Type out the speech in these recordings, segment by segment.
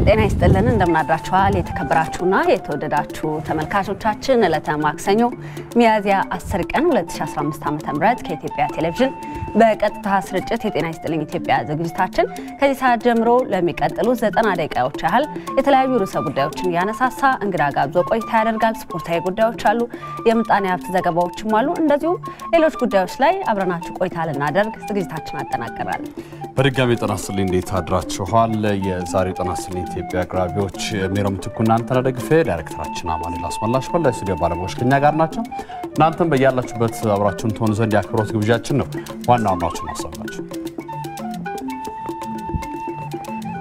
ጤና ይስጥልን እንደምናድራችኋል የተከበራችሁና የተወደዳችሁ ተመልካቾቻችን ዕለተ ማክሰኞ ሚያዝያ 10 ቀን 2015 ዓ.ም ከኢትዮጵያ ቴሌቪዥን በቀጥታ ስርጭት የጤና ይስጥልን ኢትዮጵያ ዝግጅታችን ከዚህ ሰዓት ጀምሮ ለሚቀጥሉ 90 ደቂቃዎች ያህል የተለያዩ ርዕሰ ጉዳዮችን ያነሳሳ እንግዳ ጋብዞ ቆይታ ያደርጋል። ስፖርታዊ ጉዳዮች አሉ፣ የምጣኔ ሀብት ዘገባዎችም አሉ። እንደዚሁም ሌሎች ጉዳዮች ላይ አብረናችሁ ቆይታ ልናደርግ ዝግጅታችን አጠናቀናል። በድጋሚ ጤና ይስጥልኝ እንዴት አድራችኋል? የዛሬው ጤና ይስጥልኝ ኢትዮጵያ አቅራቢዎች ሜሮም ትኩና አንተነህ ደግፌ ዳይሬክተራችን አማኑኤል አስመላሽ በላይ ስቱዲዮ ባለሙያዎች ከኛ ጋር ናቸው። እናንተም በያላችሁበት አብራችሁን ትሆኑ ዘንድ የአክብሮት ግብዣችን ነው። ዋና ዋናዎቹን አሰማችሁ።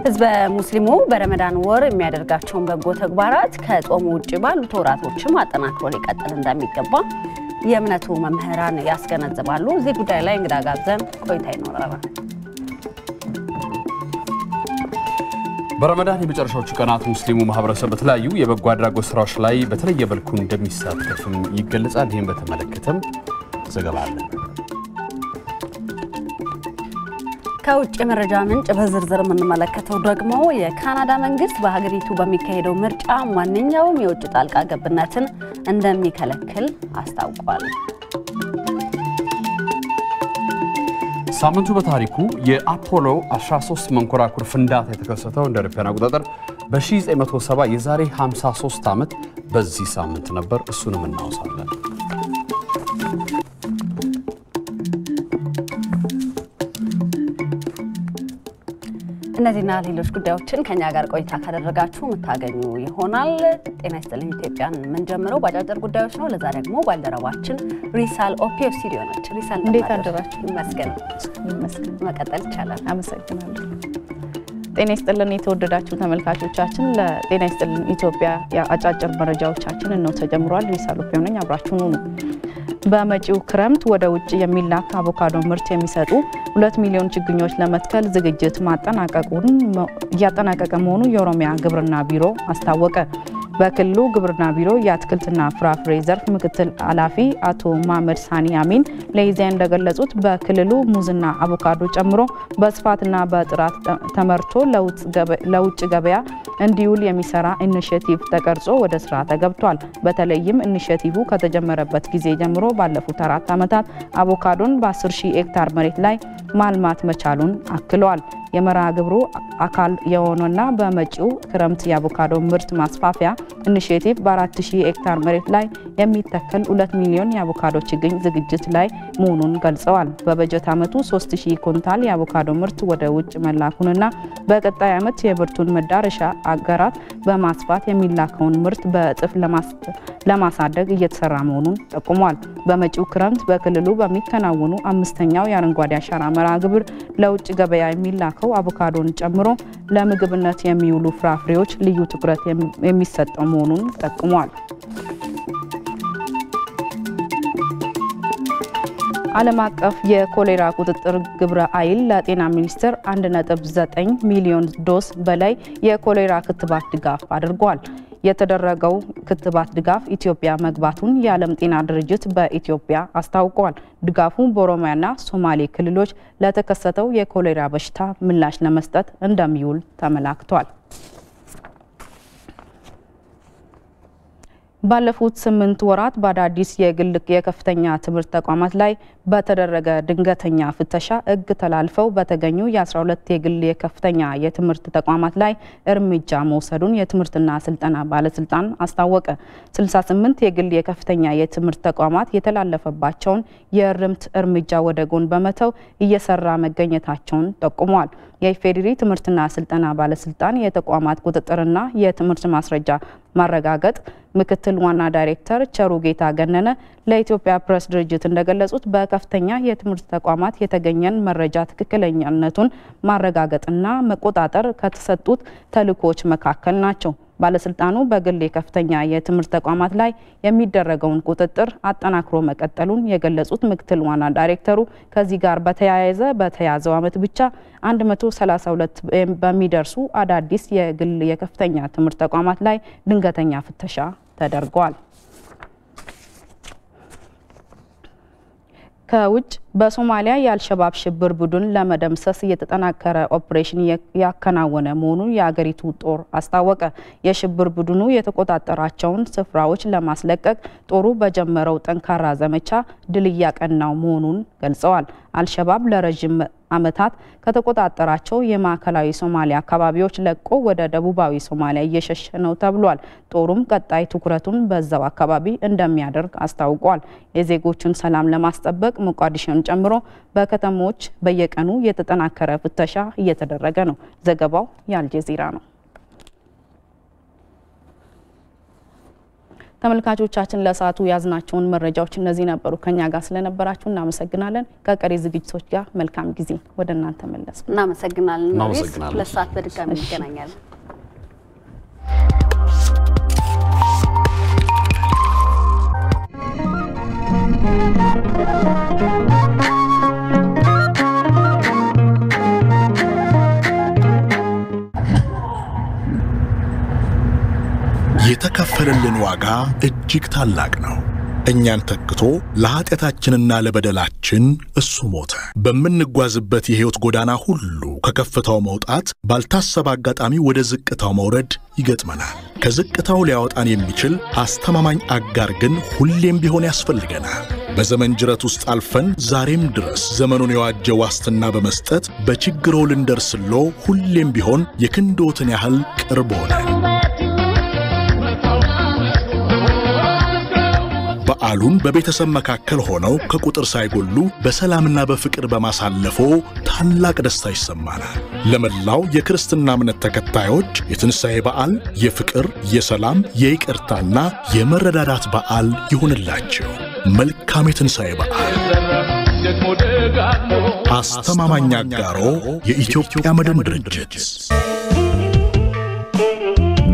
ህዝበ ሙስሊሙ በረመዳን ወር የሚያደርጋቸውን በጎ ተግባራት ከጾሙ ውጪ ባሉት ወራቶችም አጠናክሮ ሊቀጥል እንደሚገባ የእምነቱ መምህራን ያስገነዝባሉ። እዚህ ጉዳይ ላይ እንግዳ ጋብዘን ቆይታ ይኖረናል። በረመዳን የመጨረሻዎቹ ቀናት ሙስሊሙ ማህበረሰብ በተለያዩ የበጎ አድራጎት ስራዎች ላይ በተለየ መልኩ እንደሚሳተፍም ይገልጻል። ይህን በተመለከተም ዘገባ አለ። ከውጭ የመረጃ ምንጭ በዝርዝር የምንመለከተው ደግሞ የካናዳ መንግስት በሀገሪቱ በሚካሄደው ምርጫ ማንኛውም የውጭ ጣልቃ ገብነትን እንደሚከለክል አስታውቋል። ሳምንቱ በታሪኩ የአፖሎ 13 መንኮራኩር ፍንዳታ የተከሰተው እንደ አውሮፓውያን አቆጣጠር በ1970 የዛሬ 53 ዓመት በዚህ ሳምንት ነበር። እሱንም እናውሳለን። እነዚህና ሌሎች ጉዳዮችን ከኛ ጋር ቆይታ ካደረጋችሁ መታገኙ ይሆናል። ጤና ይስጥልኝ ኢትዮጵያን ምን ጀምረው ባጫጭር ጉዳዮች ነው። ለዛ ደግሞ ባልደረባችን ሪሳል ኦፒዮ ስቱዲዮ ነች። ሪሳል እንዴት አደራችሁ? ይመስገን መቀጠል ይቻላል። አመሰግናለሁ። ጤና ይስጥልን የተወደዳችሁ ተመልካቾቻችን፣ ለጤና ይስጥልን ኢትዮጵያ አጫጭር መረጃዎቻችን ነው ተጀምሯል። ሪሳል ኦፒዮ ነኝ፣ አብራችሁን ሁኑ። በመጪው ክረምት ወደ ውጭ የሚላክ አቮካዶ ምርት የሚሰጡ 2 ሚሊዮን ችግኞች ለመትከል ዝግጅት እያጠናቀቀ መሆኑ የኦሮሚያ ግብርና ቢሮ አስታወቀ። በክልሉ ግብርና ቢሮ የአትክልትና ፍራፍሬ ዘርፍ ምክትል ኃላፊ አቶ ማመድ ሳኒ አሚን ለኢዜአ እንደገለጹት በክልሉ ሙዝና አቮካዶ ጨምሮ በስፋትና በጥራት ተመርቶ ለውጭ ገበያ እንዲውል የሚሰራ ኢኒሼቲቭ ተቀርጾ ወደ ስራ ተገብቷል። በተለይም ኢኒሼቲቭ ከተጀመረበት ጊዜ ጀምሮ ባለፉት 4 ዓመታት አቮካዶን በ10,000 ሄክታር መሬት ላይ ማልማት መቻሉን አክለዋል። የመርሃ ግብሩ አካል የሆነና በመጪው ክረምት የአቮካዶ ምርት ማስፋፊያ ኢኒሼቲቭ በ4,000 ሄክታር መሬት ላይ የሚተከል 2 ሚሊዮን የአቮካዶ ችግኝ ዝግጅት ላይ መሆኑን ገልጸዋል። በበጀት ዓመቱ 3,000 ኩንታል የአቮካዶ ምርት ወደ ውጭ መላኩንና በቀጣይ ዓመት የምርቱን መዳረሻ አገራት በማስፋት የሚላከውን ምርት በእጥፍ ለማሳደግ እየተሰራ መሆኑን ጠቁሟል። በመጪው ክረምት በክልሉ በሚከናወኑ 5ኛው የአረንጓዴ አሻራ መርሃ ግብር ለውጭ ገበያ የሚላከው አቮካዶን ጨምሮ ለምግብነት የሚውሉ ፍራፍሬዎች ልዩ ትኩረት የሚሰጠው መሆኑን ጠቁሟል። ዓለም አቀፍ የኮሌራ ቁጥጥር ግብረ ኃይል ለጤና ሚኒስቴር 1.9 ሚሊዮን ዶስ በላይ የኮሌራ ክትባት ድጋፍ አድርጓል። የተደረገው ክትባት ድጋፍ ኢትዮጵያ መግባቱን የዓለም ጤና ድርጅት በኢትዮጵያ አስታውቋል። ድጋፉ በኦሮሚያና ሶማሌ ክልሎች ለተከሰተው የኮሌራ በሽታ ምላሽ ለመስጠት እንደሚውል ተመላክቷል። ባለፉት 8 ወራት በአዳዲስ የግል የከፍተኛ ትምህርት ተቋማት ላይ በተደረገ ድንገተኛ ፍተሻ ሕግ ተላልፈው በተገኙ የ12 የግል የከፍተኛ የትምህርት ተቋማት ላይ እርምጃ መውሰዱን የትምህርትና ስልጠና ባለስልጣን አስታወቀ። 68 የግል የከፍተኛ የትምህርት ተቋማት የተላለፈባቸውን የእርምት እርምጃ ወደ ጎን በመተው እየሰራ መገኘታቸውን ጠቁሟል። የኢፌዴሪ ትምህርትና ስልጠና ባለስልጣን የተቋማት ቁጥጥርና የትምህርት ማስረጃ ማረጋገጥ ምክትል ዋና ዳይሬክተር ቸሩ ጌታ ገነነ ለኢትዮጵያ ፕሬስ ድርጅት እንደገለጹት በከፍተኛ የትምህርት ተቋማት የተገኘን መረጃ ትክክለኛነቱን ማረጋገጥና መቆጣጠር ከተሰጡት ተልእኮች መካከል ናቸው። ባለስልጣኑ በግል የከፍተኛ የትምህርት ተቋማት ላይ የሚደረገውን ቁጥጥር አጠናክሮ መቀጠሉን የገለጹት ምክትል ዋና ዳይሬክተሩ ከዚህ ጋር በተያያዘ በተያዘው ዓመት ብቻ 132 በሚደርሱ አዳዲስ የግል የከፍተኛ ትምህርት ተቋማት ላይ ድንገተኛ ፍተሻ ተደርጓል። ከውጭ በሶማሊያ የአልሸባብ ሽብር ቡድን ለመደምሰስ የተጠናከረ ኦፕሬሽን ያከናወነ መሆኑን የአገሪቱ ጦር አስታወቀ። የሽብር ቡድኑ የተቆጣጠራቸውን ስፍራዎች ለማስለቀቅ ጦሩ በጀመረው ጠንካራ ዘመቻ ድል ያቀናው መሆኑን ገልጸዋል። አልሸባብ ለረጅም ዓመታት ከተቆጣጠራቸው የማዕከላዊ ሶማሊያ አካባቢዎች ለቆ ወደ ደቡባዊ ሶማሊያ እየሸሸ ነው ተብሏል። ጦሩም ቀጣይ ትኩረቱን በዛው አካባቢ እንደሚያደርግ አስታውቋል። የዜጎቹን ሰላም ለማስጠበቅ ሞቃዲሾን ጨምሮ በከተሞች በየቀኑ የተጠናከረ ፍተሻ እየተደረገ ነው። ዘገባው የአልጀዚራ ነው። ተመልካቾቻችን ለሰዓቱ ያዝናቸውን መረጃዎች እነዚህ ነበሩ። ከኛ ጋር ስለነበራችሁ እናመሰግናለን። ከቀሪ ዝግጅቶች ጋር መልካም ጊዜ ወደ እናንተ መለስ። እናመሰግናለን። ለሰዓት በድጋሚ እንገናኛለን። የተከፈለልን ዋጋ እጅግ ታላቅ ነው። እኛን ተክቶ ለኃጢአታችንና ለበደላችን እሱ ሞተ። በምንጓዝበት የሕይወት ጎዳና ሁሉ ከከፍታው መውጣት፣ ባልታሰበ አጋጣሚ ወደ ዝቅታው መውረድ ይገጥመናል። ከዝቅታው ሊያወጣን የሚችል አስተማማኝ አጋር ግን ሁሌም ቢሆን ያስፈልገናል። በዘመን ጅረት ውስጥ አልፈን ዛሬም ድረስ ዘመኑን የዋጀ ዋስትና በመስጠት በችግሮ ልንደርስሎ ሁሌም ቢሆን የክንዶትን ያህል ቅርብ ሆነን በዓሉን በቤተሰብ መካከል ሆነው ከቁጥር ሳይጎሉ በሰላምና በፍቅር በማሳለፎ ታላቅ ደስታ ይሰማናል። ለመላው የክርስትና እምነት ተከታዮች የትንሣኤ በዓል የፍቅር፣ የሰላም፣ የይቅርታና የመረዳዳት በዓል ይሁንላችሁ። መልካም የትንሣኤ በዓል። አስተማማኝ አጋሮ የኢትዮጵያ መድን ድርጅት።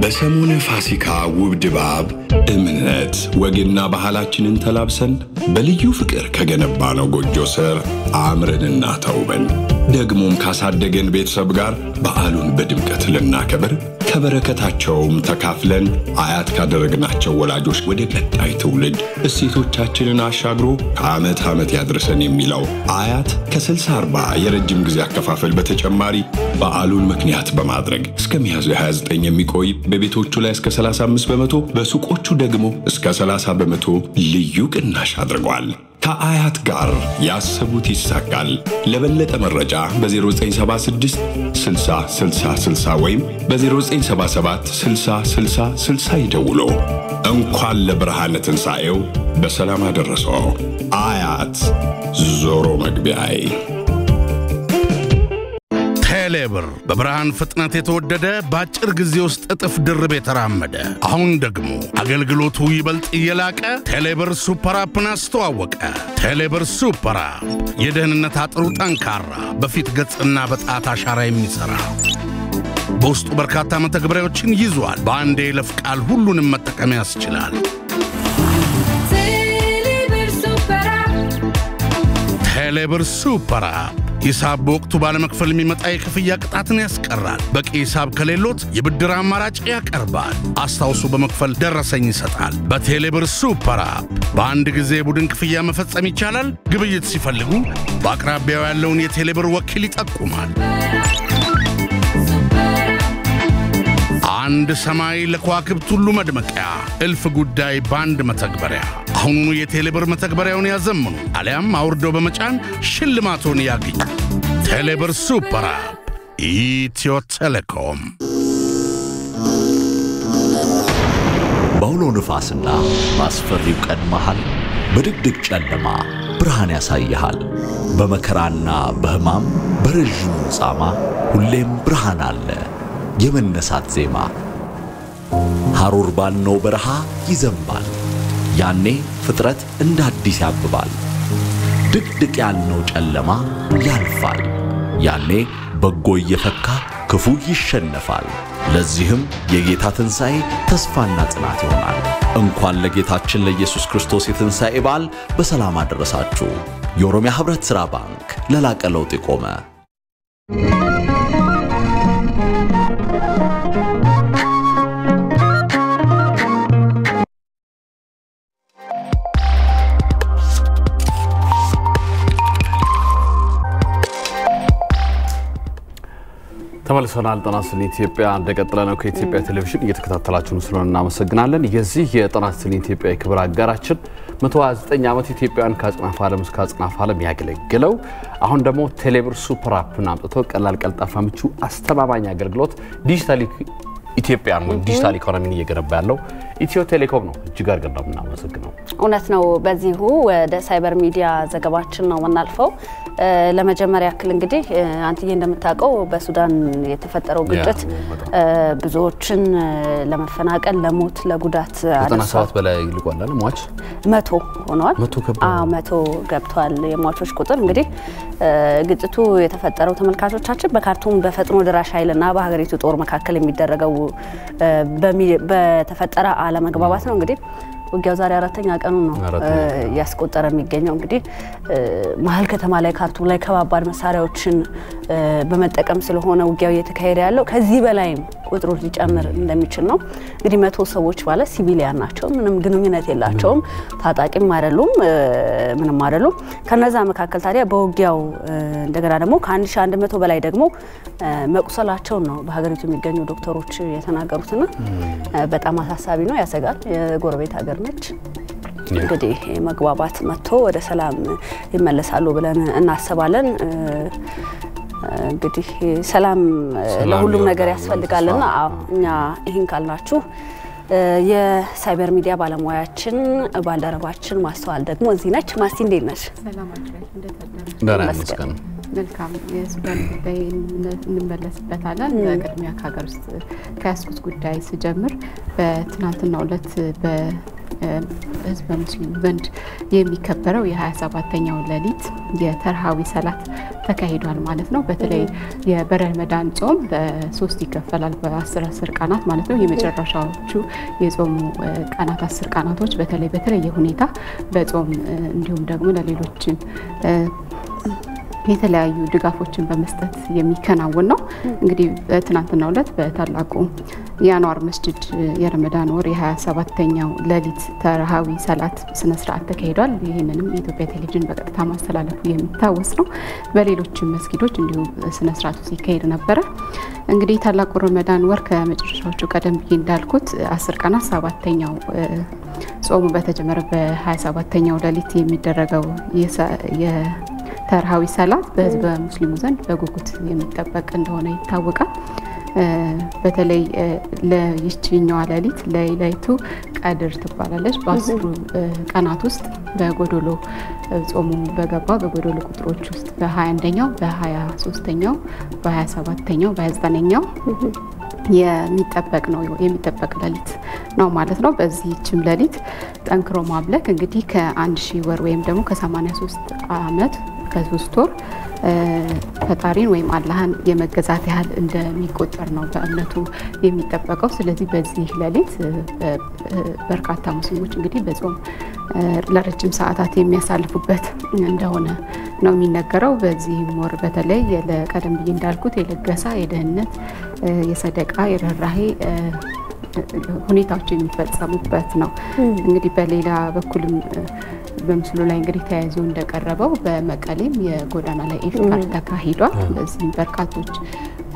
በሰሙነ ፋሲካ ውብ ድባብ እምነት ወግና ባህላችንን ተላብሰን በልዩ ፍቅር ከገነባነው ጎጆ ስር አምረንና ተውበን ደግሞም ካሳደገን ቤተሰብ ጋር በዓሉን በድምቀት ልናከብር ከበረከታቸውም ተካፍለን አያት ካደረግናቸው ወላጆች ወደ ቀጣይ ትውልድ እሴቶቻችንን አሻግሮ ከዓመት ዓመት ያድርሰን የሚለው አያት ከ60/40 የረጅም ጊዜ አከፋፈል በተጨማሪ በዓሉን ምክንያት በማድረግ እስከ ሚያዝያ 29 የሚቆይ በቤቶቹ ላይ እስከ 35% በሱቆቹ ደግሞ እስከ 30% ልዩ ቅናሽ አድርጓል። ከአያት ጋር ያሰቡት ይሳካል። ለበለጠ መረጃ በ0976 60 60 60 ወይም በ0977 60 60 60 ይደውሉ። እንኳን ለብርሃነ ትንሣኤው በሰላም አደረሰው። አያት ዞሮ መግቢያዬ። ቴሌብር በብርሃን ፍጥነት የተወደደ በአጭር ጊዜ ውስጥ እጥፍ ድርብ የተራመደ አሁን ደግሞ አገልግሎቱ ይበልጥ እየላቀ ቴሌብር ሱፐር አፕን አስተዋወቀ። ቴሌብር ሱፐር አፕ የደህንነት አጥሩ ጠንካራ፣ በፊት ገጽና በጣት አሻራ የሚሰራ በውስጡ በርካታ መተግበሪያዎችን ይዟል። በአንዴ የይለፍ ቃል ሁሉንም መጠቀም ያስችላል። ቴሌብር ሱፐር አፕ ሂሳብ በወቅቱ ባለመክፈል የሚመጣ የክፍያ ቅጣትን ያስቀራል። በቂ ሂሳብ ከሌሎት የብድር አማራጭ ያቀርባል። አስታውሱ በመክፈል ደረሰኝ ይሰጣል። በቴሌብር ሱፐር አፕ በአንድ ጊዜ የቡድን ክፍያ መፈጸም ይቻላል። ግብይት ሲፈልጉ በአቅራቢያው ያለውን የቴሌብር ወኪል ይጠቁማል። አንድ ሰማይ ለከዋክብት ሁሉ መድመቂያ፣ እልፍ ጉዳይ በአንድ መተግበሪያ። አሁኑኑ የቴሌብር መተግበሪያውን ያዘምኑ አሊያም አውርደው በመጫን ሽልማቶን ያግኙ። ቴሌብር ሱፐር አፕ ኢትዮ ቴሌኮም። በአውሎ ንፋስና በአስፈሪው ቀን መሃል በድቅድቅ ጨለማ ብርሃን ያሳይሃል። በመከራና በሕማም በረዥሙ ጻማ ሁሌም ብርሃን አለ። የመነሳት ዜማ ሐሩር ባልነው በረሃ ይዘንባል። ያኔ ፍጥረት እንደ አዲስ ያብባል። ድቅድቅ ያልነው ጨለማ ያልፋል። ያኔ በጎ እየፈካ ክፉ ይሸነፋል። ለዚህም የጌታ ትንሣኤ ተስፋና ጽናት ይሆናል። እንኳን ለጌታችን ለኢየሱስ ክርስቶስ የትንሣኤ በዓል በሰላም አደረሳችሁ። የኦሮሚያ ህብረት ሥራ ባንክ ለላቀ ለውጥ የቆመ ተመልሰናል። ጤና ይስጥልኝ ኢትዮጵያ እንደቀጠለ ነው። ከኢትዮጵያ ቴሌቪዥን እየተከታተላችሁ ስለሆነ እናመሰግናለን። የዚህ የጤና ይስጥልኝ ኢትዮጵያ የክብር አጋራችን 129 ዓመት ኢትዮጵያን ከአጽናፈ ዓለም እስከ አጽናፈ ዓለም ያገለግለው አሁን ደግሞ ቴሌብር ሱፐር አፕን አምጥቶ ቀላል ቀልጣፋ ምቹ አስተማማኝ አገልግሎት ዲጂታሊ ኢትዮጵያን ወይ ዲጂታል ኢኮኖሚን እየገነባ ያለው ኢትዮ ቴሌኮም ነው። እጅግ አድርገን ነው የምናመሰግነው። እውነት ነው። በዚሁ ወደ ሳይበር ሚዲያ ዘገባችን ነው የምናልፈው። ለመጀመሪያ ያክል እንግዲህ አንተዬ እንደምታውቀው በሱዳን የተፈጠረው ግጭት ብዙዎችን ለመፈናቀል ለሞት ለጉዳት 97 በላይ ይልቋል ሟች 100 ሆነዋል። 100 ገብቷል የሟቾች ቁጥር። እንግዲህ ግጭቱ የተፈጠረው ተመልካቾቻችን በካርቱም በፈጥኖ ደራሽ ኃይልና በሀገሪቱ ጦር መካከል የሚደረገው በተፈጠረ አለመግባባት ነው። እንግዲህ ውጊያው ዛሬ አራተኛ ቀኑ ነው ያስቆጠረ የሚገኘው። እንግዲህ መሀል ከተማ ላይ ካርቱም ላይ ከባባድ መሳሪያዎችን በመጠቀም ስለሆነ ውጊያው እየተካሄደ ያለው ከዚህ በላይም ቁጥሩ ሊጨምር እንደሚችል ነው። እንግዲህ 100 ሰዎች ማለት ሲቪሊያን ናቸው፣ ምንም ግንኙነት የላቸውም፣ ታጣቂም አይደሉም፣ ምንም አይደሉም። ከነዛ መካከል ታዲያ በውጊያው እንደገና ደግሞ ከ1100 በላይ ደግሞ መቁሰላቸው ነው በሀገሪቱ የሚገኙ ዶክተሮች የተናገሩትና በጣም አሳሳቢ ነው፣ ያሰጋል። የጎረቤት ሀገር ነች። እንግዲህ መግባባት መጥቶ ወደ ሰላም ይመለሳሉ ብለን እናስባለን። እንግዲህ ሰላም ለሁሉም ነገር ያስፈልጋልና እኛ ይሄን ካልናችሁ የሳይበር ሚዲያ ባለሙያችን ባልደረባችን ማስተዋል ደግሞ እዚህ ነች። ማስቲ እንዴት ነሽ? ሰላም አድርገሽ እንደተደረገ ደህና መልካም የሱዳን ጉዳይ እንመለስበታለን። በቅድሚያ ከሀገር ውስጥ ከያስኩት ጉዳይ ስጀምር በትናንትናው ዕለት በህዝበ ሙስሊም ዘንድ የሚከበረው የ27ኛው ሌሊት የተርሃዊ ሰላት ተካሂዷል ማለት ነው። በተለይ የረመዳን ጾም በ3 ይከፈላል በ10 ቀናት ማለት ነው። የመጨረሻዎቹ የጾሙ ቀናት 10 ቀናቶች በተለየ ሁኔታ በጾም እንዲሁም ደግሞ ለሌሎች የተለያዩ ድጋፎችን በመስጠት የሚከናወን ነው። እንግዲህ ትናንትናው ዕለት በታላቁ የአንዋር መስጂድ የረመዳን ወር የ27ኛው ሌሊት ተርሃዊ ሰላት ስነ ስርዓት ተካሂዷል። ይህንንም የኢትዮጵያ ቴሌቪዥን በቀጥታ ማስተላለፉ የሚታወስ ነው። በሌሎችም መስጊዶች እንዲሁ ስነ ስርዓቱ ሲካሄድ ነበረ። እንግዲህ ታላቁ ረመዳን ወር ከመጨረሻዎቹ ቀደም ብዬ እንዳልኩት 10 ቀናት 7ኛው ጾሙ በተጀመረ በ27ኛው ሌሊት የሚደረገው ተርሃዊ ሰላት በህዝበ ሙስሊሙ ዘንድ በጉጉት የሚጠበቅ እንደሆነ ይታወቃል። በተለይ ለይችኛዋ ሌሊት ለይለቱ ቀድር ትባላለች። በ10 ቀናት ውስጥ በጎዶሎ ጾሙ በገባ በጎዶሎ ቁጥሮች ውስጥ በ21ኛው በ23ኛው በ27ኛው በ29ኛው የሚጠበቅ ሌሊት ነው ማለት ነው። በዚህችም ሌሊት ጠንክሮ ማምለክ እንግዲህ ከ1000 ወር ወይም ደግሞ ከ83 ዓመት ከ3 ወር ፈጣሪን ወይም አላህን የመገዛት ያህል እንደሚቆጠር ነው በእምነቱ የሚጠበቀው። ስለዚህ በዚህ ሌሊት በርካታ ሙስሊሞች እንግዲህ በጾም ለረጅም ሰዓታት የሚያሳልፉበት እንደሆነ ነው የሚነገረው። በዚህ ወር በተለይ ለቀደም ብዬ እንዳልኩት የለገሳ የደህንነት የሰደቃ የርህራሄ ሁኔታዎች የሚፈጸሙበት ነው። እንግዲህ በሌላ በኩልም በምስሉ ላይ እንግዲህ ተያይዞ እንደቀረበው በመቀሌም የጎዳና ላይ ኢፍጣር ተካሂዷል። በዚህ በርካቶች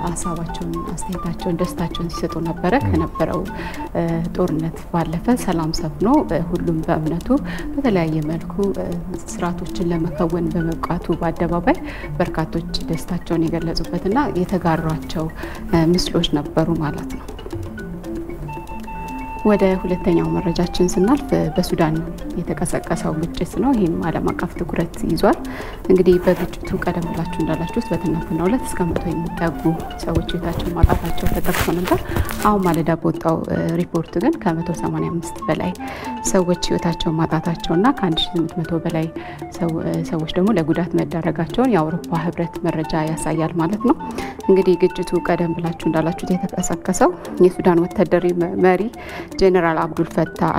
ሀሳባቸውን፣ አስተያየታቸውን፣ ደስታቸውን ሲሰጡ ነበረ። ከነበረው ጦርነት ባለፈ ሰላም ሰፍኖ ሁሉም በእምነቱ በተለያየ መልኩ ስርዓቶችን ለመከወን በመብቃቱ በአደባባይ በርካቶች ደስታቸውን የገለጹበትና የተጋሯቸው ምስሎች ነበሩ ማለት ነው። ወደ ሁለተኛው መረጃችን ስናልፍ በሱዳን የተቀሰቀሰው ግጭት ነው። ይህም ዓለም አቀፍ ትኩረት ይዟል። እንግዲህ በግጭቱ ቀደም ብላችሁ እንዳላችሁት በትናንትናው ዕለት እስከ 100 የሚጠጉ ሰዎች ህይወታቸውን ማጣታቸው ተጠቅሶ ነበር። አሁን ማለዳ በወጣው ሪፖርት ግን ከ185 በላይ ሰዎች ህይወታቸውን ማጣታቸውና ከ1800 በላይ ሰዎች ደግሞ ለጉዳት መዳረጋቸውን የአውሮፓ ህብረት መረጃ ያሳያል ማለት ነው። እንግዲህ ግጭቱ ቀደም ብላችሁ እንዳላችሁት የተቀሰቀሰው የሱዳን ወታደራዊ መሪ ጄኔራል አብዱል ፈታህ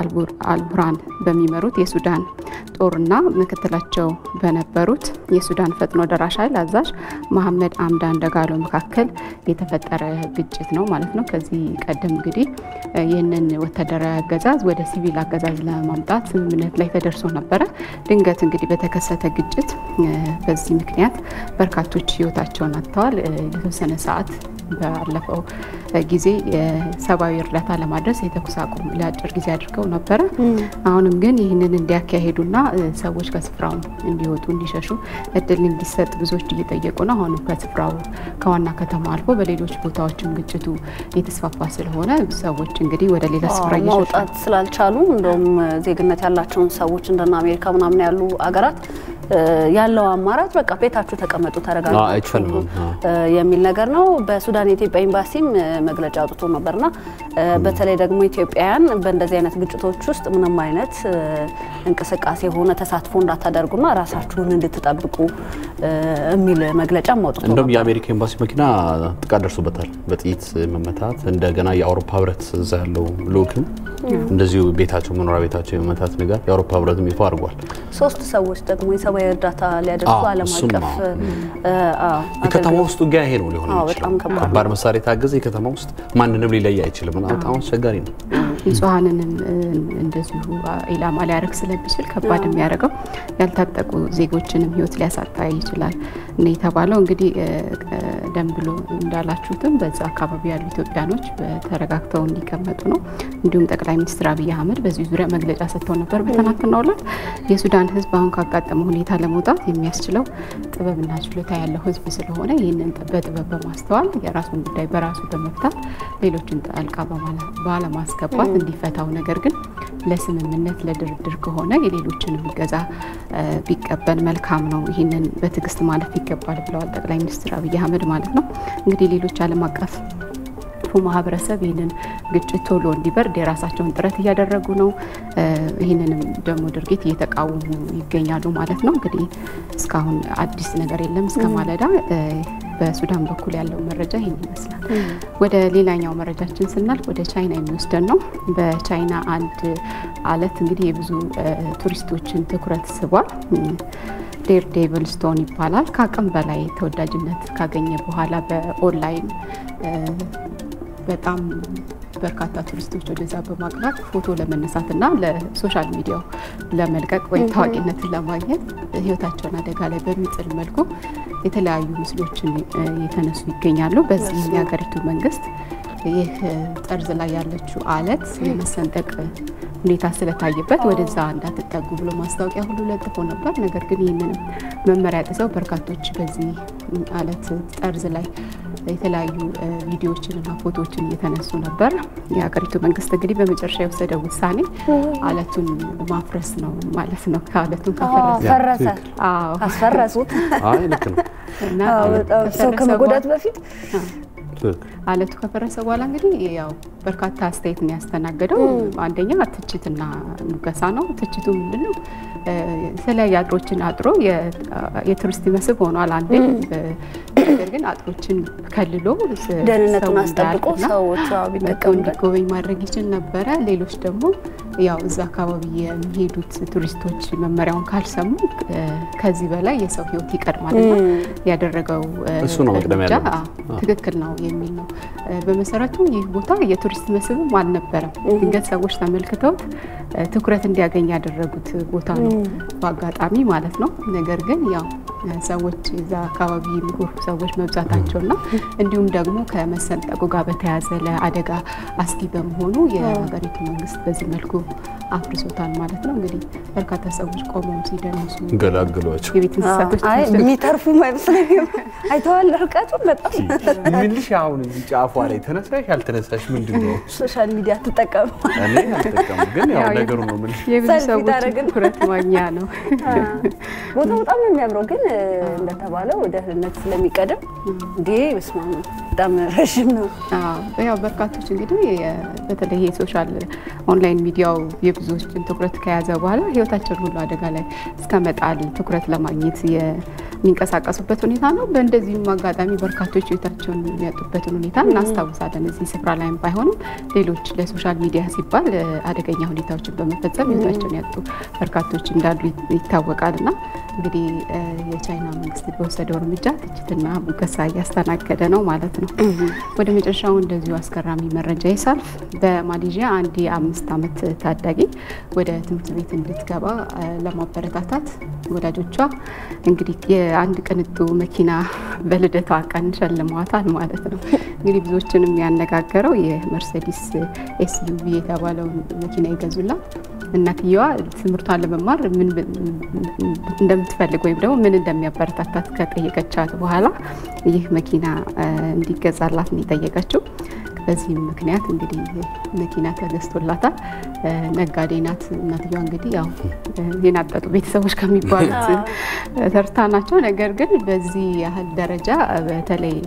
አልቡርሃን በሚመሩት የሱዳን ጦርና ምክትላቸው በነበሩት የሱዳን ፈጥኖ ደራሽ ኃይል አዛዥ መሐመድ አምዳን ደጋሎ መካከል የተፈጠረ ግጭት ነው ማለት ነው። ከዚህ ቀደም እንግዲህ ይህንን ወታደራዊ አገዛዝ ወደ ሲቪል አገዛዝ ለማምጣት ስምምነት ላይ ተደርሶ ነበረ። ድንገት እንግዲህ በተከሰተ ግጭት በዚህ ምክንያት በርካቶች ህይወታቸውን አጥተዋል። ለተወሰነ ሰዓት ባለፈው ጊዜ ሰብአዊ እርዳታ ለማድረስ የተኩስ አቁም ለአጭር ጊዜ አድርገው ነበር። አሁንም ግን ይህንን እንዲያካሂዱና ሰዎች ከስፍራው እንዲወጡ እንዲሸሹ እድል እንዲሰጥ ብዙዎች እየጠየቁ ነው። አሁንም ከስፍራው ከዋና ከተማ አልፎ በሌሎች ቦታዎችም ግጭቱ የተስፋፋ ስለሆነ ሰዎች እንግዲህ ወደ ሌላ ስፍራ መውጣት ስላልቻሉ እንደውም ዜግነት ያላቸውን ሰዎች እንደና አሜሪካ ምናምን ያሉ አገራት ያለው አማራጭ በቃ ቤታችሁ ተቀመጡ ተረጋግጡ የሚል ነገር ነው። በሱዳን የኢትዮጵያ ኤምባሲም መግለጫ አውጥቶ ነበርና በተለይ ደግሞ ኢትዮጵያውያን በእንደዚህ አይነት ግጭቶች ውስጥ ምንም አይነት እንቅስቃሴ ሆነ ተሳትፎ እንዳታደርጉና ራሳችሁን እንድትጠብቁ የሚል መግለጫ አውጥቶ ነበር። እንደውም የአሜሪካ ኤምባሲ መኪና ጥቃት ደርሶበታል በጥይት መመታት። እንደገና የአውሮፓ ህብረት እዛ ያለው ልኡክም እንደዚሁ ቤታቸው መኖሪያ ቤታቸው የመመታት ነገር የአውሮፓ ህብረትም ይፋ አድርጓል። 3 ሰዎች ደግሞ የሰብአዊ እርዳታ ሊያደርሱ ዓለም አቀፍ የከተማ ውስጥ ውጊያ ይሄ ነው ሊሆን ይችላል። ከባድ መሳሪያ ታገዘ የከተማ ውስጥ ማንንም ሊለይ አይችልም። በጣም አስቸጋሪ ነው። ንጹሃንንም እንደዚሁ ኢላማ ሊያደርግ ስለሚችል ከባድ የሚያደርገው ያልታጠቁ ዜጎችንም ህይወት ሊያሳጣ ይችላል ነው የተባለው። እንግዲህ ደም ብሎ እንዳላችሁትም በዛ አካባቢ ያሉ ኢትዮጵያኖች ተረጋግተው እንዲቀመጡ ነው። እንዲሁም ጠቅላይ ሚኒስትር አብይ አህመድ በዚህ ዙሪያ መግለጫ ሰጥተው ነበር በትናንትናው ዕለት። የሱዳን ህዝብ አሁን ካጋጠመው ሁኔታ ለመውጣት የሚያስችለው ጥበብና ችሎታ ያለው ህዝብ ስለሆነ ይህንን በጥበብ በማስተዋል የራሱን ጉዳይ በራሱ በመፍታት ሌሎችን ጣልቃ ባለማስገባት እንዲፈታው፣ ነገር ግን ለስምምነት ለድርድር ከሆነ የሌሎችን እገዛ ቢቀበል መልካም ነው። ይህንን በትዕግስት ማለፍ ይገባል ብለዋል ጠቅላይ ሚኒስትር አብይ አህመድ ማለት ነው። እንግዲህ ሌሎች ዓለም አቀፍ ማህበረሰብ ይህንን ግጭት ቶሎ እንዲበርድ የራሳቸውን ጥረት እያደረጉ ነው። ይህንንም ደግሞ ድርጊት እየተቃወሙ ይገኛሉ ማለት ነው። እንግዲህ እስካሁን አዲስ ነገር የለም እስከ ማለዳ። በሱዳን በኩል ያለው መረጃ ይሄን ይመስላል። ወደ ሌላኛው መረጃችን ስናልፍ ወደ ቻይና የሚወስደን ነው። በቻይና አንድ አለት እንግዲህ የብዙ ቱሪስቶችን ትኩረት ስቧል። ዴር ዴቪል ስቶን ይባላል። ከአቅም በላይ ተወዳጅነት ካገኘ በኋላ በኦንላይን በጣም በርካታ ቱሪስቶች ወደዛ በማቅናት ፎቶ ለመነሳትና ለሶሻል ሚዲያው ለመልቀቅ ወይ ታዋቂነትን ለማግኘት ህይወታቸውን አደጋ ላይ በሚጥል መልኩ የተለያዩ ምስሎችን የተነሱ ይገኛሉ። በዚህ የሀገሪቱ መንግስት ይህ ጠርዝ ላይ ያለችው አለት የመሰንጠቅ ሁኔታ ስለታየበት ወደዛ እንዳትጠጉ ብሎ ማስታወቂያ ሁሉ ለጥፎ ነበር። ነገር ግን ይህንን መመሪያ ጥሰው በርካቶች በዚህ አለት ጠርዝ ላይ የተለያዩ ቪዲዮዎችንና ፎቶዎችን እየተነሱ ነበር። የሀገሪቱ መንግስት እንግዲህ በመጨረሻ የወሰደው ውሳኔ አለቱን ማፍረስ ነው ማለት ነው። ከአለቱን ፈረሰ አስፈረሱት። አይ ልክ ነው እና ሰው ከመጎዳት በፊት አለቱ ከፈረሰ በኋላ እንግዲህ ያው በርካታ አስተያየት ነው ያስተናገደው። አንደኛ ትችትና ሙገሳ ነው። ትችቱ ምንድነው? የተለያዩ አጥሮችን አጥሮ የቱሪስት መስህብ ሆኗል አንዴ። ነገር ግን አጥሮችን ከልሎ ደህንነቱን አስጠብቆ ሰዎች እንዲጎበኝ ማድረግ ይችል ነበረ። ሌሎች ደግሞ ያው እዛ አካባቢ የሚሄዱት ቱሪስቶች መመሪያውን ካልሰሙ ከዚህ በላይ የሰው ህይወት ይቀድማልና ያደረገው እሱ ነው መቅደም ያለው ትክክል ነው የሚል ነው። በመሰረቱ ይህ ቦታ የቱሪስት መስህብ አልነበረም። ድንገት ሰዎች ተመልክተውት ትኩረት እንዲያገኝ ያደረጉት ቦታ ነው በአጋጣሚ ማለት ነው። ነገር ግን ያው ሰዎች እዛ አካባቢ የሚጎርፉ ሰዎች መብዛታቸውና እንዲሁም ደግሞ ከመሰንጠቁ ጋር በተያያዘ ለአደጋ አስጊ በመሆኑ የሀገሪቱ መንግስት በዚህ መልኩ አፍርሶታል ማለት ነው። እንግዲህ በርካታ ሰዎች ቆመው ሲደንሱ ገላግሏቸው የቤት እንስሳቶች የሚተርፉ አይመስለኝም። አይተዋል ርቀቱን በጣም ምንልሽ አሁን እዚህ ጫፏ ላይ ተነሳሽ ያልተነሳሽ ምንድነው? ሶሻል ሚዲያ ተጠቀሙ። እኔ አልተጠቀሙ ግን ያው ነገሩ ነው ምን የብዙ ሰዎች ትኩረት ማግኛ ነው። ቦታው በጣም ነው የሚያምረው ግን እንደተባለው ደህንነት ስለሚቀደም እንዴ በስመ አብ በጣም ረጅም ነው። ያው በርካቶች እንግዲህ በተለይ የሶሻል ኦንላይን ሚዲያው የብዙዎችን ትኩረት ከያዘ በኋላ ህይወታቸውን ሁሉ አደጋ ላይ እስከመጣል ትኩረት ለማግኘት የሚንቀሳቀሱበት ሁኔታ ነው። በእንደዚህም አጋጣሚ በርካቶች ህይወታቸውን የሚያጡበትን ሁኔታ እናስታውሳለን። እዚህ ስፍራ ላይም ባይሆንም ሌሎች ለሶሻል ሚዲያ ሲባል አደገኛ ሁኔታዎችን በመፈጸም ህይወታቸውን ያጡ በርካቶች እንዳሉ ይታወቃልና እንግዲህ የቻይና መንግስት በወሰደው እርምጃ ትችትና ሙገሳ እያስተናገደ ነው ማለት ነው። ወደ መጨረሻው እንደዚሁ አስገራሚ መረጃ ይሳልፍ። በማሌዥያ አንድ የ5 ዓመት ታዳጊ ወደ ትምህርት ቤት እንድትገባ ለማበረታታት ወላጆቿ እንግዲህ አንድ ቅንጡ መኪና በልደቷ ቀን ሸልመዋታል ማለት ነው። እንግዲህ ብዙዎችንም ያነጋገረው የመርሴዲስ ኤስዩቪ የተባለው መኪና ይገዙላት እናትየዋ ትምህርቷን ለመማር ምን እንደምትፈልግ ወይም ደግሞ ምን እንደሚያበረታታት ከጠየቀቻት በኋላ ይህ መኪና እንዲገዛላት ነው የጠየቀችው። በዚህ ምክንያት እንግዲህ መኪና ተገዝቶላታል። ነጋዴ ናት እናትየዋ። እንግዲህ ያው የናጠጡ ቤተሰቦች ከሚባሉት ተርታ ናቸው። ነገር ግን በዚህ ያህል ደረጃ በተለይ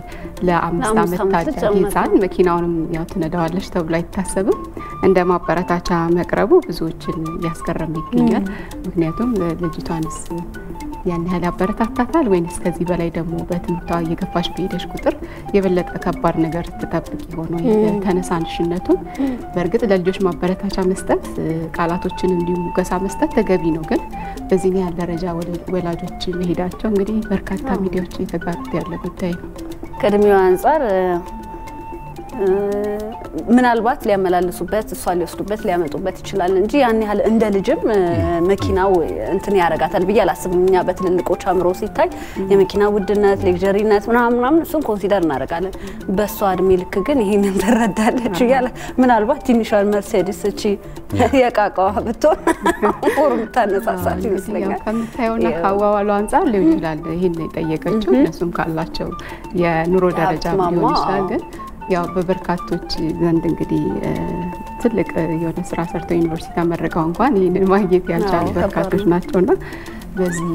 ለ5 ዓመት ታዳጊ ሕፃን መኪናውንም ያው ትነዳዋለች ተብሎ አይታሰብም። እንደ ማበረታቻ መቅረቡ ብዙዎችን ያስገርም ይገኛል። ምክንያቱም ልጅቷንስ ያን ያህል ያበረታታታል ወይስ ከዚህ በላይ ደግሞ በትምህርቷ እየገፋች በሄደች ቁጥር የበለጠ ከባድ ነገር ትጠብቅ ይሆን ወይ? ተነሳሽነቱ በእርግጥ ለልጆች ማበረታቻ መስጠት ቃላቶችን እንዲሁ ገሳ መስጠት ተገቢ ነው። ግን በዚህ ያህል ደረጃ ወላጆች መሄዳቸው እንግዲህ በርካታ ሚዲያዎች እየተጋሩት ያለ ጉዳይ ነው። ከእድሜዋ አንፃር ምናልባት ሊያመላልሱበት እሷ ሊወስዱበት ሊያመጡበት ይችላል እንጂ ያን ያህል እንደ ልጅም መኪናው እንትን ያረጋታል ብዬ አላስብም። እኛ በትልልቆች አምሮ ሲታይ የመኪና ውድነት ሌክዠሪነት ምናምን እሱን ኮንሲደር እናደርጋለን። በሷ እድሜ ልክ ግን ይሄንን ተረዳለች ይላል። ምናልባት ትንሿን መርሴዲስ እቺ የቃቃዋ ብትሆን ፎርም ታነሳሳች ይመስለኛል። ከምታየውና ካዋዋሉ አንፃር ሊሆን ይችላል ይሄን የጠየቀችው እነሱም ካላቸው የኑሮ ደረጃ ሊሆን ይችላል። ግን ያው በበርካቶች ዘንድ እንግዲህ ትልቅ የሆነ ስራ ሰርተው ዩኒቨርሲቲ ተመረቀው እንኳን ይሄንን ማግኘት ያልቻሉ በርካቶች ናቸውና በዚህ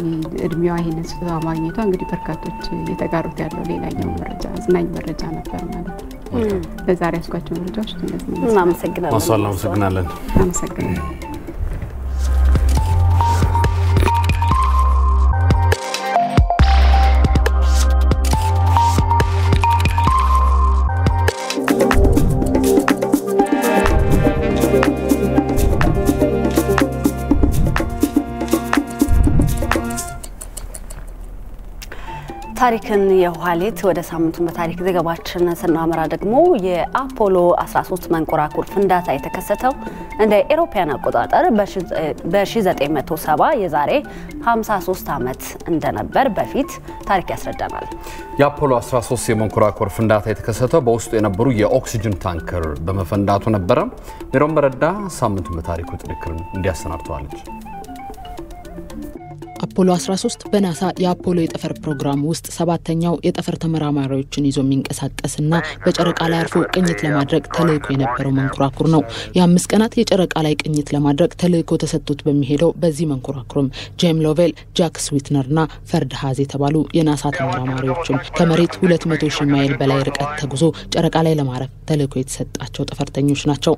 እድሜዋ ይሄንን ስራ ማግኘቷ እንግዲህ በርካቶች እየተጋሩት ያለው ሌላኛው መረጃ አዝናኝ መረጃ ነበር ማለት ነው። ለዛሬ ያስኳቸው መረጃዎች እንደዚህ ነው። እናመሰግናለን። ታሪክን የኋሊት ወደ ሳምንቱን በታሪክ ዘገባችን ስናመራ ደግሞ የአፖሎ 13 መንኮራኩር ፍንዳታ የተከሰተው እንደ ኤሮፓያን አቆጣጠር በ1970 የዛሬ 53 ዓመት እንደነበር በፊት ታሪክ ያስረዳናል። የአፖሎ 13 የመንኮራኩር ፍንዳታ የተከሰተው በውስጡ የነበሩ የኦክሲጅን ታንከር በመፈንዳቱ ነበረ። ሜሮን በረዳ ሳምንቱን በታሪኩ ጥንክር እንዲያሰናድተዋለች። አፖሎ 13 በናሳ የአፖሎ የጠፈር ፕሮግራም ውስጥ ሰባተኛው የጠፈር ተመራማሪዎችን ይዞ የሚንቀሳቀስና በጨረቃ ላይ አርፎ ቅኝት ለማድረግ ተልእኮ የነበረው መንኮራኩር ነው። የ5 ቀናት የጨረቃ ላይ ቅኝት ለማድረግ ተልእኮ ተሰጥቶት በሚሄደው በዚህ መንኮራኩርም ጄም ሎቬል፣ ጃክ ስዊትነርና ፈርድ ሃዝ የተባሉ የናሳ ተመራማሪዎችም ከመሬት 200,000 ማይል በላይ ርቀት ተጉዞ ጨረቃ ላይ ለማረፍ ተልእኮ የተሰጣቸው ጠፈርተኞች ናቸው።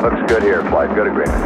Looks good here, flight. Good agreement.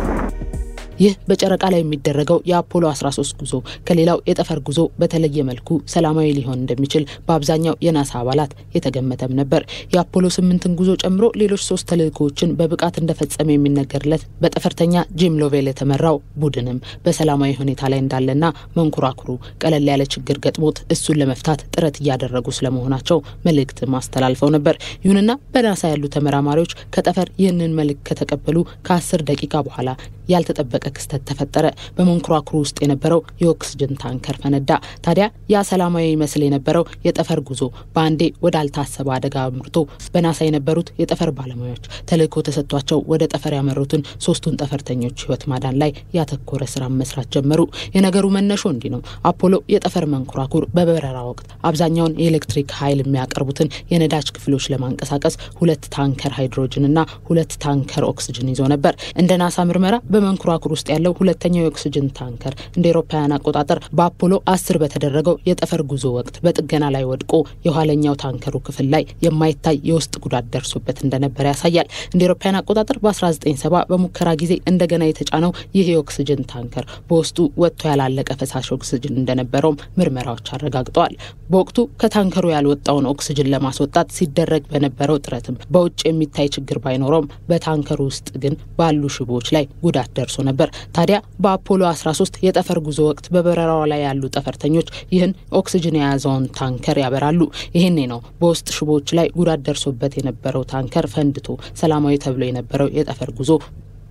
ይህ በጨረቃ ላይ የሚደረገው የአፖሎ 13 ጉዞ ከሌላው የጠፈር ጉዞ በተለየ መልኩ ሰላማዊ ሊሆን እንደሚችል በአብዛኛው የናሳ አባላት የተገመተም ነበር። የአፖሎ 8ን ጉዞ ጨምሮ ሌሎች 3 ተልእኮዎችን በብቃት እንደፈጸመ የሚነገርለት በጠፈርተኛ ጄም ሎቬል የተመራው ቡድንም በሰላማዊ ሁኔታ ላይ እንዳለና መንኮራኩሩ ቀለል ያለ ችግር ገጥሞት እሱን ለመፍታት ጥረት እያደረጉ ስለመሆናቸው መልእክት ማስተላልፈው ነበር። ይሁንና በናሳ ያሉ ተመራማሪዎች ከጠፈር ይህንን መልእክት ከተቀበሉ ከ10 ደቂቃ በኋላ ያልተጠበቀ ክስተት ተፈጠረ። በመንኮራኩሩ ውስጥ የነበረው የኦክሲጅን ታንከር ፈነዳ። ታዲያ ያ ሰላማዊ መስል የነበረው የጠፈር ጉዞ በአንዴ ወደ አልታሰበ አደጋ አምርቶ በናሳ የነበሩት የጠፈር ባለሙያዎች ተልእኮ ተሰጥቷቸው ወደ ጠፈር ያመሩትን 3ቱን ጠፈርተኞች ህይወት ማዳን ላይ ያተኮረ ስራ መስራት ጀመሩ። የነገሩ መነሾ እንዲህ ነው። አፖሎ የጠፈር መንኮራኩር በበረራ ወቅት አብዛኛውን የኤሌክትሪክ ኃይል የሚያቀርቡትን የነዳጅ ክፍሎች ለማንቀሳቀስ 2 ታንከር ሃይድሮጅንና 2 ታንከር ኦክሲጅን ይዞ ነበር። እንደ ናሳ ምርመራ በመንኮራኩር ውስጥ ያለው ሁለተኛው የኦክሲጅን ታንከር እንደ አውሮፓውያን አቆጣጠር በአፖሎ 10 በተደረገው የጠፈር ጉዞ ወቅት በጥገና ላይ ወድቆ የኋለኛው ታንከሩ ክፍል ላይ የማይታይ የውስጥ ጉዳት ደርሶበት እንደነበር ያሳያል። እንደ አውሮፓውያን አቆጣጠር በ1970 በሙከራ ጊዜ እንደገና የተጫነው ይህ የኦክሲጅን ታንከር በውስጡ ወጥቶ ያላለቀ ፈሳሽ ኦክሲጅን እንደነበረው ምርመራዎች አረጋግጠዋል። በወቅቱ ከታንከሩ ያልወጣውን ኦክሲጅን ለማስወጣት ሲደረግ በነበረው ጥረትም በውጭ የሚታይ ችግር ባይኖርም በታንከሩ ውስጥ ግን ባሉ ሽቦዎች ላይ ጉዳት ደርሶ ነበር። ታዲያ በአፖሎ 13 የጠፈር ጉዞ ወቅት በበረራው ላይ ያሉ ጠፈርተኞች ይህን ኦክሲጅን የያዘውን ታንከር ያበራሉ። ይሄኔ ነው በውስጥ ሽቦዎች ላይ ጉዳት ደርሶበት የነበረው ታንከር ፈንድቶ ሰላማዊ ተብሎ የነበረው የጠፈር ጉዞ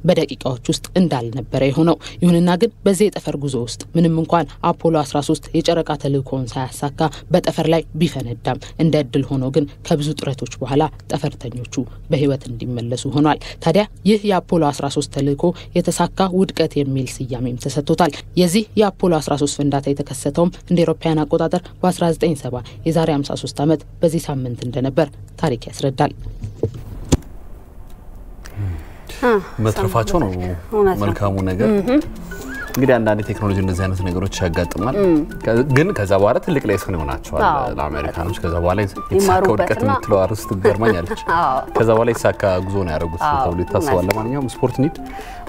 በደቂቃዎች ውስጥ እንዳልነበረ የሆነው ይሁንና ግን በዚህ የጠፈር ጉዞ ውስጥ ምንም እንኳን አፖሎ 13 የጨረቃ ተልእኮውን ሳያሳካ በጠፈር ላይ ቢፈነዳም እንደ እድል ሆኖ ግን ከብዙ ጥረቶች በኋላ ጠፈርተኞቹ በህይወት እንዲመለሱ ሆኗል። ታዲያ ይህ የአፖሎ 13 ተልእኮ የተሳካ ውድቀት የሚል ስያሜም ተሰጥቶታል። የዚህ የአፖሎ 13 ፍንዳታ የተከሰተውም እንደ አውሮፓውያን አቆጣጠር በ1970 የዛሬ 53 ዓመት በዚህ ሳምንት እንደነበር ታሪክ ያስረዳል። መትረፋቸው ነው መልካሙ ነገር። እንግዲህ አንዳንድ ቴክኖሎጂ እንደዚህ አይነት ነገሮች ያጋጥማል ግን ከዛ በኋላ ትልቅ ሌሰን ይሆናቸዋል ለአሜሪካኖች። ከዛ በኋላ የተሳካ ውድቀት የምትለው አርስት ገርማኛለች። ከዛ በኋላ የተሳካ ጉዞ ነው ያደረጉት ተብሎ ይታሰባል። ለማንኛውም ስፖርት ኒድ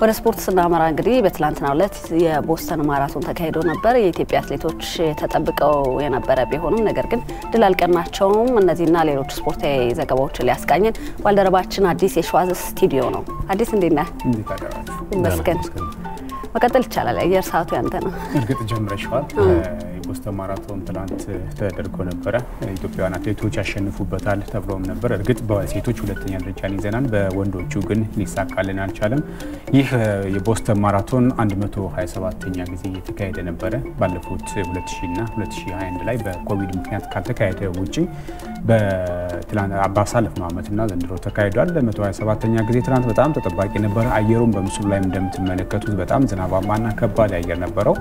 ወደ ስፖርት ስናመራ እንግዲህ በትላንትናው ዕለት የቦስተን ማራቶን ተካሂዶ ነበር። የኢትዮጵያ አትሌቶች ተጠብቀው የነበረ ቢሆንም ነገር ግን ድል አልቀናቸውም። እነዚህና ሌሎች ስፖርታዊ ዘገባዎችን ሊያስቃኘን ባልደረባችን አዲስ የሸዋዝ ስቱዲዮ ነው። አዲስ እንዴት ነህ? ይመስገን። መቀጠል ይቻላል። አየር ሰዓቱ ያንተ ነው። እርግጥ ጀምረሻል። ቦስተን ማራቶን ትላንት ተደርጎ ነበር። ኢትዮጵያውያን አትሌቶች ያሸንፉበታል ተብሎም ነበር። እርግጥ በሴቶች ሁለተኛ ደረጃን ይዘናል፣ በወንዶቹ ግን ሊሳካልን አልቻለም። ይህ የቦስተን ማራቶን 127ኛ ጊዜ የተካሄደ ነበር። ባለፉት 2000 እና 2021 ላይ በኮቪድ ምክንያት ካልተካሄደ ውጪ በትላንት ባሳለፍነው ዓመትና ዘንድሮ ተካሂዷል። 127ኛ ጊዜ ትላንት በጣም ተጠባቂ ነበር። አየሩም በምስሉ ላይ እንደምትመለከቱት በጣም ዝናባማና ከባድ አየር ነበረው።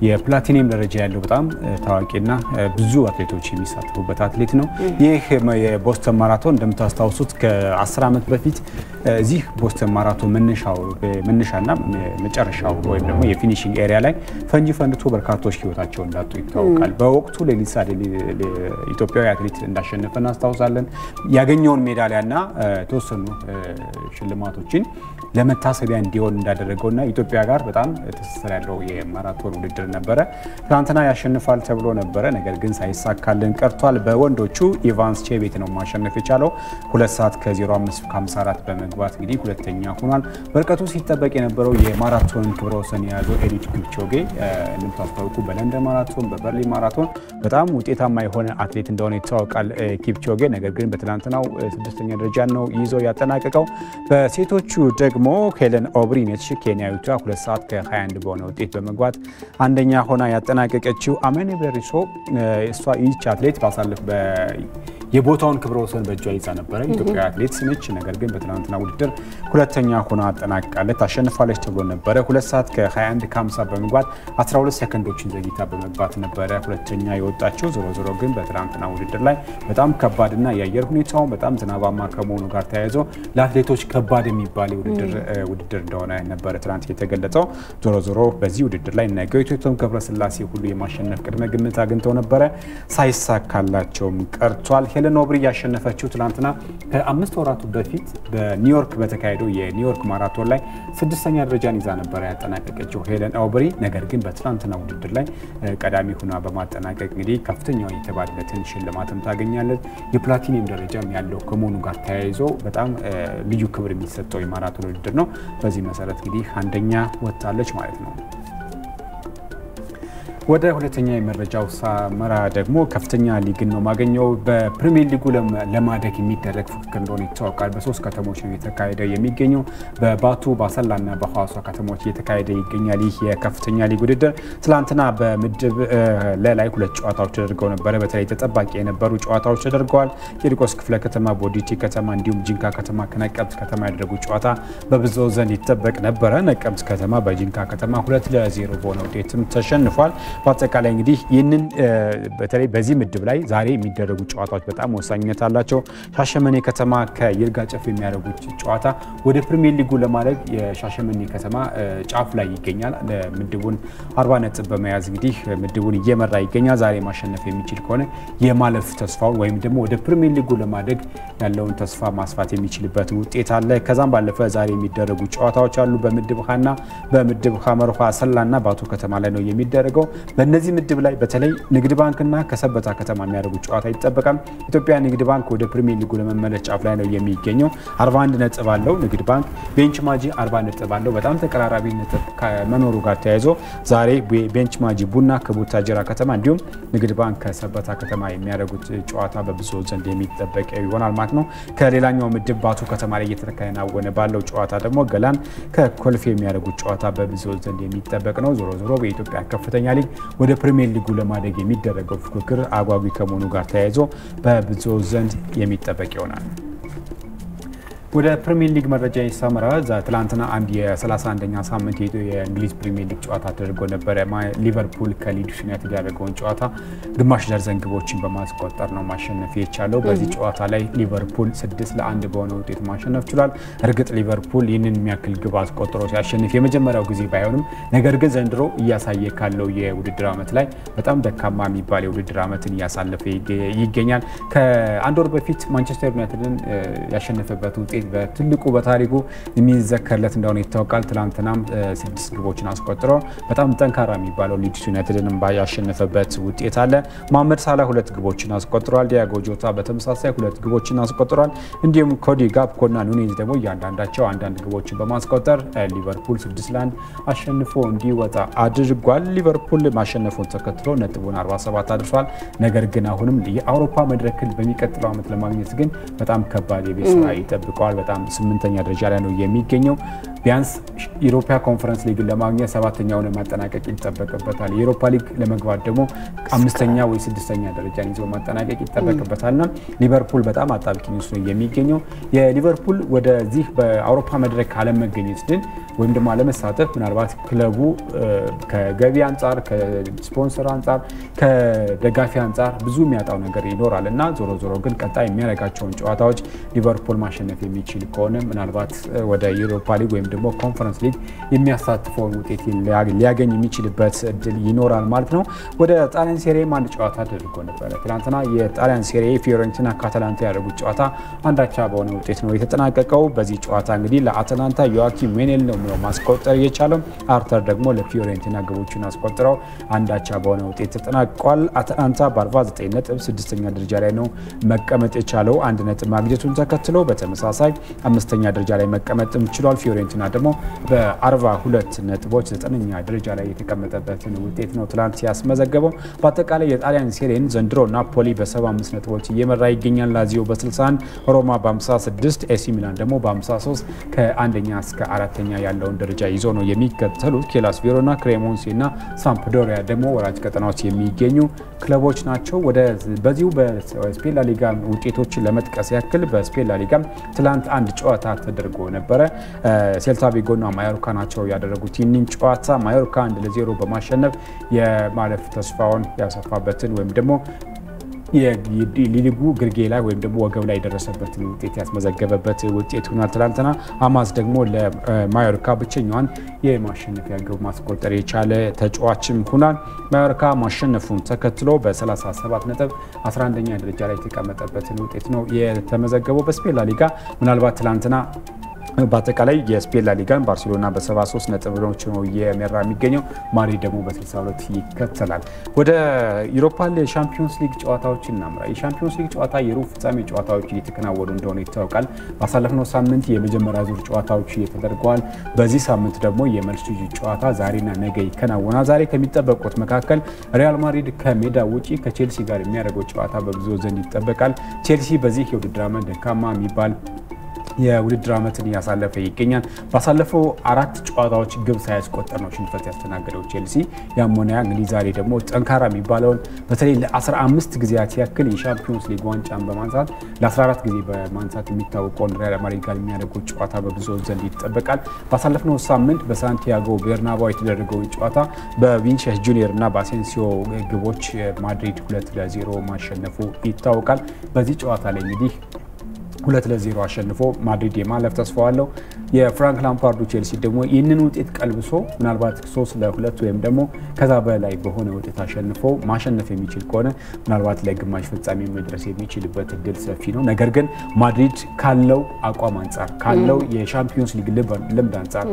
የፕላቲኒየም ደረጃ ያለው በጣም ታዋቂና ብዙ አትሌቶች የሚሳተፉበት አትሌት ነው። ይህ የቦስተን ማራቶን እንደምታስታውሱት ከ10 ዓመት በፊት እዚህ ቦስተን ማራቶን መነሻና መጨረሻው ወይም ደግሞ የፊኒሺንግ ኤሪያ ላይ ፈንጂ ፈንድቶ በርካቶች ህይወታቸው እንዳጡ ይታወቃል። በወቅቱ ሌሊሳ ኢትዮጵያዊ አትሌት እንዳሸነፈ እናስታውሳለን። ያገኘውን ሜዳሊያና ተወሰኑ ሽልማቶችን ለመታሰቢያ እንዲሆን እንዳደረገውና ኢትዮጵያ ጋር በጣም ተሰሰረ ያለው የማራቶን ውድድር ነበረ። ትናንትና ያሸንፋል ተብሎ ነበረ፣ ነገር ግን ሳይሳካልን ቀርቷል። በወንዶቹ ኢቫንስ ቼቤት ነው ማሸነፍ የቻለው 2 ሰዓት ከ05:54 በመግባት እንግዲህ ሁለተኛ ሆኗል። በርቀቱ ሲጠበቅ የነበረው የማራቶን ክብረ ወሰን የያዘው ኤሊድ ኪፕቾጌ እንደምታውቁ በለንደን ማራቶን በበርሊን ማራቶን በጣም ውጤታማ የሆነ አትሌት እንደሆነ ይታወቃል ኪፕቾጌ። ነገር ግን በትናንትናው 6ኛ ደረጃ ነው ይዞ ያጠናቀቀው። በሴቶቹ ደግሞ ሄለን ኦብሪ ነች ኬንያዊቷ 2 ሰዓት ከ21 በሆነ ውጤት በመግባት አንደኛ ሆና ያጠናቀቀችው። አመኔ በሪሶ እሷ ይህች አትሌት ባሳለፍ የቦታውን ክብረ ወሰን በእጇ ይዛ ነበር። ኢትዮጵያ አትሌት ነች። ነገር ግን በትናንትና ውድድር ሁለተኛ ሆና አጠናቀቃለች። አሸንፋለች ተብሎ ነበር። 2 ሰዓት ከ21:50 በመግባት 12 ሰከንዶችን ዘግይታ በመግባት ነበር ሁለተኛ የወጣችው። ዞሮ ግን በትናንትና ውድድር ላይ በጣም ከባድና የአየር ሁኔታው በጣም ዝናባማ ከመሆኑ ጋር ተያይዞ ለአትሌቶች ከባድ የሚባል ውድድር እንደሆነ ነበር ትናንት የተገለጸው። ዞሮ በዚህ ውድድር ላይ ነገይቶም ገብረስላሴ ሁሉ የማሸነፍ ቅድመ ግምት አግኝተው ነበር፣ ሳይሳካላቸውም ቀርቷል። ሄለን ኦብሪ ያሸነፈችው ትናንትና ከ5 ወራት በፊት በኒውዮርክ በተካሄደው የኒውዮርክ ማራቶን ላይ 6ኛ ደረጃን ይዛ ነበር ያጠናቀቀችው ሄለን ኦብሪ። ነገር ግን በትናንትና ውድድር ላይ ቀዳሚ ሆና በማጠናቀቅ እንግዲህ ከፍተኛው የተባለለትን ሽልማትም ታገኛለች። የፕላቲኒየም ደረጃም ያለው ከመሆኑ ጋር ተያይዞ በጣም ልዩ ክብር የሚሰጠው የማራቶን ውድድር ነው። በዚህ መሰረት እንግዲህ አንደኛ ወጣለች ማለት ነው። ወደ ሁለተኛ የመረጃው ሳመራ ደግሞ ከፍተኛ ሊግ ነው ማገኘው። በፕሪሚየር ሊጉ ለማደግ የሚደረግ ፍክክር እንደሆነ ይታወቃል። በ3 ከተሞች ነው የተካሄደ የሚገኘው። በባቱ በአሰላና በሐዋሳ ከተሞች የተካሄደ ይገኛል። ይህ የከፍተኛ ሊግ ውድድር ትላንትና በምድብ ላይ 2 ጨዋታዎች ተደርገው ነበር። በተለይ ተጠባቂ የነበሩ ጨዋታዎች ተደርገዋል። ቂርቆስ ክፍለ ከተማ ቦዲቲ ከተማ እንዲሁም ጂንካ ከተማ ከነቀምት ከተማ ያደረጉ ጨዋታ በብዙ ዘንድ ይጠበቅ ነበር። ነቀምት ከተማ በጂንካ ከተማ 2-0 በሆነ ውጤትም ተሸንፏል። በአጠቃላይ እንግዲህ ይህንን በተለይ በዚህ ምድብ ላይ ዛሬ የሚደረጉ ጨዋታዎች በጣም ወሳኝነት አላቸው። ሻሸመኔ ከተማ ከይርጋ ጨፌ የሚያደርጉት ጨዋታ ወደ ፕሪሚየር ሊጉ ለማድረግ የሻሸመኔ ከተማ ጫፍ ላይ ይገኛል። ምድቡን 40 ነጥብ በመያዝ እንግዲህ ምድቡን እየመራ ይገኛል። ዛሬ ማሸነፍ የሚችል ከሆነ የማለፍ ተስፋው ወይም ደግሞ ወደ ፕሪሚየር ሊጉ ለማድረግ ያለውን ተስፋ ማስፋት የሚችልበት ውጤት አለ። ከዛም ባለፈ ዛሬ የሚደረጉ ጨዋታዎች አሉ። በምድብ ሀና በምድብ ሀመርሃ ሰላና ባቱ ከተማ ላይ ነው የሚደረገው። በእነዚህ ምድብ ላይ በተለይ ንግድ ባንክና ከሰበታ ከተማ የሚያደርጉት ጨዋታ ይጠበቃል። ኢትዮጵያ ንግድ ባንክ ወደ ፕሪሚየር ሊጉ ለመመለስ ጫፍ ላይ ነው የሚገኘው። 41 ነጥብ አለው ንግድ ባንክ። ቤንች ማጂ 40 ነጥብ አለው። በጣም ተቀራራቢ ነጥብ ከመኖሩ ጋር ተያይዞ ዛሬ ቤንች ማጂ ቡና ከቡታጅራ ከተማ እንዲሁም ንግድ ባንክ ከሰበታ ከተማ የሚያደርጉት ጨዋታ በብዙ ዘንድ የሚጠበቅ ይሆናል ማለት ነው። ከሌላኛው ምድብ ባቱ ከተማ ላይ እየተከናወነ ባለው ጨዋታ ደግሞ ገላን ከኮልፌ የሚያደርጉት ጨዋታ በብዙ ዘንድ የሚጠበቅ ነው። ዞሮ ዞሮ በኢትዮጵያ ከፍተኛ ሊግ ወደ ፕሪሚየር ሊጉ ለማደግ የሚደረገው ፉክክር አጓጊ ከመሆኑ ጋር ተያይዞ በብዙ ዘንድ የሚጠበቅ ይሆናል። ወደ ፕሪሚየር ሊግ መረጃ ይሰማራ። ትላንትና አንድ የ31ኛ ሳምንት የእንግሊዝ ፕሪሚየር ሊግ ጨዋታ ተደርጎ ነበር። ሊቨርፑል ከሊድስ ዩናይትድ ያደረገውን ጨዋታ ግማሽ ደርዘን ግቦችን በማስቆጠር ነው ማሸነፍ የቻለው። በዚህ ጨዋታ ላይ ሊቨርፑል 6-1 በሆነ ውጤት ማሸነፍ ችሏል። እርግጥ ሊቨርፑል ይህንን የሚያክል ግብ አስቆጥሮ ሲያሸንፍ የመጀመሪያው ጊዜ ባይሆንም ነገር ግን ዘንድሮ እያሳየ ካለው የውድድር ዓመት ላይ በጣም ደካማ የሚባል የውድድር ዓመትን እያሳለፈ ይገኛል። ከአንድ ወር በፊት ማንቸስተር ዩናይትድን ያሸነፈበት ውጤት በትልቁ በታሪኩ የሚዘከርለት እንደሆነ ይታወቃል። ትላንትናም 6 ግቦችን አስቆጥሮ በጣም ጠንካራ የሚባለው ሊድስ ዩናይትድን ያሸነፈበት ውጤት አለ። መሐመድ ሳላህ 2 ግቦችን አስቆጥሯል። ዲያጎ ጆታ በተመሳሳይ 2 ግቦችን አስቆጥሯል። እንዲሁም ኮዲ ጋፕኮና ኑኔዝ ደግሞ እያንዳንዳቸው አንዳንድ ግቦችን በማስቆጠር ሊቨርፑል 6-1 አሸንፎ እንዲወጣ አድርጓል። ሊቨርፑል ማሸነፉን ተከትሎ ነጥቡን 47 አድርሷል። ነገር ግን አሁንም የአውሮፓ መድረክን በሚቀጥለው ዓመት ለማግኘት ግን በጣም ከባድ የቤት ስራ ይጠብቀዋል። በጣም 8ኛ ደረጃ ላይ ነው የሚገኘው። ቢያንስ የዩሮፓ ኮንፈረንስ ሊግ ለማግኘት 7ኛውን ማጠናቀቅ ይጠበቅበታል። የዩሮፓ ሊግ ለመግባት ደግሞ 5ኛ ወይ 6ኛ ደረጃን ይዞ ማጠናቀቅ ይጠበቅበታልና ሊቨርፑል በጣም አጣብቂኝ ውስጥ ነው የሚገኘው። የሊቨርፑል ወደዚህ በአውሮፓ መድረክ አለመገኘት ግን ወይም ደግሞ አለመሳተፍ ምናልባት ክለቡ ከገቢ አንጻር፣ ከስፖንሰር አንጻር፣ ከደጋፊ አንጻር ብዙ የሚያጣው ነገር ይኖራል እና ዞሮ ዞሮ ግን ቀጣይ የሚያደርጋቸውን ጨዋታዎች ሊቨርፑል ማሸነፍ የሚችል ከሆነ ምናልባት ወደ ዩሮፓ ሊግ ወይም ደግሞ ኮንፈረንስ ሊግ የሚያሳትፈውን ውጤት ሊያገኝ የሚችልበት እድል ይኖራል ማለት ነው። ወደ ጣሊያን ሴሪኤ አንድ ጨዋታ ተደርጎ ነበር። ትናንትና የጣሊያን ሴሪኤ ፊዮረንቲና ከአታላንታ ያደረጉት ጨዋታ አንዳቻ በሆነ ውጤት ነው የተጠናቀቀው። በዚህ ጨዋታ እንግዲህ ለአታላንታ ዮአኪም ሜኔል ነው ማስቆጠር የቻለው። አርተር ደግሞ ለፊዮረንቲና ግቦችን አስቆጥረው አንዳቻ በሆነ ውጤት ተጠናቋል። አታላንታ በ49 ነጥብ 6ኛ ደረጃ ላይ ነው መቀመጥ የቻለው። 1 ነጥብ ማግኘቱን ተከትሎ በተመሳሳይ 5ኛ ደረጃ ላይ መቀመጥም ችሏል። ፊዮረንቲና ደግሞ በ42 ነጥቦች 9ኛ ደረጃ ላይ የተቀመጠበትን ውጤት ነው ትላንት ያስመዘገበው። በአጠቃላይ የጣሊያን ሴሪኤን ዘንድሮ ናፖሊ በ75 ነጥቦች እየመራ ይገኛል። ላዚዮ በ61፣ ሮማ በ56፣ ኤሲ ሚላን ደግሞ በ53 ከአንደኛ እስከ 4ኛ ያለውን ደረጃ ይዞ ነው የሚከተሉት። ኬላስ ቬሮና፣ ክሬሞንሴ እና ሳምፕዶሪያ ደግሞ ወራጅ ቀጠናዎች የሚገኙ ክለቦች ናቸው። በዚሁ በስፔን ላሊጋ ውጤቶችን ለመጥቀስ ያክል በስፔን ላሊጋ ትላንት አንድ ጨዋታ ተደርጎ ነበረ። ሴልታ ቪጎና ማዮርካ ናቸው ያደረጉት ይህንን ጨዋታ። ማዮርካ 1-0 በማሸነፍ የማለፍ ተስፋውን ያሰፋበትን ወይም ደግሞ የሊጉ ግርጌ ላይ ወይም ደግሞ ወገብ ላይ የደረሰበትን ውጤት ያስመዘገበበት ውጤት ሆኗል። ትላንትና አማዝ ደግሞ ለማዮርካ ብቸኛዋን የማሸነፊያ ግብ ማስቆጠር የቻለ ተጫዋችም ሆኗል። ማዮርካ ማሸነፉን ተከትሎ በ37 ነጥብ 11ኛ ደረጃ ላይ የተቀመጠበትን ውጤት ነው የተመዘገበው። በስፔን ላሊጋ ምናልባት ትላንትና በአጠቃላይ የስፔን ላሊጋን ባርሴሎና በ73 ነጥቦች ነው እየመራ የሚገኘው። ማድሪድ ደግሞ በ62 ይከተላል። ወደ ዩሮፓ ሻምፒዮንስ ሊግ ጨዋታዎች እናምራ። የሻምፒዮንስ ሊግ ጨዋታ የሩብ ፍጻሜ ጨዋታዎች እየተከናወኑ እንደሆነ ይታወቃል። ባሳለፍነው ሳምንት የመጀመሪያ ዙር ጨዋታዎች ተደርገዋል። በዚህ ሳምንት ደግሞ የመልስ ጨዋታ ዛሬና ነገ ይከናወናል። ዛሬ ከሚጠበቁት መካከል ሪያል ማድሪድ ከሜዳ ውጪ ከቼልሲ ጋር የሚያደርገው ጨዋታ በብዙ ዘንድ ይጠበቃል። ቼልሲ በዚህ የውድድር ዓመት ደካማ የሚባል የውድድር ዓመትን እያሳለፈ ይገኛል። ባሳለፈው 4 ጨዋታዎች ግብ ሳያስቆጠር ነው ሽንፈት ያስተናገደው ቼልሲ። ያሞኒያ እንግዲህ ዛሬ ደግሞ ጠንካራ የሚባለውን በተለይ ለ15 ጊዜያት ያክል የሻምፒዮንስ ሊግ ዋንጫን በማንሳት ለ14 ጊዜ በማንሳት የሚታወቀውን ሪያል ማድሪድ ጋር የሚያደርገው ጨዋታ በብዙ ዘንድ ይጠበቃል። ባሳለፍነው ሳምንት በሳንቲያጎ ቤርናባው የተደረገውን ጨዋታ በቪኒሲየስ ጁኒየር እና በአሴንሲዮ ግቦች ማድሪድ 2-0 ማሸነፉ ይታወቃል። በዚህ ጨዋታ ላይ እንግዲህ 2-0 አሸንፎ ማድሪድ የማለፍ ተስፋው አለው። የፍራንክ ላምፓርዱ ቼልሲ ደግሞ ይህንን ውጤት ቀልብሶ ምናልባት 3-2 ወይም ደግሞ ከዛ በላይ በሆነ ውጤት አሸንፎ ማሸነፍ የሚችል ከሆነ ምናልባት ለግማሽ ፍጻሜ መድረስ የሚችልበት እድል ሰፊ ነው። ነገር ግን ማድሪድ ካለው አቋም አንጻር ካለው የሻምፒዮንስ ሊግ ልምድ አንጻር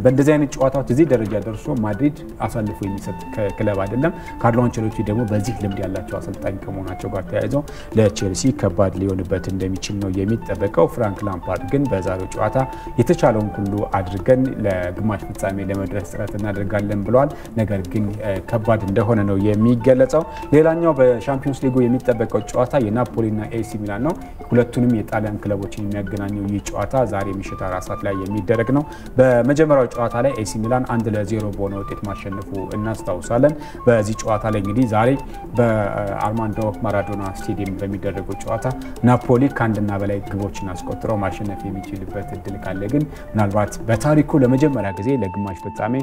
በእንደዚህ አይነት ጨዋታዎች እዚህ ደረጃ ደርሶ ማድሪድ አሳልፎ የሚሰጥ ክለብ አይደለም። ካርሎ አንቸሎቲ ደግሞ በዚህ ልምድ ያላቸው አሰልጣኝ ከመሆናቸው ጋር ተያይዞ ለቼልሲ ከባድ ሊሆንበት እንደሚችል ነው የሚጠበቀው። ፍራንክ ላምፓርድ ግን በዛሬው ጨዋታ የተቻለውን ሁሉ አድርገን ለግማሽ ፍጻሜ ለመድረስ ጥረት እናደርጋለን ብለዋል። ነገር ግን ከባድ እንደሆነ ነው የሚገለጸው። ሌላኛው በሻምፒዮንስ ሊጉ የሚጠበቀው ጨዋታ የናፖሊና ኤሲ ሚላን ነው። ሁለቱንም የጣሊያን ክለቦችን የሚያገናኘው ይህ ጨዋታ ዛሬ ምሽት 4 ሰዓት ላይ የሚደረግ ነው። በመጀመሪያው ጨዋታ ላይ ኤሲ ሚላን 1-0 በሆነ ውጤት ማሸነፉ እናስታውሳለን። በዚህ ጨዋታ ላይ እንግዲህ ዛሬ በአርማንዶ ማራዶና ስቴዲየም በሚደረገው ጨዋታ ናፖሊ ከአንድና በላይ ግቦችን አስቆጥረው ማሸነፍ የሚችልበት እድል ካለ ግን ምናልባት በታሪኩ ለመጀመሪያ ጊዜ ለግማሽ ፍጻሜ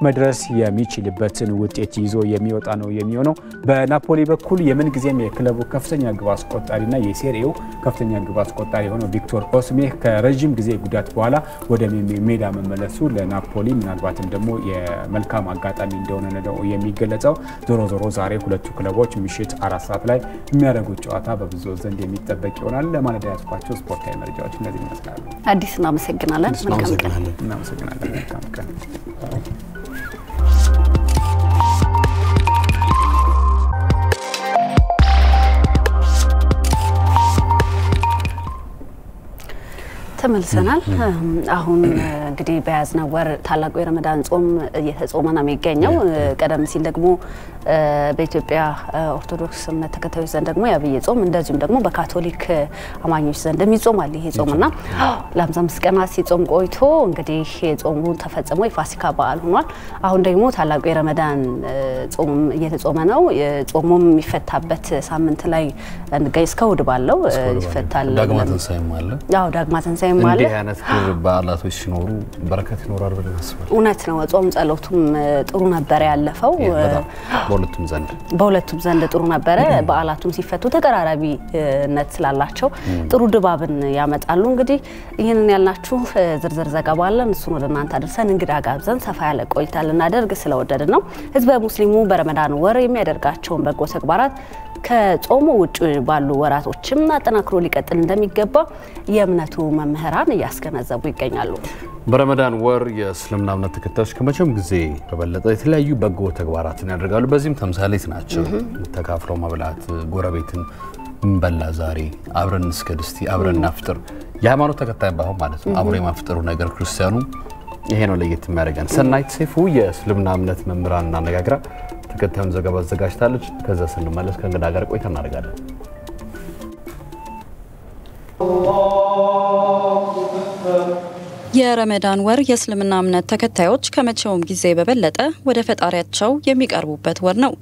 መድረስ የሚችልበትን ውጤት ይዞ የሚወጣ ነው የሚሆነው። በናፖሊ በኩል የምን ጊዜም የክለቡ ከፍተኛ ግብ አስቆጣሪና የሴሪኤው ከፍተኛ ግብ አስቆጣሪ የሆነው ቪክቶር ኦስሜህ ከረጅም ጊዜ ጉዳት በኋላ ወደ ሜዳ መመለሱ ለናፖሊ ምናልባትም ደግሞ የመልካም አጋጣሚ እንደሆነ ነው የሚገለጸው። ዞሮ ዞሮ ዛሬ ሁለቱ ክለቦች ምሽት 4 ሰዓት ላይ የሚያደርጉት ጨዋታ በብዙ ዘንድ የሚጠበቅ ይሆናል። ለማለዳ ያስኳቸው ስፖርታዊ መረጃዎች እነዚህ ይመስላሉ። አዲስ እናመሰግናለን። እናመሰግናለን። መልካም ቀን። ተመልሰናል። አሁን እንግዲህ በያዝነው ወር ታላቁ የረመዳን ጾም እየተጾመ ነው የሚገኘው። ቀደም ሲል ደግሞ በኢትዮጵያ ኦርቶዶክስ እምነት ተከታዮች ዘንድ ደግሞ የአብይ ጾም እንደዚሁም ደግሞ በካቶሊክ አማኞች ዘንድ የሚጾማል ይሄ ጾምና ለ55 ቀናት ሲጾም ቆይቶ እንግዲህ ጾሙ ተፈጽሞ የፋሲካ በዓል ሆኗል። አሁን ደግሞ ታላቁ የረመዳን ጾም እየተጾመ ነው። ጾሙም የሚፈታበት ሳምንት ላይ እንግዲህ እስከ እሑድ ባለው ይፈታል። ዳግማ ትንሳኤም አለ። አዎ ዳግማ ትንሳኤም አለ። እንዲህ አይነት በዓላቶች ሲኖሩ በረከት ይኖራል ብለን እናስባለን። እውነት ነው። ጾም ጸሎቱም ጥሩ ነበር ያለፈው። በሁለቱም ዘንድ ጥሩ ነበረ። በዓላቱም ሲፈቱ ተቀራራቢነት ስላላቸው ጥሩ ድባብን ያመጣሉ። እንግዲህ ይህንን ያልናችሁ ዝርዝር ዘገባ አለን። እሱን ወደ እናንተ አድርሰን እንግዳ ጋብዘን ሰፋ ያለ ቆይታ ልናደርግ ስለወደድን ነው። ህዝበ ሙስሊሙ በረመዳን ወር የሚያደርጋቸውን በጎ ተግባራት ከጾሙ ውጭ ባሉ ወራቶችም አጠናክሮ ሊቀጥል እንደሚገባ የእምነቱ መምህራን እያስገነዘቡ ይገኛሉ። በረመዳን ወር የእስልምና እምነት ተከታዮች ከመቼም ጊዜ በበለጠ የተለያዩ በጎ ተግባራትን ያደርጋሉ። በዚህም ተምሳሌት ናቸው። ተካፍለው መብላት፣ ጎረቤትን እንበላ ዛሬ አብረን እስከ ድስቲ አብረን ናፍጥር የሃይማኖት ተከታይ ባይሆን ማለት ነው። አብሮ የማፍጠሩ ነገር ክርስቲያኑ ይሄ ነው ለየት የሚያደርገን። ሰናይት ሰይፉ የእስልምና እምነት መምህራን እናነጋግራ ተከታዩን ዘገባ አዘጋጅታለች። ከዛ ስንመለስ ከእንግዳ ጋር ቆይታ እናደርጋለን። የረመዳን ወር የእስልምና እምነት ተከታዮች ከመቼውም ጊዜ በበለጠ ወደ ፈጣሪያቸው የሚቀርቡበት ወር ነው።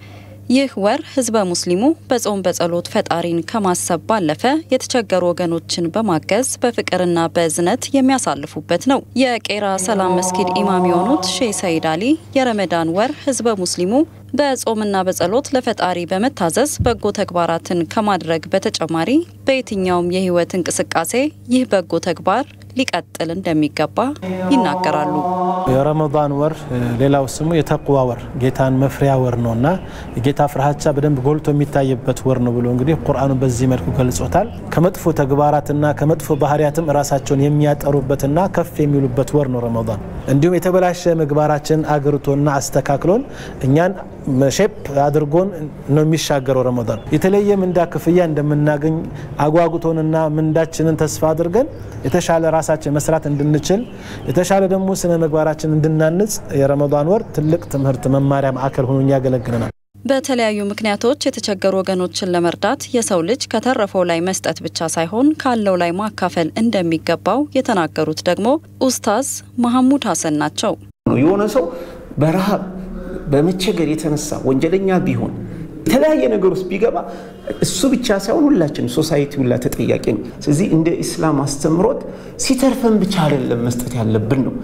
ይህ ወር ህዝበ ሙስሊሙ በጾም በጸሎት ፈጣሪን ከማሰብ ባለፈ የተቸገሩ ወገኖችን በማገዝ በፍቅርና በእዝነት የሚያሳልፉበት ነው። የቄራ ሰላም መስጊድ ኢማም የሆኑት ሼህ ሰይድ አሊ የረመዳን ወር ህዝበ ሙስሊሙ በጾምና በጸሎት ለፈጣሪ በመታዘዝ በጎ ተግባራትን ከማድረግ በተጨማሪ በየትኛውም የህይወት እንቅስቃሴ ይህ በጎ ተግባር ሊቀጥል እንደሚገባ ይናገራሉ። የረመዳን ወር ሌላው ስሙ የተቅዋ ወር ጌታን መፍሪያ ወር ነውና የጌታ ፍርሃቻ በደንብ ጎልቶ የሚታይበት ወር ነው ብሎ እንግዲህ ቁርአኑ በዚህ መልኩ ገልጾታል። ከመጥፎ ተግባራትና ከመጥፎ ባህሪያትም ራሳቸውን የሚያጠሩበትና ከፍ የሚሉበት ወር ነው ረመዳን። እንዲሁም የተበላሸ ምግባራችን አግርቶና አስተካክሎን እኛን ሼፕ አድርጎን ነው የሚሻገረው ረመዳን። የተለየ ምንዳ ክፍያ እንደምናገኝ አጓጉቶንና ምንዳችንን ተስፋ አድርገን የተሻለ ራሳችን መስራት እንድንችል የተሻለ ደግሞ ስነ ምግባራችን እንድናንጽ የረመዳን ወር ትልቅ ትምህርት መማሪያ ማዕከል ሆኖ ያገለግለናል። በተለያዩ ምክንያቶች የተቸገሩ ወገኖችን ለመርዳት የሰው ልጅ ከተረፈው ላይ መስጠት ብቻ ሳይሆን ካለው ላይ ማካፈል እንደሚገባው የተናገሩት ደግሞ ኡስታዝ መሐሙድ ሐሰን ናቸው። የሆነ ሰው በረሃብ በመቸገር የተነሳ ወንጀለኛ ቢሆን የተለያየ ነገር ውስጥ ቢገባ እሱ ብቻ ሳይሆን ሁላችን ሶሳይቲ ሁላ ተጠያቂ ነው። ስለዚህ እንደ እስላም አስተምሮት ሲተርፈን ብቻ አይደለም መስጠት ያለብን ነው።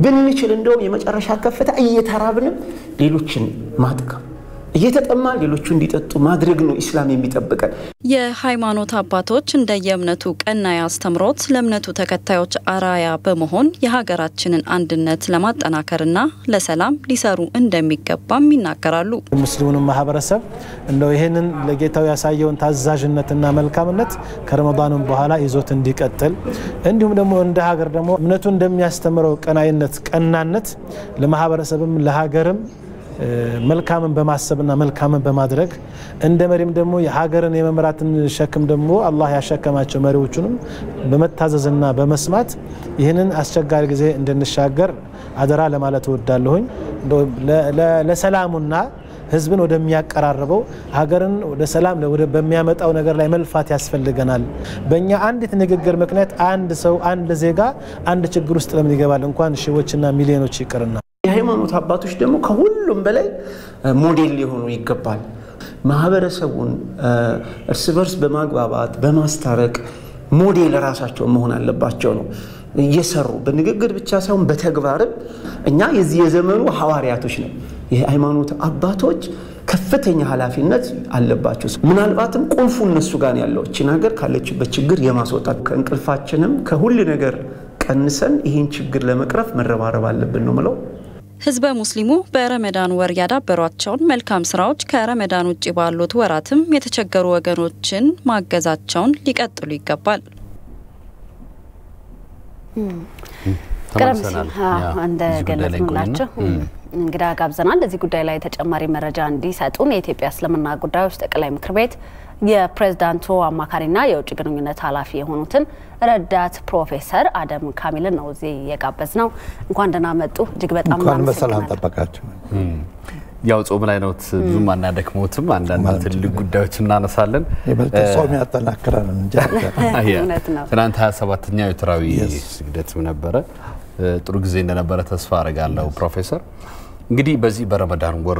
ብንችል እንደውም የመጨረሻ ከፍታ እየተራብንም ሌሎችን ማጥቀም እየተጠማ ሌሎቹ እንዲጠጡ ማድረግ ነው ኢስላም የሚጠብቀን። የሃይማኖት አባቶች እንደየእምነቱ ቀናይ አስተምሮት ለእምነቱ ተከታዮች አራያ በመሆን የሀገራችንን አንድነት ለማጠናከርና ለሰላም ሊሰሩ እንደሚገባም ይናገራሉ። ሙስሊሙን ማህበረሰብ እንደው ይሄንን ለጌታው ያሳየውን ታዛዥነትና መልካምነት ከረመዳኑም በኋላ ይዞት እንዲቀጥል እንዲሁም ደግሞ እንደ ሀገር ደግሞ እምነቱ እንደሚያስተምረው ቀናነት ለማህበረሰብም ለሀገርም መልካምን በማሰብና መልካምን በማድረግ እንደ መሪም ደግሞ የሀገርን የመምራትን ሸክም ደግሞ አላህ ያሸከማቸው መሪዎቹንም በመታዘዝና በመስማት ይህንን አስቸጋሪ ጊዜ እንድንሻገር አደራ ለማለት እወዳለሁኝ። ለሰላሙና ህዝብን ወደሚያቀራርበው ሀገርን ወደ ሰላም በሚያመጣው ነገር ላይ መልፋት ያስፈልገናል። በእኛ አንዲት ንግግር ምክንያት አንድ ሰው አንድ ዜጋ አንድ ችግር ውስጥ ለምን ይገባል? እንኳን ሺዎችና ሚሊዮኖች ይቅርና የሃይማኖት አባቶች ደግሞ ከሁሉም በላይ ሞዴል ሊሆኑ ይገባል። ማህበረሰቡን እርስ በርስ በማግባባት በማስታረቅ ሞዴል ራሳቸው መሆን አለባቸው ነው እየሰሩ በንግግር ብቻ ሳይሆን በተግባርም እኛ የዚህ የዘመኑ ሐዋርያቶች ነን። የሃይማኖት አባቶች ከፍተኛ ኃላፊነት አለባቸው። ምናልባትም ቁልፉ እነሱ ጋር ያለው እቺ ነገር ካለችበት ችግር የማስወጣት ከእንቅልፋችንም ከሁሉ ነገር ቀንሰን ይህን ችግር ለመቅረፍ መረባረብ አለብን ነው ማለት። ህዝበ ሙስሊሙ በረመዳን ወር ያዳበሯቸውን መልካም ስራዎች ከረመዳን ውጪ ባሉት ወራትም የተቸገሩ ወገኖችን ማገዛቸውን ሊቀጥሉ ይገባል። ቀረምሲል እንደ ገለጽንላችሁ እንግዳ ጋብዘናል። ለዚህ ጉዳይ ላይ ተጨማሪ መረጃ እንዲሰጡን የኢትዮጵያ እስልምና ጉዳዮች ጠቅላይ ምክር ቤት የፕሬዝዳንቱ አማካሪና የውጭ ግንኙነት ኃላፊ የሆኑትን ረዳት ፕሮፌሰር አደም ካሚልን ነው እዚህ የጋበዝነው። እንኳን ደህና መጡ። እጅግ በጣም በሰላም ተጠብቃችሁ። ያው ጾም ላይ ነው ብዙም አናደክሞትም አንዳንድ ትልቅ ጉዳዮች እናነሳለን። ይበልጥ ጾም ያጠናክራል እንጂ ትናንት 27ኛው የተራዊ ስግደት ነበረ። ጥሩ ጊዜ እንደነበረ ተስፋ አረጋለሁ። ፕሮፌሰር እንግዲህ በዚህ በረመዳን ወር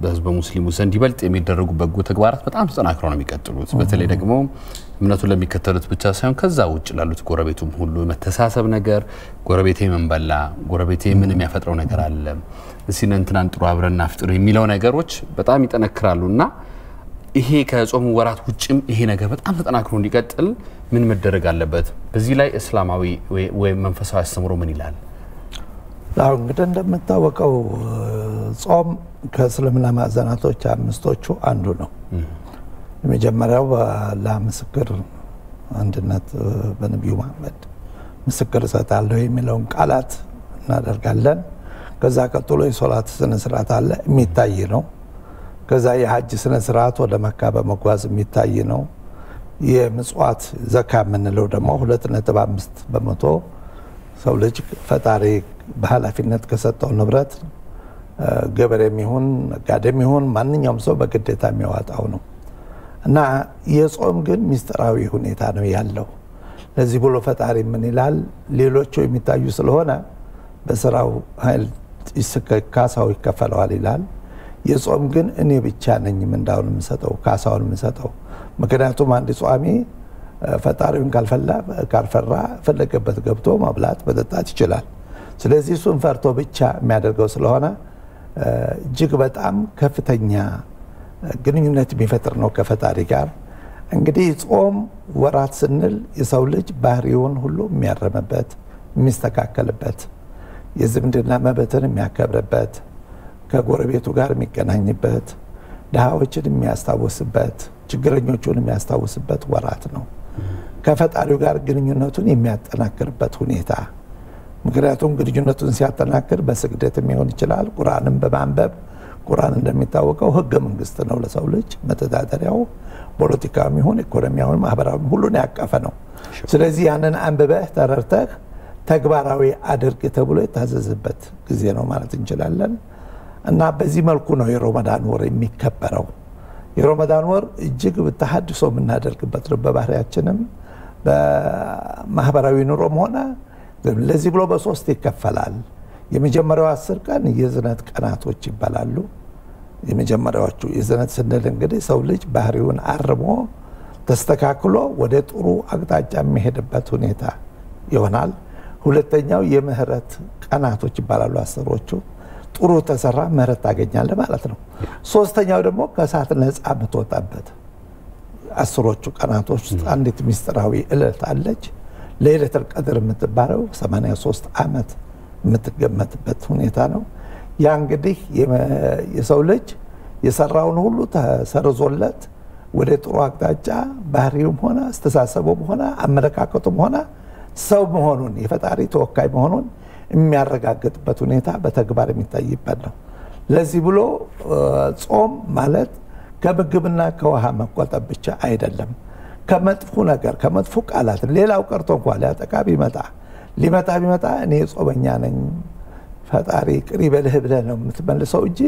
በህዝብ ሙስሊሙ ዘንድ ይበልጥ የሚደረጉ በጎ ተግባራት በጣም ተጠናክረው ነው የሚቀጥሉት። በተለይ ደግሞ እምነቱን ለሚከተሉት ብቻ ሳይሆን ከዛ ውጭ ላሉት ጎረቤቱም ሁሉ መተሳሰብ ነገር ጎረቤቴ ምን በላ ጎረቤቴ ምን የሚያፈጥረው ነገር አለ እስኪ እንትናን ጥሩ አብረና ፍጥሩ የሚለው ነገሮች በጣም ይጠነክራሉና ይሄ ከጾሙ ወራት ውጭም ይሄ ነገር በጣም ተጠናክሮ እንዲቀጥል ምን መደረግ አለበት? በዚህ ላይ እስላማዊ ወይ መንፈሳዊ አስተምሮ ምን ይላል? አው እንግዲህ እንደምታወቀው ጾም ከእስልምና ማዕዘናቶች አምስቶቹ አንዱ ነው። የመጀመሪያው ለምስክር አንድነት በነብዩ መሐመድ ምስክር ሰጣለሁ የሚለውን ቃላት እናደርጋለን። ከዛ ቀጥሎ የሶላት ስነ ስርዓት አለ የሚታይ ነው። ከዛ የሐጅ ስነ ስርዓት ወደ መካ በመጓዝ የሚታይ ነው። የምጽዋት ዘካ ምንለው ደግሞ 2.5 በመቶ ሰው ልጅ ፈጣሪ በኃላፊነት ከሰጠው ንብረት ገበሬም ይሁን ነጋዴም ይሁን ማንኛውም ሰው በግዴታ የሚያወጣው ነው እና የጾም ግን ሚስጥራዊ ሁኔታ ነው ያለው። ለዚህ ብሎ ፈጣሪ ምን ይላል? ሌሎቹ የሚታዩ ስለሆነ በስራው ኃይል ካሳው ይከፈለዋል ይላል። የጾም ግን እኔ ብቻ ነኝ ምንዳውን የምሰጠው ካሳውን የምሰጠው። ምክንያቱም አንድ ጿሚ ፈጣሪውን ካልፈራ ፈለገበት ገብቶ መብላት መጠጣት ይችላል። ስለዚህ እሱን ፈርቶ ብቻ የሚያደርገው ስለሆነ እጅግ በጣም ከፍተኛ ግንኙነት የሚፈጥር ነው ከፈጣሪ ጋር። እንግዲህ ጾም ወራት ስንል የሰው ልጅ ባህሪውን ሁሉ የሚያረምበት የሚስተካከልበት የዝምድና መብትን የሚያከብርበት ከጎረቤቱ ጋር የሚገናኝበት ድሃዎችን የሚያስታውስበት ችግረኞቹን የሚያስታውስበት ወራት ነው። ከፈጣሪው ጋር ግንኙነቱን የሚያጠናክርበት ሁኔታ። ምክንያቱም ግንኙነቱን ሲያጠናክር በስግደት የሚሆን ይችላል፣ ቁርአንን በማንበብ ቁርአን እንደሚታወቀው ህገ መንግስት ነው ለሰው ልጅ መተዳደሪያው ፖለቲካዊ ይሁን ኢኮኖሚያዊ ማህበራዊ ሁሉን ያቀፈ ነው። ስለዚህ ያንን አንብበህ ተረድተህ ተግባራዊ አድርግ ተብሎ የታዘዘበት ጊዜ ነው ማለት እንችላለን። እና በዚህ መልኩ ነው የረመዳን ወር የሚከበረው። የረመዳን ወር እጅግ በተሐድሶ የምናደርግበት ነው በባህሪያችንም በማህበራዊ ኑሮም ሆነ ለዚህ ብሎ በሶስት ይከፈላል። የመጀመሪያው 10 ቀን የዝነት ቀናቶች ይባላሉ። የመጀመሪያዎቹ የዝነት ስንል እንግዲህ ሰው ልጅ ባህሪውን አርሞ ተስተካክሎ ወደ ጥሩ አቅጣጫ የሚሄድበት ሁኔታ ይሆናል። ሁለተኛው የምህረት ቀናቶች ይባላሉ 10ዎቹ። ጥሩ ተሰራ ምህረት ታገኛለህ ማለት ነው። ሶስተኛው ደግሞ ከእሳት ነፃ የምትወጣበት አስሮቹ ቀናቶች ውስጥ አንዲት ሚስጥራዊ ዕለት አለች። ለይለቱል ቀድር የምትባለው 83 ዓመት የምትገመትበት ሁኔታ ነው። ያ እንግዲህ የሰው ልጅ የሰራውን ሁሉ ተሰርዞለት ወደ ጥሩ አቅጣጫ ባህሪውም ሆነ አስተሳሰቡም ሆነ አመለካከቱም ሆነ ሰው መሆኑን የፈጣሪ ተወካይ መሆኑን የሚያረጋግጥበት ሁኔታ በተግባር የሚታይበት ነው። ለዚህ ብሎ ጾም ማለት ከምግብና ከውሃ መቆጠብ ብቻ አይደለም። ከመጥፎ ነገር ከመጥፎ ቃላት ሌላው ቀርቶ እንኳን ሊያጠቃ ቢመጣ እኔ ጾመኛ ነኝ ፈጣሪ ቅሪ በልህ ብለህ ነው የምትመልሰው እንጂ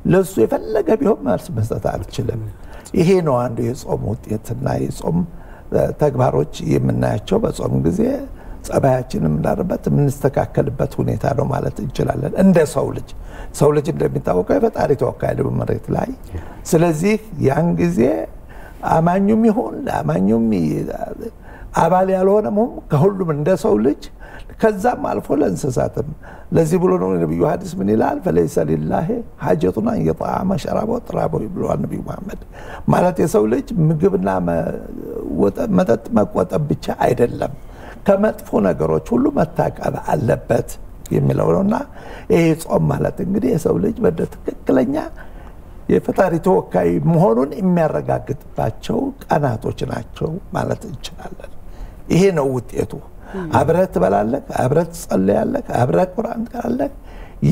ለሱ የፈለገ ቢሆን መልስ መስጠት አትችልም። ይሄ ነው አንዱ የጾም ውጤትና የጾም ተግባሮች የምናያቸው በጾም ጊዜ ጸባያችንን ምናርበት የምንስተካከልበት ሁኔታ ነው ማለት እንችላለን። እንደ ሰው ልጅ እንደሚታወቀው የፈጣሪ ተወካይ ነው በመሬት ላይ። ስለዚህ ያን ጊዜ አማኙም ይሁን አማኙም አባል ያልሆነም ከሁሉም እንደ ሰው ልጅ ከዛም አልፎ ለእንስሳትም ለዚህ ብሎ ነው ነብዩ ሐዲስ ምን ይላል فليس لله حاجتنا يطعم شرابه وطرابه ብሏል ነብዩ መሐመድ። ማለት የሰው ልጅ ምግብና መጠጥ መቆጠብ ብቻ አይደለም ከመጥፎ ነገሮች ሁሉ መታቀብ አለበት የሚለው ነውና ይሄ ጾም ማለት እንግዲህ የሰው ልጅ በትክክለኛ የፈጣሪ ተወካይ መሆኑን የሚያረጋግጥባቸው ቀናቶች ናቸው ማለት እንችላለን። ይሄ ነው ውጤቱ። አብረህ ትበላለህ፣ አብረህ ትጸልያለህ፣ አብረህ ቁርአን ትቀራለህ።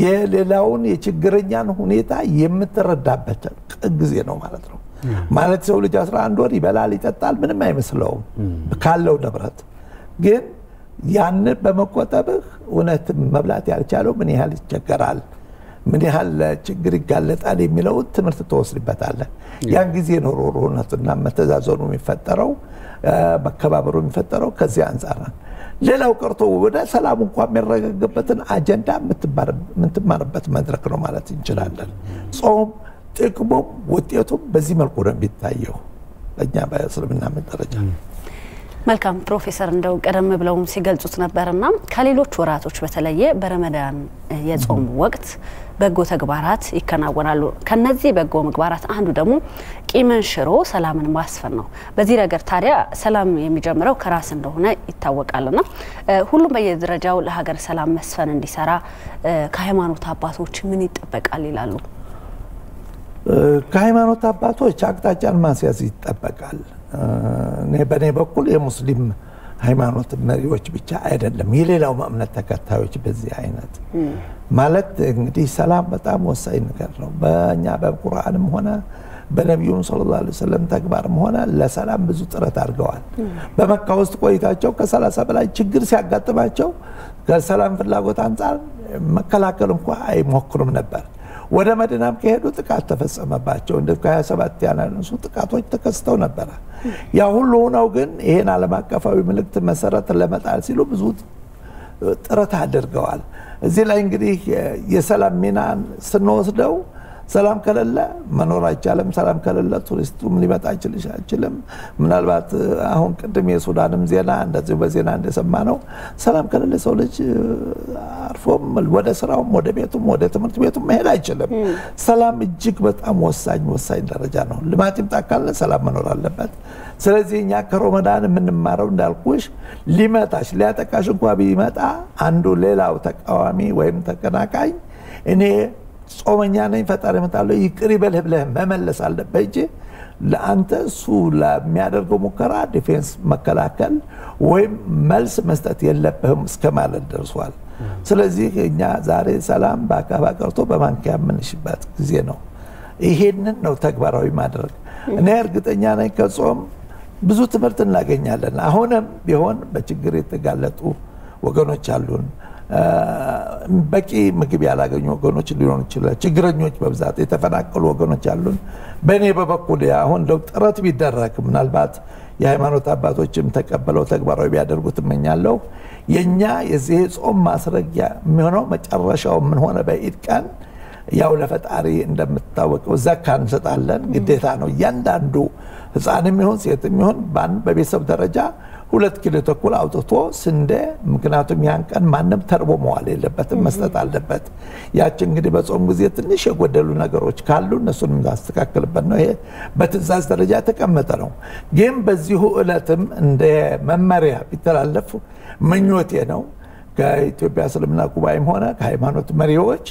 የሌላውን የችግረኛን ሁኔታ የምትረዳበት ጊዜ ነው ማለት ነው። ማለት ሰው ልጅ 11 ወር ይበላል ይጠጣል ምንም አይመስለውም ካለው ንብረት። ግን ያን በመቆጠብህ እውነት መብላት ያልቻለው ምን ያህል ይቸገራል፣ ምን ያህል ችግር ይጋለጣል የሚለው ትምህርት ተወስድበታለህ። ያን ጊዜ ነው ሮሮነትና መተዛዘኑ የሚፈጠረው መከባበሩ የሚፈጠረው ከዚህ አንፃር ነው። ሌላው ቀርቶ ወደ ሰላም እንኳን የሚረጋገጥበትን አጀንዳ የምትማርበት መድረክ ነው ማለት እንችላለን። ጾም ጥቅሙም ውጤቱም በዚህ መልኩ ነው የሚታየው በእኛ በእስልምና ደረጃ። መልካም ፕሮፌሰር እንደው ቀደም ብለውም ሲገልጹት ነበርና ከሌሎች ወራቶች በተለየ በረመዳን የጾም ወቅት በጎ ተግባራት ይከናወናሉ። ከነዚህ በጎ ምግባራት አንዱ ደግሞ ቂምን ሽሮ ሰላምን ማስፈን ነው። በዚህ ረገድ ታዲያ ሰላም የሚጀምረው ከራስ እንደሆነ ይታወቃልና ሁሉም በየደረጃው ለሀገር ሰላም መስፈን እንዲሰራ ከሃይማኖት አባቶች ምን ይጠበቃል ይላሉ? ከሃይማኖት አባቶች አቅጣጫን ማስያዝ ይጠበቃል። በኔ በኩል የሙስሊም ሃይማኖት መሪዎች ብቻ አይደለም የሌላው እምነት ተከታዮች በዚህ አይነት ማለት እንግዲህ ሰላም በጣም ወሳኝ ነገር ነው። በእኛ በቁርአንም ሆነ በነብዩ ሰለላሁ ዐለይሂ ወሰለም ተግባርም ሆነ ለሰላም ብዙ ጥረት አድርገዋል። በመካ ውስጥ ቆይታቸው ከ30 በላይ ችግር ሲያጋጥማቸው ከሰላም ፍላጎት አንፃር መከላከል እንኳን አይሞክሩም ነበር። ወደ መዲናም ከሄዱ ጥቃት ተፈጸመባቸው። እንደ ከ27 ያላነሱ ጥቃቶች ተከስተው ነበር። ያ ሁሉ ነው ግን ይሄን ዓለም አቀፋዊ ምልክት መሰረት ለመጣል ሲሉ ብዙ ጥረት አድርገዋል። እዚህ ላይ እንግዲህ የሰላም ሚናን ስንወስደው ሰላም ከሌለ መኖር አይቻልም። ሰላም ከሌለ ቱሪስቱም ሊመጣ አይችልም። ምናልባት አሁን ቅድም የሱዳንም ዜና እንደዚህ በዜና እንደሰማነው ሰላም ከሌለ ሰው ልጅ አርፎም ወደ ስራውም ወደ ቤቱም ወደ ትምህርት ቤቱም መሄድ አይችልም። ሰላም እጅግ በጣም ወሳኝ ደረጃ ነው። ልማት ይምጣ ካለ ሰላም መኖር አለበት። ስለዚህ እኛ ከረመዳን የምንማረው እንዳልኩሽ ሊመታሽ ሊያጠቃሽ እንኳን ቢመጣ አንዱ ሌላው ተቃዋሚ ወይም ተቀናቃኝ እኔ ጾመኛ ነኝ ፈጣሪ መጣለው ይቅር ይበልህ ብለህ መመለስ አለበት እንጂ ለአንተ እሱ ለሚያደርገው ሙከራ ዲፌንስ መከላከል ወይም መልስ መስጠት የለብህም እስከማለት ደርሷል። ስለዚህ እኛ ዛሬ ሰላም በአካባ ቀርቶ በማንኪያ የምንሽበት ጊዜ ነው። ይሄንን ነው ተግባራዊ ማድረግ። እኔ እርግጠኛ ነኝ ከጾም ብዙ ትምህርት እናገኛለን። አሁንም ቢሆን በችግር የተጋለጡ ወገኖች አሉን። በቂ ምግብ ያላገኙ ወገኖች ሊሆኑ ይችላል። ችግረኞች በብዛት የተፈናቀሉ ወገኖች አሉን። በእኔ በበኩል አሁን ጥረት ቢደረግ ምናልባት የሃይማኖት አባቶችም ተቀበለው ተግባራዊ ቢያደርጉት እመኛለሁ። የኛ የዚህ ጾም ማስረጊያ የሚሆነው መጨረሻው ምን ሆነ በኢድ ቀን ያው ለፈጣሪ እንደምታወቀው ዘካ እንሰጣለን፣ ግዴታ ነው። እያንዳንዱ ህፃንም ይሁን ሴትም ይሁን በቤተሰብ ደረጃ 2 ኪሎ ተኩል አውጥቶ ስንዴ ምክንያቱም ያን ቀን ማንም ተርቦ መዋል የለበትም መስጠት አለበት ያቺ እንግዲህ በጾም ጊዜ ትንሽ የጎደሉ ነገሮች ካሉ እነሱንም ማስተካከልበት ነው ይሄ በትዕዛዝ ደረጃ ተቀመጠ ነው ግን በዚሁ ዕለትም እንደ መመሪያ ቢተላለፍ ምኞቴ ነው ከኢትዮጵያ እስልምና ጉባኤም ሆነ ከሃይማኖት መሪዎች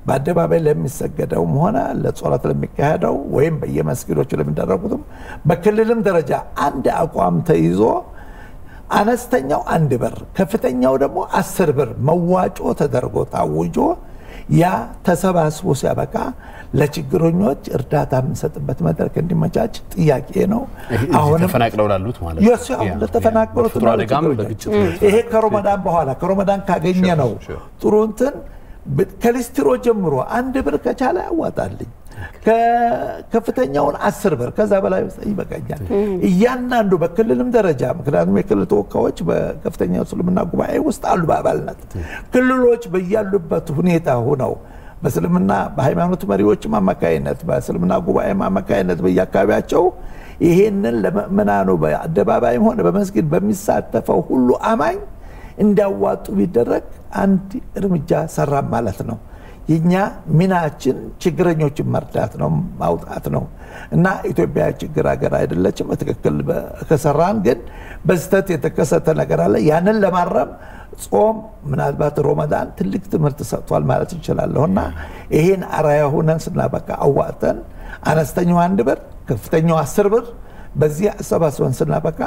በአደባባይ ለሚሰገደውም ሆነ ለጾላት ለሚካሄደው ወይም በየመስጊዶቹ ለሚደረጉትም በክልልም ደረጃ አንድ አቋም ተይዞ አነስተኛው 1 ብር ከፍተኛው ደግሞ 10 ብር መዋጮ ተደርጎ ታውጆ ያ ተሰባስቦ ሲያበቃ ለችግረኞች እርዳታ የምንሰጥበት መድረክ እንዲመቻች ጥያቄ ነው አሁን ተፈናቅለው ላሉት ማለት ነው ለተፈናቀሉት ይሄ ከረመዳን በኋላ ከረመዳን ካገኘ ነው ጥሩ እንትን ከሊስትሮ ጀምሮ 1 ብር ከቻለ ያዋጣልኝ ከፍተኛውን 10 ብር ከዛ በላይ ይበቃኛል እያንዳንዱ በክልልም ደረጃ ምክንያቱም የክልል ተወካዮች በከፍተኛው እስልምና ጉባኤ ውስጥ አሉ በአባልነት ክልሎች በያሉበት ሁኔታ ሆነው በእስልምና በሃይማኖት መሪዎች አማካይነት በእስልምና ጉባኤ አማካይነት በየአካባቢያቸው ይሄንን ለምእመናኑ በአደባባይም ሆነ በመስጊድ በሚሳተፈው ሁሉ አማኝ እንዲያዋጡ ቢደረግ አንድ እርምጃ ሰራ ማለት ነው የኛ ሚናችን ችግረኞችን መርዳት ነው ማውጣት ነው እና ኢትዮጵያ ችግር ሀገር አይደለችም በትክክል ከሰራን ግን በስተት የተከሰተ ነገር አለ ያንን ለማረም ጾም ምናልባት ረመዳን ትልቅ ትምህርት ሰጥቷል ማለት እንችላለውና ይሄን አራያ ሆነን ስናበቃ አዋጠን አነስተኛው 1 ብር ከፍተኛው 10 ብር በዚህ አሰባስበን ስናበቃ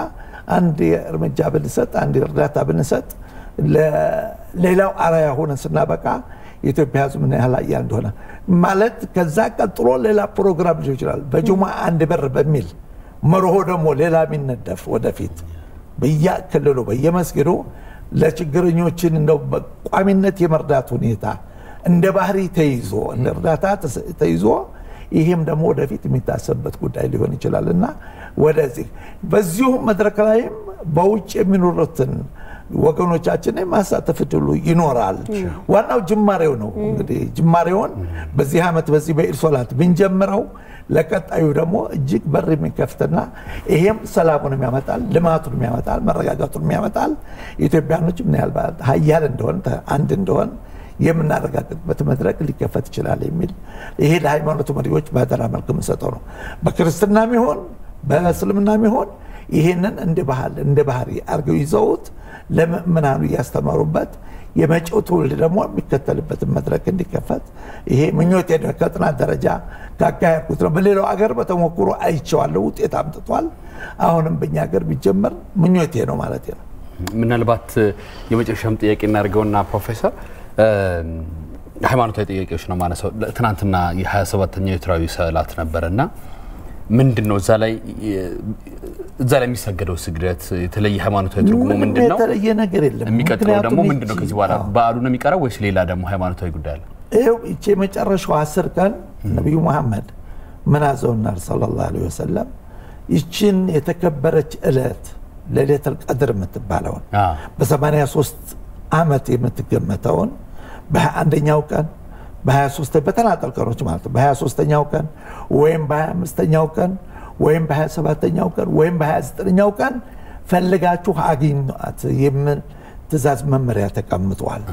አንድ እርምጃ ብንሰጥ አንድ እርዳታ ብንሰጥ ለሌላው አራያ ሆነን ስናበቃ የኢትዮጵያ ሕዝብ ምን ያህል አያ እንደሆነ ማለት ከዛ ቀጥሎ ሌላ ፕሮግራም ሊሆን ይችላል በጁማ 1 ብር በሚል መርሆ ደግሞ ሌላ ሚነደፍ ወደፊት በየክልሉ በየመስጊዱ ለችግረኞችን እንደው በቋሚነት የመርዳት ሁኔታ እንደ ባህሪ ተይዞ እንደ እርዳታ ተይዞ ይሄም ደግሞ ወደፊት የሚታሰብበት ጉዳይ ሊሆን ይችላልና ወደዚህ በዚሁ መድረክ ላይም በውጭ የሚኖሩትን ወገኖቻችን ማሳተፍ ድሉ ይኖራል ዋናው ጅማሬው ነው እንግዲህ ጅማሬውን በዚህ አመት በዚህ በኢድ ሶላት ብንጀምረው ለቀጣዩ ደግሞ እጅግ በር የሚከፍትና ይሄም ሰላሙን የሚያመጣል ልማቱን የሚያመጣል መረጋጋቱን የሚያመጣል ኢትዮጵያኖች ምን ያህል ሀያል እንደሆነ አንድ እንደሆነ የምናረጋግጥበት መድረክ ሊከፈት ይችላል የሚል ይሄ ለሃይማኖት መሪዎች ባደራ መልክ የምንሰጠው ነው በክርስትናም ይሁን በእስልምናም ይሁን ይሄንን እንደ ባህሪ አርገው ይዘውት ለምእመናኑ ያስተማሩበት የመጪው ትውልድ ደግሞ የሚከተልበት መድረክ እንዲከፈት ይሄ ምኞቴ ነው ከጥናት ደረጃ ካካሄድኩት ነው በሌላው ሀገር በተሞክሮ አይቼዋለሁ ውጤት አምጥቷል አሁንም በእኛ ሀገር ቢጀመር ምኞቴ ነው ማለት ነው ምናልባት የመጨረሻም ጥያቄ እናርገውና ፕሮፌሰር ሃይማኖታዊ ጥያቄዎች ነው ማለት ነው ትናንትና የ27ኛው የትራዊ ሰላት ነበርና ምንድነው እዛ ላይ የሚሰገደው ስግደት የተለየ ሃይማኖታዊ ትርጉሙ ምንድነው የተለየ ነገር የለም የሚቀጥለው ደግሞ ምንድነው ከዚህ በኋላ በዓሉ ነው የሚቀረው ወይስ ሌላ ደግሞ ሃይማኖታዊ ጉዳይ አለ ይሄው እቺ መጨረሻው 10 ቀን ነብዩ መሐመድ መናዘውና ሰለላሁ ዐለይሂ ወሰለም ይችን የተከበረች እለት ለይለቱል ቀድር የምትባለው በ83 አመት የምትገመተውን በ21ኛው ቀን በ23 በተናጠል ቀኖች ማለት በ23ኛው ቀን ወይም በ25ኛው ቀን ወይም በ27ኛው ቀን ወይም በ29ኛው ቀን ፈልጋችሁ አግኙት የምን ትእዛዝ መመሪያ ተቀምጧል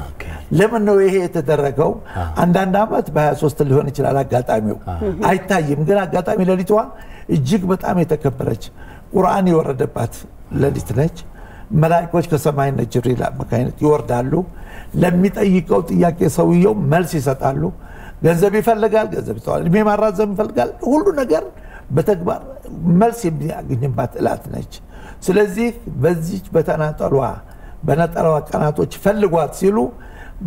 ለምን ነው ይሄ የተደረገው አንዳንድ አመት በ23 ሊሆን ይችላል አጋጣሚው አይታይም ግን አጋጣሚ ለሊቷ እጅግ በጣም የተከበረች ቁርአን የወረደባት ለሊት ነች መላእክቶች ከሰማይና ጅብሪል አማካይነት ይወርዳሉ ለሚጠይቀው ጥያቄ ሰውየው መልስ ይሰጣሉ ገንዘብ ይፈልጋል ገንዘብ ይሰጣል እድሜ ማራዘም ይፈልጋል ሁሉ ነገር በተግባር መልስ የሚያገኝባት እለት ነች ስለዚህ በዚህ በተናጠሏ በነጠላዋ ቀናቶች ፈልጓት ሲሉ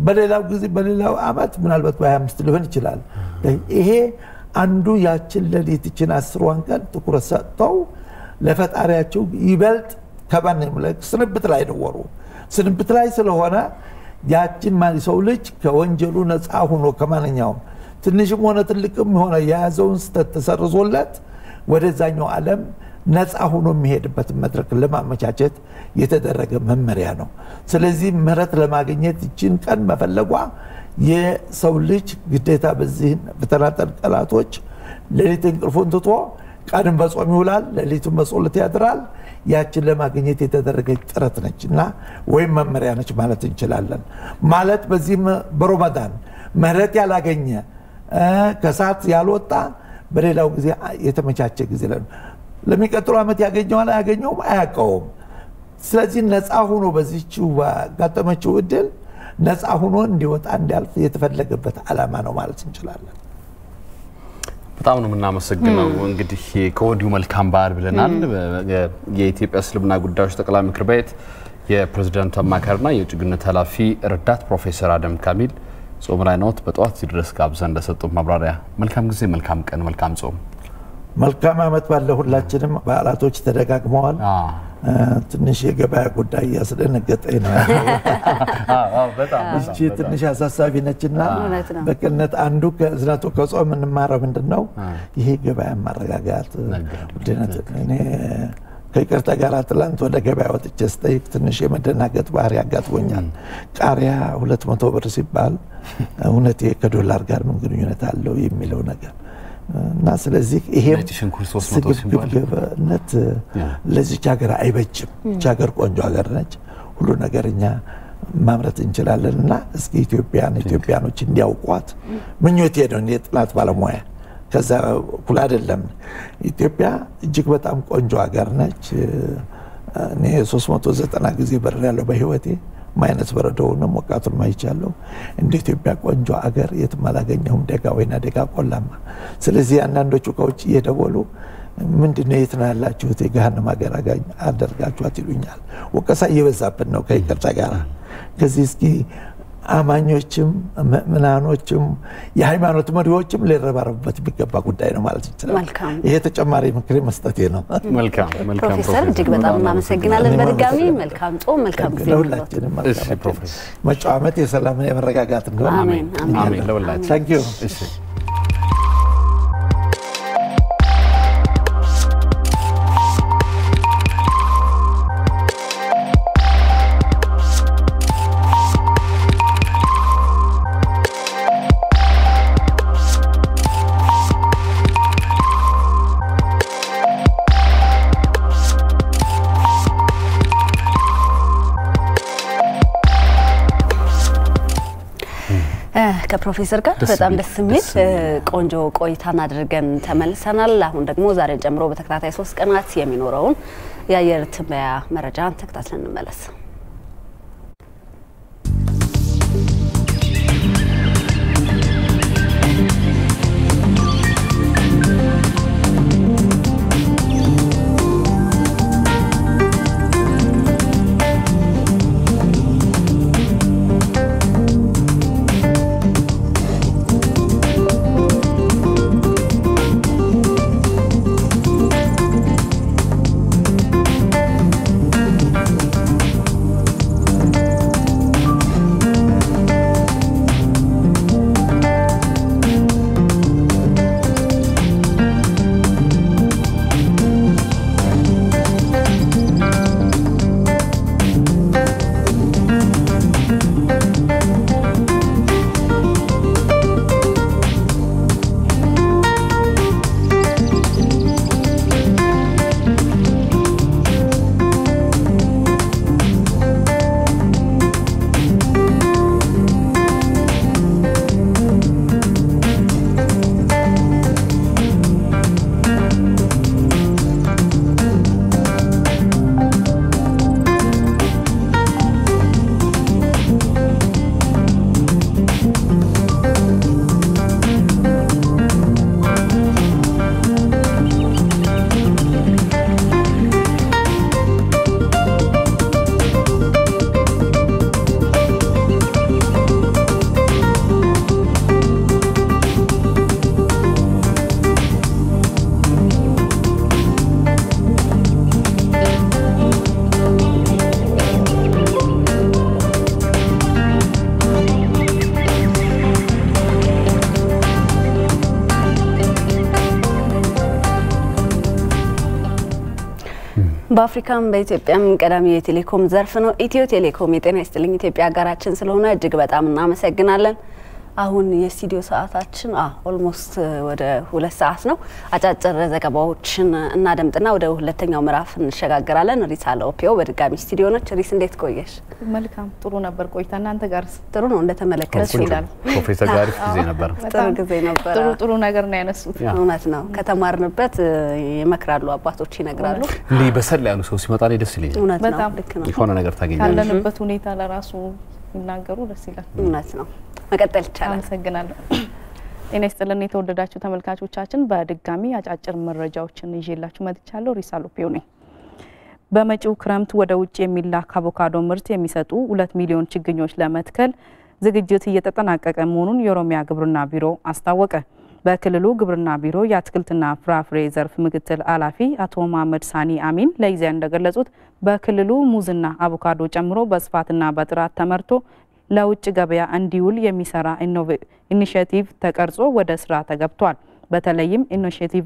በሌላው ጊዜ በሌላው አመት ምናልባት በ25 ሊሆን ይችላል ይሄ አንዱ ያችን ለሊትችን 10 ቀን ትኩረት ሰጥተው ለፈጣሪያቸው ይበልጥ ከበነም ለስንብት ላይ ደወሩ ስንብት ላይ ስለሆነ ያችን ማን ሰው ልጅ ከወንጀሉ ነፃ ሆኖ ከማንኛውም ትንሽም ሆነ ትልቅም ሆነ ያዘውን ስተት ተሰርዞለት ወደዛኛው ዓለም ነፃ ሆኖ የሚሄድበት መድረክ ለማመቻቸት የተደረገ መመሪያ ነው ስለዚህ ምህረት ለማግኘት እቺን ቀን መፈለጓ የሰው ልጅ ግዴታ በዚህ በተናጠል ቀላቶች ለሊት እንቅልፉን ትቶ ቀንም በጾም ይውላል፣ ሌሊቱን በጸሎት ያድራል። ያችን ለማግኘት የተደረገች ጥረት ነችና ወይም መመሪያ ነች ማለት እንችላለን። ማለት በዚህ በረመዳን ምህረት ያላገኘ ከሰዓት ያልወጣ በሌላው ጊዜ የተመቻቸ ጊዜ ለሚቀጥለው ዓመት ያገኘዋል አያገኘውም አያውቀውም። ስለዚህ ነፃ ሆኖ በዚህችው ባጋጠመችው እድል ነፃ ሆኖ እንዲወጣ እንዲያልፍ የተፈለገበት ዓላማ ነው ማለት እንችላለን። በጣም ነው የምናመሰግነው። እንግዲህ ከወዲሁ መልካም በዓል ብለናል። የኢትዮጵያ እስልምና ጉዳዮች ጠቅላይ ምክር ቤት የፕሬዝዳንቱ አማካሪና የውጭ ግንኙነት ኃላፊ ረዳት ፕሮፌሰር አደም ካሚል ጾም ላይ ነው። በጠዋት ድረስ ጋብዘን እንደሰጡት ማብራሪያ መልካም ጊዜ፣ መልካም ቀን፣ መልካም ጾም፣ መልካም ዓመት ባለ ሁላችንም። በዓላቶች ተደጋግመዋል። ትንሽ የገበያ ጉዳይ ያስደነገጠኝ ነው። እቺ ትንሽ አሳሳቢ ነችና በቅነት አንዱ ከዝናቱ ከጾም እንማረው ምንድነው ይሄ ገበያ ማረጋጋት ውድነት። እኔ ከይቅርታ ጋር ትላንት ወደ ገበያ ወጥቼ ስጠይቅ ትንሽ የመደናገጥ ባህሪ ያጋጥሞኛል። ቃሪያ 200 ብር ሲባል እውነቴ ከዶላር ጋር ምን ግንኙነት አለው የሚለው ነገር እና ስለዚህ ይሄ ስግብግብነት ለዚህ ሀገር አይበጅም። ሀገር ቆንጆ ሀገር ነች። ሁሉ ነገርኛ ማምረት እንችላለንና እስኪ ኢትዮጵያኖች እንዲያውቋት ምኞቴ ነው። እኔ ጥናት ባለሙያ ከዛ ኩል አይደለም። ኢትዮጵያ እጅግ በጣም ቆንጆ ሀገር ነች። እኔ 390 ጊዜ በረራለሁ በህይወቴ። ማይነስ በረዶውንም ሞቃቱን ማይቻለው። እንደ ኢትዮጵያ ቆንጆ ሀገር የትም አላገኘሁም፣ ደጋ ወይና ደጋ ቆላማ። ስለዚህ አንዳንዶቹ ከውጭ እየደወሉ ምንድነው የት ነው ያላችሁት የገሃነም ሀገር አደርጋችኋት ይሉኛል። ወቀሳ እየበዛብን ነው ከይቅርታ ጋር። ከዚህ እስኪ አማኞችም ምናኖችም የሃይማኖት መሪዎችም ሊረባረቡበት የሚገባ ጉዳይ ነው ማለት ይችላል። ይሄ ተጨማሪ ምክር መስጠቴ ነው። መልካም ፕሮፌሰር እጅግ በጣም እናመሰግናለን። በድጋሚ መልካም ጾም፣ መልካም ጊዜ ለሁላችንም። መጪው ዓመት የሰላም የመረጋጋት እንደሆነ አሜን አሜን ለሁላችን። ታንክ ዩ። ከፕሮፌሰር ጋር በጣም ደስ የሚል ቆንጆ ቆይታን አድርገን ተመልሰናል። አሁን ደግሞ ዛሬን ጨምሮ በተከታታይ 3 ቀናት የሚኖረውን የአየር ትንበያ መረጃን ተከታትለን እንመለስ። በአፍሪካም በኢትዮጵያም ቀዳሚ የቴሌኮም ዘርፍ ነው ኢትዮ ቴሌኮም። የጤና ይስጥልኝ ኢትዮጵያ አጋራችን ስለሆነ እጅግ በጣም እናመሰግናለን። አሁን የስቱዲዮ ሰዓታችን ኦልሞስት ወደ 2 ሰዓት ነው። አጫጭር ዘገባዎችን እናደምጥና ወደ ሁለተኛው ምዕራፍ እንሸጋገራለን። ሪሳ ሎፒዮ በድጋሚ ስቱዲዮ ነች። ሪስ እንዴት ቆየሽ? መልካም ጥሩ ነበር ቆይታ። እናንተ ጋር ጥሩ ነው እንደተመለከተሽ ይላል ፕሮፌሰር ጋር ጊዜ ነበር። ጥሩ ጊዜ ነበር። ጥሩ ነገር ነው ያነሱት። እውነት ነው። ከተማርንበት ይመክራሉ አባቶች ይነግራሉ። እንዴ በሰል ያሉ ሰው ሲመጣ ላይ ደስ ይለኛል። በጣም ልክ ነው። የሆነ ነገር ታገኛለሽ። ካለንበት ሁኔታ ለራሱ ይናገሩ ደስ ይላል። እውነት ነው። መቀጠል ይቻላል። አመሰግናለሁ። ጤና ይስጥልን የተወደዳችሁ ተመልካቾቻችን፣ በድጋሚ አጫጭር መረጃዎችን ይዤላችሁ መጥቻለሁ። ሪሳ ሎፒዮ ነኝ። በመጪው ክረምት ወደ ውጭ የሚላክ አቮካዶ ምርት የሚሰጡ 2 ሚሊዮን ችግኞች ለመትከል ዝግጅት እየተጠናቀቀ መሆኑን የኦሮሚያ ግብርና ቢሮ አስታወቀ። በክልሉ ግብርና ቢሮ የአትክልትና ፍራፍሬ ዘርፍ ምክትል ኃላፊ አቶ መሐመድ ሳኒ አሚን ለኢዜአ እንደገለጹት በክልሉ ሙዝና አቮካዶ ጨምሮ በስፋትና በጥራት ተመርቶ ለውጭ ገበያ እንዲውል የሚሰራ ኢኒሼቲቭ ተቀርጾ ወደ ስራ ተገብቷል። በተለይም ኢኒሼቲቭ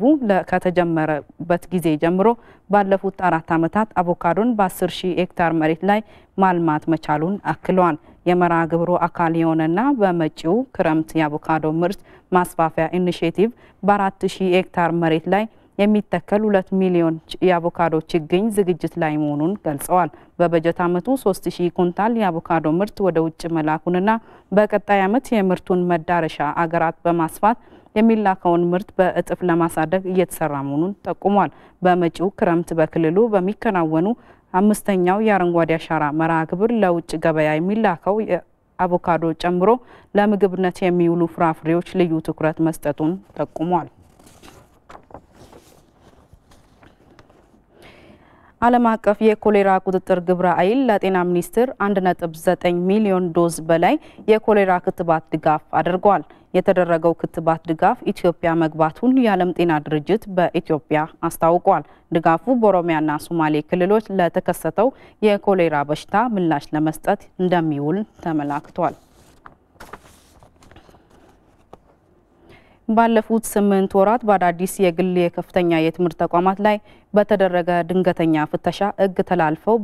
ከተጀመረበት ጊዜ ጀምሮ ባለፉት 4 ዓመታት አቮካዶን በ10,000 ሄክታር መሬት ላይ ማልማት መቻሉን አክለዋል። የመርሃ ግብሩ አካል የሆነና በመጪው ክረምት የአቮካዶ ምርት ማስፋፊያ ኢኒሼቲቭ በ4,000 ሄክታር መሬት ላይ የሚተከል 2 ሚሊዮን የአቮካዶ ችግኝ ዝግጅት ላይ መሆኑን ገልጸዋል። በበጀት ዓመቱ 3,000 ኩንታል የአቮካዶ ምርት ወደ ውጭ መላኩንና በቀጣይ ዓመት የምርቱን መዳረሻ አገራት በማስፋት የሚላከውን ምርት በእጥፍ ለማሳደግ እየተሰራ መሆኑን ጠቁሟል። በመጪው ክረምት በክልሉ በሚከናወኑ 5ኛው የአረንጓዴ አሻራ መርሃ ግብር ለውጭ ገበያ የሚላከው አቮካዶ ጨምሮ ለምግብነት የሚውሉ ፍራፍሬዎች ልዩ ትኩረት መስጠቱን ጠቁሟል። ዓለም አቀፍ የኮሌራ ቁጥጥር ግብረ ኃይል ለጤና ሚኒስቴር 1.9 ሚሊዮን ዶዝ በላይ የኮሌራ ክትባት ድጋፍ አድርጓል። የተደረገው ክትባት ድጋፍ ኢትዮጵያ መግባቱን የዓለም ጤና ድርጅት በኢትዮጵያ አስታውቋል። ድጋፉ በኦሮሚያና ሶማሌ ክልሎች ለተከሰተው የኮሌራ በሽታ ምላሽ ለመስጠት እንደሚውል ተመላክቷል። ባለፉት 8 ወራት በአዳዲስ የግል የከፍተኛ የትምህርት ተቋማት ላይ በተደረገ ድንገተኛ ፍተሻ ሕግ ተላልፈው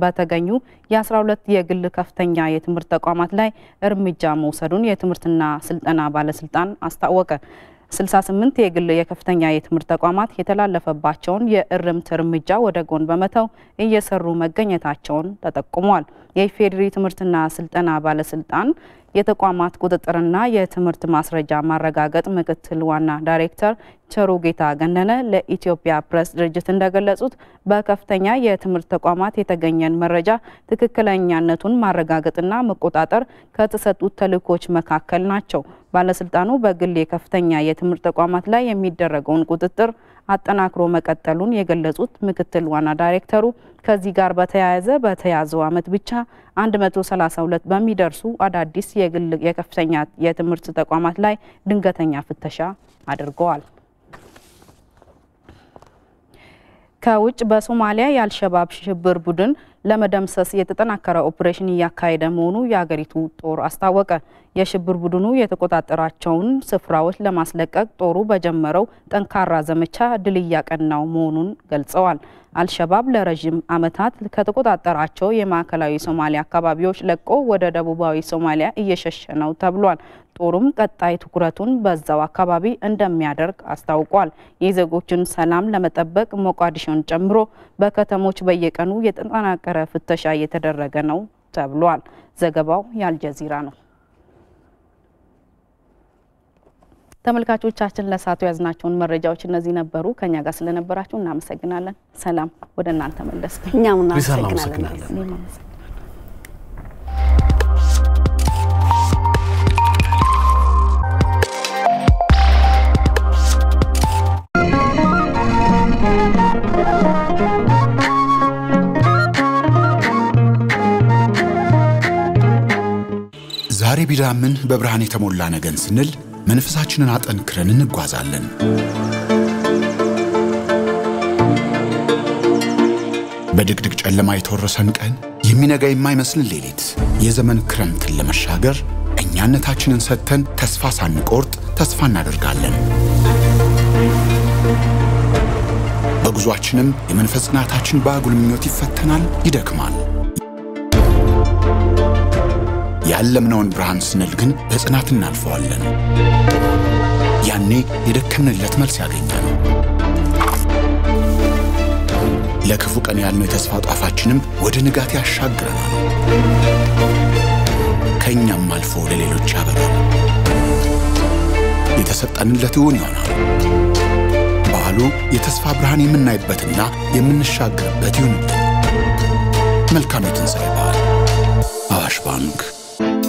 በተገኙ የ12 የግል ከፍተኛ የትምህርት ተቋማት ላይ እርምጃ መውሰዱን የትምህርትና ስልጠና ባለስልጣን አስታወቀ። 68 የግል የከፍተኛ የትምህርት ተቋማት የተላለፈባቸውን የእርምት እርምጃ ወደ ጎን በመተው እየሰሩ መገኘታቸውን ተጠቁሟል። የኢፌዴሪ ትምህርትና ስልጠና ባለስልጣን የተቋማት ቁጥጥርና የትምህርት ማስረጃ ማረጋገጥ ምክትል ዋና ዳይሬክተር ቸሩ ጌታ ገነነ ለኢትዮጵያ ፕሬስ ድርጅት እንደገለጹት በከፍተኛ የትምህርት ተቋማት የተገኘን መረጃ ትክክለኛነቱን ማረጋገጥና መቆጣጠር ከተሰጡት ተልእኮች መካከል ናቸው። ባለስልጣኑ በግል የከፍተኛ የትምህርት ተቋማት ላይ የሚደረገውን ቁጥጥር አጠናክሮ መቀጠሉን የገለጹት ምክትል ዋና ዳይሬክተሩ ከዚህ ጋር በተያያዘ በተያዘው ዓመት ብቻ 132 በሚደርሱ አዳዲስ የግል የከፍተኛ የትምህርት ተቋማት ላይ ድንገተኛ ፍተሻ አድርገዋል። ከውጭ በሶማሊያ የአልሸባብ ሽብር ቡድን ለመደምሰስ የተጠናከረ ኦፕሬሽን እያካሄደ መሆኑ የሀገሪቱ ጦር አስታወቀ። የሽብር ቡድኑ የተቆጣጠራቸውን ስፍራዎች ለማስለቀቅ ጦሩ በጀመረው ጠንካራ ዘመቻ ድል እያቀናው መሆኑን ገልጸዋል። አልሸባብ ለረጅም ዓመታት ከተቆጣጠራቸው የማዕከላዊ ሶማሊያ አካባቢዎች ለቆ ወደ ደቡባዊ ሶማሊያ እየሸሸ ነው ተብሏል። ጦሩም ቀጣይ ትኩረቱን በዛው አካባቢ እንደሚያደርግ አስታውቋል። የዜጎችን ሰላም ለመጠበቅ ሞቃዲሾን ጨምሮ በከተሞች በየቀኑ የተጠናከረ ፍተሻ እየተደረገ ነው ተብሏል። ዘገባው የአልጀዚራ ነው። ተመልካቾቻችን ለሳቱ ያዝናቸውን መረጃዎች እነዚህ ነበሩ። ከኛ ጋር ስለነበራችሁ እናመሰግናለን። ሰላም ወደ እናንተ መለስኩኝ። እኛም እናመሰግናለን። ዛሬ ቢዳምን በብርሃን የተሞላ ነገን ስንል መንፈሳችንን አጠንክረን እንጓዛለን። በድቅድቅ ጨለማ የተወረሰን ቀን የሚነጋ የማይመስል ሌሊት የዘመን ክረምትን ለመሻገር እኛነታችንን ሰጥተን ተስፋ ሳንቆርጥ ተስፋ እናደርጋለን። በጉዟችንም የመንፈስ ጽናታችን በአጉል ምኞት ይፈተናል፣ ይደክማል። ያለምነውን ብርሃን ስንል ግን በጽናት እናልፈዋለን። ያኔ የደከምንለት መልስ ያገኛል። ለክፉ ቀን ያልነው የተስፋ ጧፋችንም ወደ ንጋት ያሻግረናል። ከኛም አልፎ ለሌሎች ያበራል። የተሰጠንለት እውን ይሆናል። በዓሉ የተስፋ ብርሃን የምናይበትና የምንሻገርበት ይሁንልን። መልካም የትንሣኤ በዓል። አዋሽ ባንክ።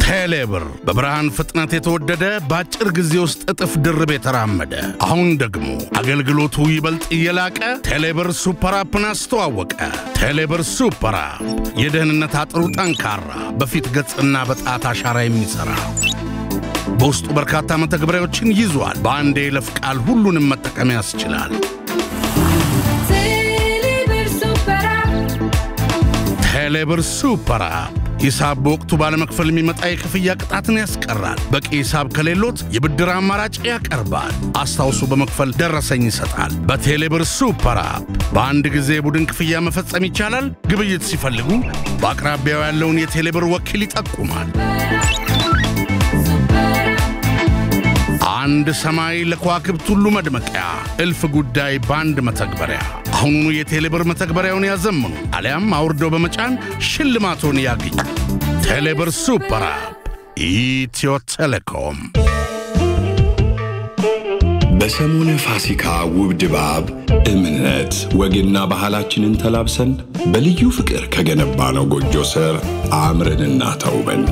ቴሌብር በብርሃን ፍጥነት የተወደደ በአጭር ጊዜ ውስጥ እጥፍ ድርብ የተራመደ አሁን ደግሞ አገልግሎቱ ይበልጥ እየላቀ ቴሌብር ሱፐር አፕን አስተዋወቀ። ቴሌብር ሱፐር አፕ የደህንነት አጥሩ ጠንካራ፣ በፊት ገጽና በጣት አሻራ የሚሰራ በውስጡ በርካታ መተግበሪያዎችን ይዟል። በአንድ የይለፍ ቃል ሁሉንም መጠቀም ያስችላል። ቴሌብር ሱፐር አፕ ሂሳብ በወቅቱ ባለመክፈል የሚመጣ የክፍያ ቅጣትን ያስቀራል። በቂ ሂሳብ ከሌሎት የብድር አማራጭ ያቀርባል። አስታውሱ በመክፈል ደረሰኝ ይሰጣል። በቴሌብር ሱፐር አፕ በአንድ ጊዜ የቡድን ክፍያ መፈጸም ይቻላል። ግብይት ሲፈልጉ በአቅራቢያው ያለውን የቴሌብር ወኪል ይጠቁማል። አንድ ሰማይ ለከዋክብት ሁሉ መድመቂያ፣ እልፍ ጉዳይ በአንድ መተግበሪያ። አሁኑኑ የቴሌብር መተግበሪያውን ያዘምኑ አሊያም አውርደው በመጫን ሽልማቶን ያግኙ። ቴሌብር ሱፐር አፕ ኢትዮ ቴሌኮም። በሰሙነ ፋሲካ ውብ ድባብ እምነት ወግና ባህላችንን ተላብሰን በልዩ ፍቅር ከገነባነው ጎጆ ስር አምረንና ተውበን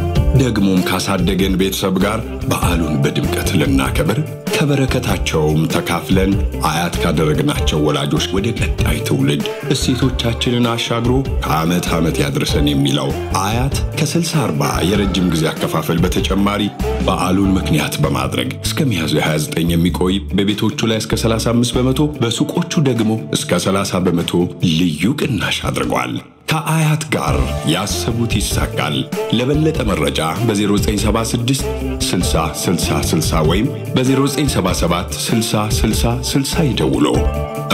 ደግሞም ካሳደገን ቤተሰብ ጋር በዓሉን በድምቀት ልናከብር ከበረከታቸውም ተካፍለን አያት ካደረግናቸው ወላጆች ወደ ቀጣይ ትውልድ እሴቶቻችንን አሻግሮ ከዓመት ዓመት ያድርሰን የሚለው አያት ከ60/40 የረጅም ጊዜ አከፋፈል በተጨማሪ በዓሉን ምክንያት በማድረግ እስከ ሚያዝያ 29 የሚቆይ በቤቶቹ ላይ እስከ 35%፣ በሱቆቹ ደግሞ እስከ 30% ልዩ ቅናሽ አድርጓል። ከአያት ጋር ያሰቡት ይሳካል። ለበለጠ መረጃ በ0976 60 60 60 ወይም በ0977 60 60 60 ይደውሉ።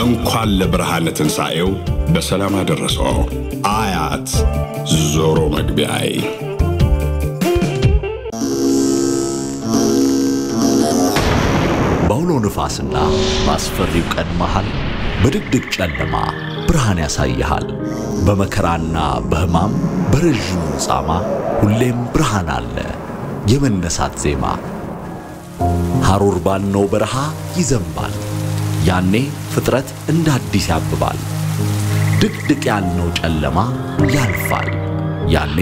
እንኳን ለብርሃነ ትንሣኤው በሰላም አደረሰው። አያት ዞሮ መግቢያዬ። በአውሎ ንፋስና በአስፈሪው ቀን መሃል በድቅድቅ ጨለማ ብርሃን ያሳይሃል። በመከራና በሕማም በረዥሙ ጻማ ሁሌም ብርሃን አለ። የመነሳት ዜማ ሐሩር ባልነው በረሃ ይዘንባል። ያኔ ፍጥረት እንደ አዲስ ያብባል። ድቅድቅ ያልነው ጨለማ ያልፋል። ያኔ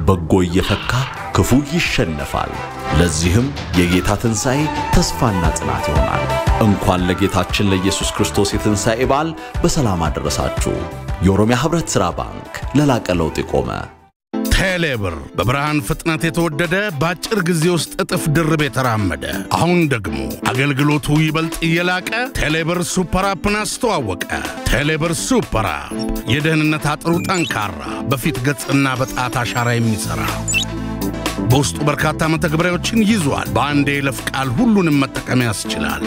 በጎ እየፈካ ክፉ ይሸነፋል። ለዚህም የጌታ ትንሣኤ ተስፋና ጽናት ይሆናል። እንኳን ለጌታችን ለኢየሱስ ክርስቶስ የትንሣኤ በዓል በሰላም አደረሳችሁ። የኦሮሚያ ህብረት ሥራ ባንክ ለላቀ ለውጥ የቆመ። ቴሌብር በብርሃን ፍጥነት የተወደደ በአጭር ጊዜ ውስጥ እጥፍ ድርብ የተራመደ አሁን ደግሞ አገልግሎቱ ይበልጥ እየላቀ ቴሌብር ሱፐር አፕን አስተዋወቀ። ቴሌብር ሱፐር አፕ የደህንነት አጥሩ ጠንካራ፣ በፊት ገጽና በጣት አሻራ የሚሰራ በውስጡ በርካታ መተግበሪያዎችን ይዟል። በአንድ የይለፍ ቃል ሁሉንም መጠቀም ያስችላል።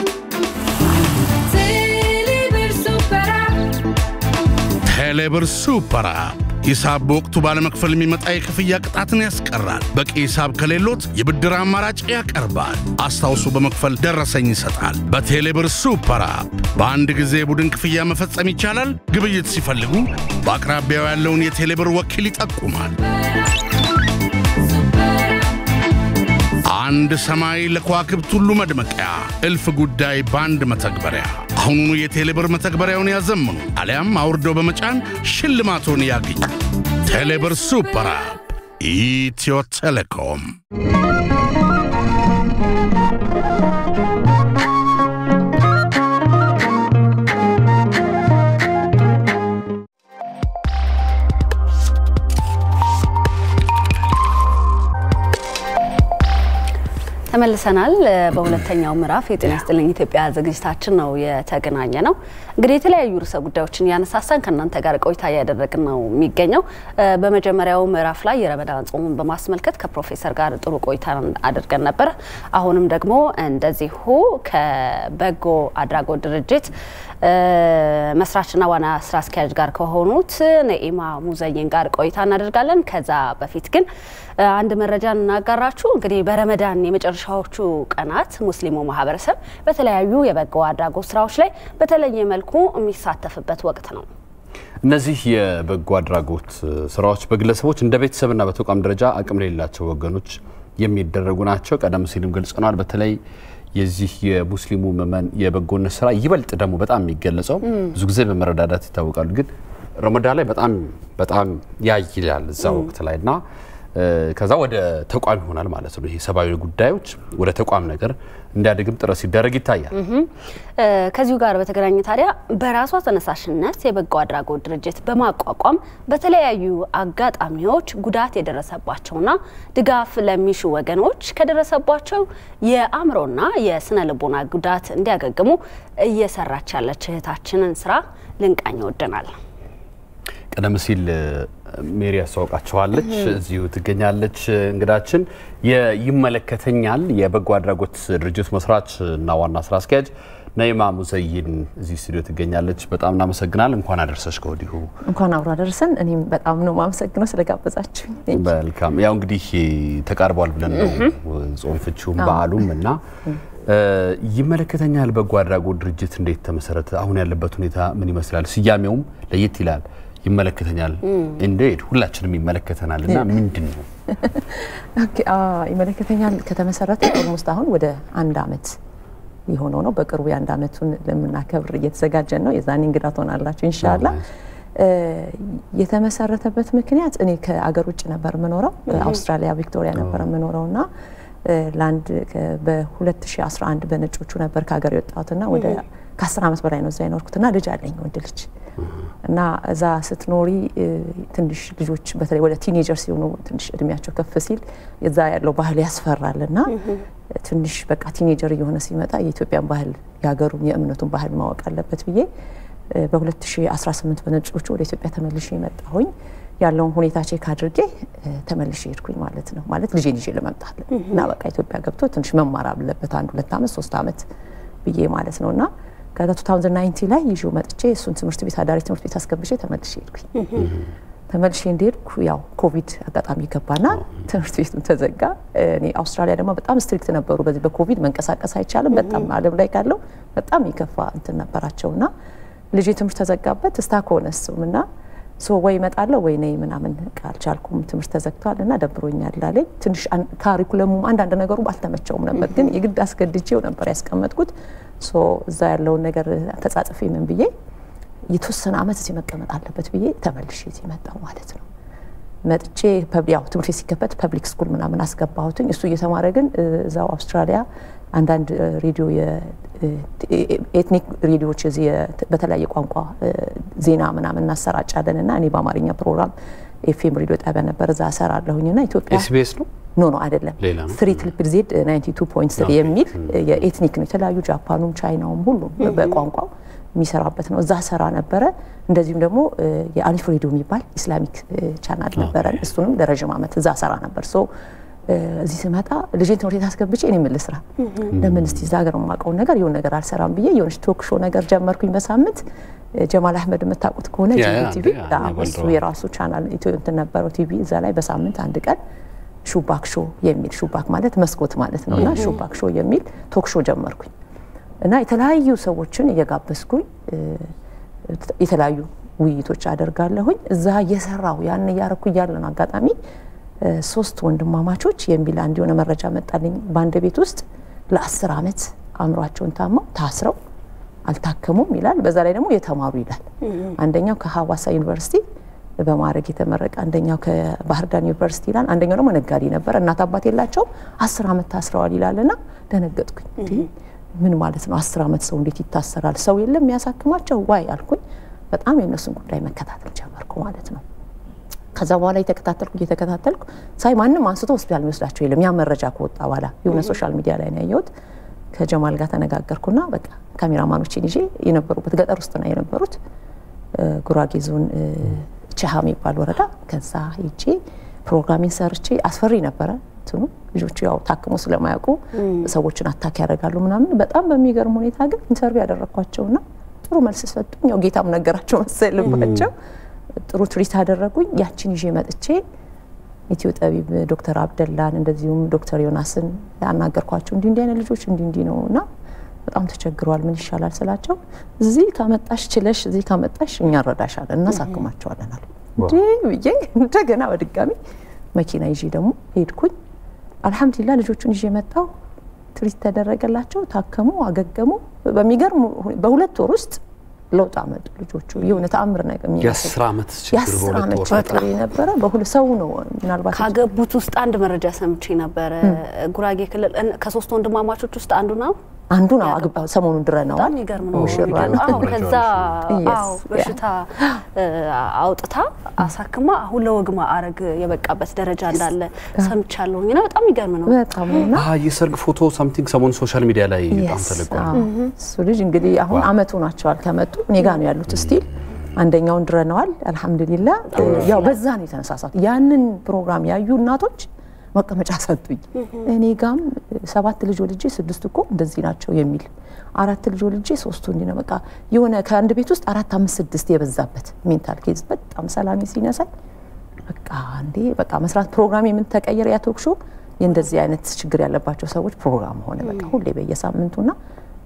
ቴሌብር ሱፐር አፕ ሂሳብ በወቅቱ ባለመክፈል የሚመጣ የክፍያ ቅጣትን ያስቀራል። በቂ ሂሳብ ከሌሎት የብድር አማራጭ ያቀርባል። አስታውሱ በመክፈል ደረሰኝ ይሰጣል። በቴሌብር ሱፐር አፕ በአንድ ጊዜ የቡድን ክፍያ መፈጸም ይቻላል። ግብይት ሲፈልጉ በአቅራቢያው ያለውን የቴሌብር ወኪል ይጠቁማል። አንድ ሰማይ ለከዋክብት ሁሉ መድመቂያ፣ እልፍ ጉዳይ በአንድ መተግበሪያ። አሁኑኑ የቴሌብር መተግበሪያውን ያዘምኑ አሊያም አውርደው በመጫን ሽልማቶን ያግኙ። ቴሌብር ሱፐር አፕ ኢትዮ ቴሌኮም። ተመልሰናል። በሁለተኛው ምዕራፍ የጤና ይስጥልኝ ኢትዮጵያ ዝግጅታችን ነው የተገናኘ ነው። እንግዲህ የተለያዩ ርዕሰ ጉዳዮችን ያነሳሳን ከእናንተ ጋር ቆይታ ያደረግን ነው የሚገኘው። በመጀመሪያው ምዕራፍ ላይ የረመዳን ጾምን በማስመልከት ከፕሮፌሰር ጋር ጥሩ ቆይታ አድርገን ነበር። አሁንም ደግሞ እንደዚሁ ከበጎ አድራጎት ድርጅት መስራችና ዋና ስራ አስኪያጅ ጋር ከሆኑት ነኢማ ሙዘይን ጋር ቆይታ እናደርጋለን። ከዛ በፊት ግን አንድ መረጃ እናጋራችሁ። እንግዲህ በረመዳን የመጨረሻዎቹ ቀናት ሙስሊሙ ማህበረሰብ በተለያዩ የበጎ አድራጎት ስራዎች ላይ በተለየ መልኩ የሚሳተፍበት ወቅት ነው። እነዚህ የበጎ አድራጎት ስራዎች በግለሰቦች እንደ ቤተሰብና በተቋም ደረጃ አቅም ለሌላቸው ወገኖች የሚደረጉ ናቸው። ቀደም ሲልም ገልጸናል። በተለይ የዚህ የሙስሊሙ መመን የበጎነት ስራ ይበልጥ ደግሞ በጣም የሚገለጸው ብዙ ጊዜ በመረዳዳት ይታወቃሉ። ግን ረመዳን ላይ በጣም ያይላል እዛ ወቅት ላይና ከዛ ወደ ተቋም ይሆናል ማለት ነው። ይሄ ሰባዊ ጉዳዮች ወደ ተቋም ነገር እንዲያድግም ጥረት ሲደረግ ይታያል። ከዚሁ ጋር በተገናኘ ታዲያ በራሷ ተነሳሽነት የበጎ አድራጎት ድርጅት በማቋቋም በተለያዩ አጋጣሚዎች ጉዳት የደረሰባቸውና ድጋፍ ለሚሹ ወገኖች ከደረሰባቸው የአእምሮና የስነ ልቦና ጉዳት እንዲያገግሙ እየሰራች ያለች እህታችንን ስራ ልንቃኝ ወደናል። ቀደም ሲል ሜሪ ያስተዋውቃቸዋለች፣ እዚሁ ትገኛለች። እንግዳችን ይመለከተኛል የበጎ አድራጎት ድርጅት መስራች እና ዋና ስራ አስኪያጅ ነኢማ ሙዘይን እዚህ ስቱዲዮ ትገኛለች። በጣም እናመሰግናለን። እንኳን አደረሰሽ ከወዲሁ። እንኳን አብሮ አደረሰን። እኔም በጣም ነው ማመሰግነው ስለጋበዛችሁኝ። መልካም። ያው እንግዲህ ተቃርቧል ብለን ነው ጾም ፍቺውም በዓሉም እና ይመለከተኛል በጎ አድራጎት ድርጅት እንዴት ተመሰረተ? አሁን ያለበት ሁኔታ ምን ይመስላል? ስያሜውም ለየት ይላል። ይመለከተኛል እንዴት ሁላችንም ይመለከተናልና ምንድነው? ኦኬ ይመለከተኛል ከተመሰረተ ኦልሞስት አሁን ወደ 1 አመት ይሆነው ነው። በቅርቡ የ1 አመቱን ለምናከብር እየተዘጋጀን ነው። የዛኔ እንግዳ ትሆናላችሁ ኢንሻአላህ። የተመሰረተበት ምክንያት እኔ ከአገር ውጭ ነበር የምኖረው፣ አውስትራሊያ ቪክቶሪያ ነበር የምኖረውና ላንድ በ2011 በነጮቹ ነበር ከሀገር የወጣሁትና ወደ ከ10 አመት በላይ ነው እዛ የኖርኩትና ልጅ አለኝ ወንድ ልጅ እና እዛ ስትኖሪ ትንሽ ልጆች በተለይ ወደ ቲኔጀር ሲሆኑ ትንሽ እድሜያቸው ከፍ ሲል እዛ ያለው ባህል ያስፈራልና ትንሽ በቃ ቲኔጀር የሆነ ሲመጣ የኢትዮጵያን ባህል ያገሩን የእምነቱን ባህል ማወቅ አለበት ብዬ በ2018 በነጮቹ ወደ ኢትዮጵያ ተመልሼ መጣሁኝ። ያለውን ሁኔታ ቼክ አድርጌ ተመልሼ ሄድኩኝ ማለት ነው። ማለት ልጄን ይዤ ለመምጣት እና በቃ ኢትዮጵያ ገብቶ ትንሽ መማር አለበት 1 2 አመት 3 አመት ብዬ ማለት ነውና ከ2019 ላይ ይዤው መጥቼ እሱን ትምህርት ቤት አዳሪ ትምህርት ቤት አስገብቼ ተመልሼ ሄድኩኝ። ተመልሼ እንደሄድኩ ያው ኮቪድ አጋጣሚ ገባና ትምህርት ቤቱን ተዘጋ። እኔ አውስትራሊያ ደግሞ በጣም ስትሪክት ነበሩ። በዚህ በኮቪድ መንቀሳቀስ አይቻልም። በጣም ዓለም ላይ ካለው በጣም ይከፋ እንትን ነበራቸውና ልጄ ትምህርት ተዘጋበት ስታክ ሆነስምና ወይ እመጣለሁ ወይ ነይ ምናምን ካልቻልኩም ትምህርት ተዘግቷልና ደብሮኛል አለኝ። ትንሽ ካሪኩለሙ አንዳንድ ነገሩ አልተመቸውም ነበር፣ ግን የግድ አስገድጄው ነበር ያስቀመጥኩት። እዛ ያለውን ነገር ተጻጽፌ ምን ብዬ የተወሰነ አመት እዚህ መቀመጥ አለበት ብዬ ተመልሼ እዚህ መጣሁ ማለት ነው። መጥቼ ያው ትምህርት ቤት ሲከፈት ፐብሊክ ስኩል ምናምን አስገባሁትኝ። እሱ እየተማረ ግን እዛው አውስትራሊያ አንዳንድ ሬዲዮ የኤትኒክ ሬዲዮዎች እዚህ በተለያየ ቋንቋ ዜና ምናምን እናሰራጫለንና እኔ በአማርኛ ፕሮግራም ኤፍኤም ሬዲዮ ጣቢያ ነበር እዛ ሰራለሁኝና ኢትዮጵያ ኤስቢኤስ ነው ኖ አይደለም 3ZZ 92.3 የሚል የኤትኒክ ነው። የተለያዩ ጃፓኑም ቻይናውም ሁሉም በቋንቋው የሚሰራበት ነው። እዛ ሰራ ነበረ። እንደዚሁም ደግሞ የአሊፍ ሬዲዮ የሚባል ኢስላሚክ ቻናል ነበረ። እሱንም ለረጅም አመት እዛ ሰራ ነበር። እዚህ ስመጣ ልጄን ትምህርት ቤት አስገብቼ እኔ ምን ልስራ ለምን እስቲ እዛ ሀገር የማውቀውን ነገር የሆነ ነገር አልሰራም ብዬ የሆነች ቶክ ሾው ነገር ጀመርኩኝ። በሳምንት ጀማል አህመድ የምታውቁት ከሆነ ቲቪ እሱ የራሱ ቻናል እንትን ነበረው ቲቪ። እዛ ላይ በሳምንት 1 ቀን ሹባክ ሾው የሚል ሹባክ ማለት መስኮት ማለት ነውና ሹባክ ሾው የሚል ቶክ ሾው ጀመርኩኝ እና የተለያዩ ሰዎችን እየጋበዝኩኝ የተለያዩ ውይይቶች አደርጋለሁኝ። እዛ እየሰራው ያን ያረኩ ያለን አጋጣሚ 3 ወንድማማቾች የሚል አንድ የሆነ መረጃ መጣልኝ። በአንድ ቤት ውስጥ ለ10 አመት አምሯቸውን ታመው ታስረው አልታከሙም ይላል። በዛ ላይ ደግሞ የተማሩ ይላል። አንደኛው ከሐዋሳ ዩኒቨርሲቲ በማረግ የተመረቀ፣ አንደኛው ከባህር ዳር ዩኒቨርሲቲ ይላል። አንደኛው ደግሞ ነጋዴ ነበር። እናት አባት የላቸው 10 አመት ታስረዋል ይላልና ደነገጥኩኝ። ምን ማለት ነው 10 አመት ሰው እንዴት ይታሰራል? ሰው የለም የሚያሳክማቸው ዋይ አልኩኝ። በጣም የነሱን ጉዳይ መከታተል ጀመርኩ ማለት ነው። ከዛ በኋላ እየተከታተልኩ ሳይ ማንም አንስቶ ሆስፒታል የሚወስዳቸው የለም። ያ መረጃ ከወጣ በኋላ የሆነ ሶሻል ሚዲያ ላይ ነው ያየሁት። ከጀማል ጋር ተነጋገርኩና በቃ ካሜራማኖችን ይዤ የነበሩበት ገጠር ውስጥ ነው የነበሩት ጉራጌ ዞን ቻሃ የሚባል ወረዳ። ከዛ ሄጄ ፕሮግራሚንግ ሰርቼ አስፈሪ ነበረ እንትኑ ልጆቹ ያው ታክሞ ስለማያውቁ ሰዎችን አታክ ያደርጋሉ ምናምን። በጣም በሚገርም ሁኔታ ግን ኢንተርቪው ያደረኳቸውና ጥሩ መልስ ሰጡኝ። ያው ጌታም ነገራቸው መሰለባቸው ጥሩ ትሪት አደረጉኝ። ያቺን ይዤ መጥቼ ኢትዮ ጠቢብ ዶክተር አብደላን እንደዚሁም ዶክተር ዮናስን ያናገርኳቸው እንዲህ አይነት ልጆች እንዲህ ነውና በጣም ተቸግረዋል ምን ይሻላል ስላቸው እዚህ ካመጣሽ ችለሽ እዚህ ካመጣሽ እኛ እንረዳሻለን እናሳክማቸዋለን አሉ። እንዴ እንደገና በድጋሚ መኪና ይዤ ደግሞ ሄድኩኝ። አልহামዱሊላህ ልጆቹን ይዤ መጣሁ። ትሪት ተደረገላቸው፣ ታከሙ፣ አገገሙ። በሚገርም በሁለት ወር ውስጥ ለውጥ አመጡ ልጆቹ። የሆነ ተአምር ነገር የ10 ዓመት ችግር ነበረ። በሁሉ ሰው ነው ምናልባት ካገቡት ውስጥ አንድ መረጃ ሰምቼ ነበር። ጉራጌ ክልል ከ3 ወንድማማቾች ውስጥ አንዱ ነው አግባው ሰሞኑን ድረናው ሙሽራ ነው። ከዛ በሽታ አውጥታ አሳክማ አሁን ለወግማ አረግ የበቃበት ደረጃ እንዳለ ሰምቻለሁኝ እና በጣም ይገርም ነው። በጣምና የሰርግ ፎቶ ሳምቲንግ ሰሞኑን ሶሻል ሚዲያ ላይ በጣም ተለቋል። እሱ ልጅ እንግዲህ አሁን አመቱ ናቸዋል ከመጡ እኔ ጋር ነው ያሉት ስቲል አንደኛውን ድረናዋል። አልহামዱሊላህ ያው በዛ ነው የተነሳሳት ያንን ፕሮግራም ያዩ እናቶች መቀመጫ ሰጡኝ። እኔ ጋም 7 ልጅ ወልጄ 6 እኮ እንደዚህ ናቸው የሚል 4 ልጅ ወልጄ 3 እንዲህ ነው በቃ የሆነ ከአንድ ቤት ውስጥ 4 5 6 የበዛበት ሜንታል ኬዝ በጣም ሰላም ሲነሳኝ በቃ እንዴ በቃ መስራት ፕሮግራም ምን ተቀየረ ያቶክሾ እንደዚህ አይነት ችግር ያለባቸው ሰዎች ፕሮግራም ሆነ በቃ ሁሌ በየሳምንቱና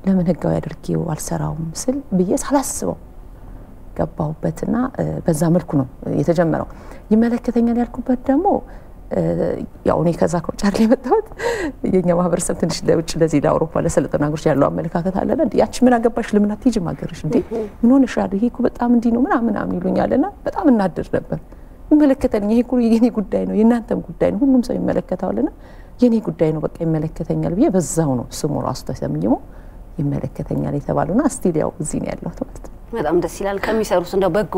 ለምን ህጋዊ አድርጌው አልሰራውም ስል ብዬ ሳላስበው ገባሁበትና በዛ መልኩ ነው የተጀመረው። ይመለከተኛል ያልኩበት ደግሞ ያው እኔ ከዛ ከውጭ የመጣሁት የኛ ማህበረሰብ ትንሽ ለውጭ ለዚህ ለአውሮፓ ለሰለጠኑ ሀገሮች ያለው አመለካከት አለና ያቺ ምን አገባሽ ለምን አትሄጂ ማገርሽ እንዴ ምን ሆነሻል ይሄ እኮ በጣም እንዲ ነው ምናምን ይሉኛልና በጣም እናደር ነበር። ይመለከተኛል ይሄ እኮ የኔ ጉዳይ ነው የናንተም ጉዳይ ነው ሁሉም ሰው ይመለከታልና የኔ ጉዳይ ነው በቃ ይመለከተኛል ብዬ በዛው ነው ስሙ ራሱ ተሰምኝሞ ይመለከተኛል የተባለውና ስቲል ያው እዚህ ነው ያለው ማለት ነው። በጣም ደስ ይላል። ከሚሰሩት እንደው በጎ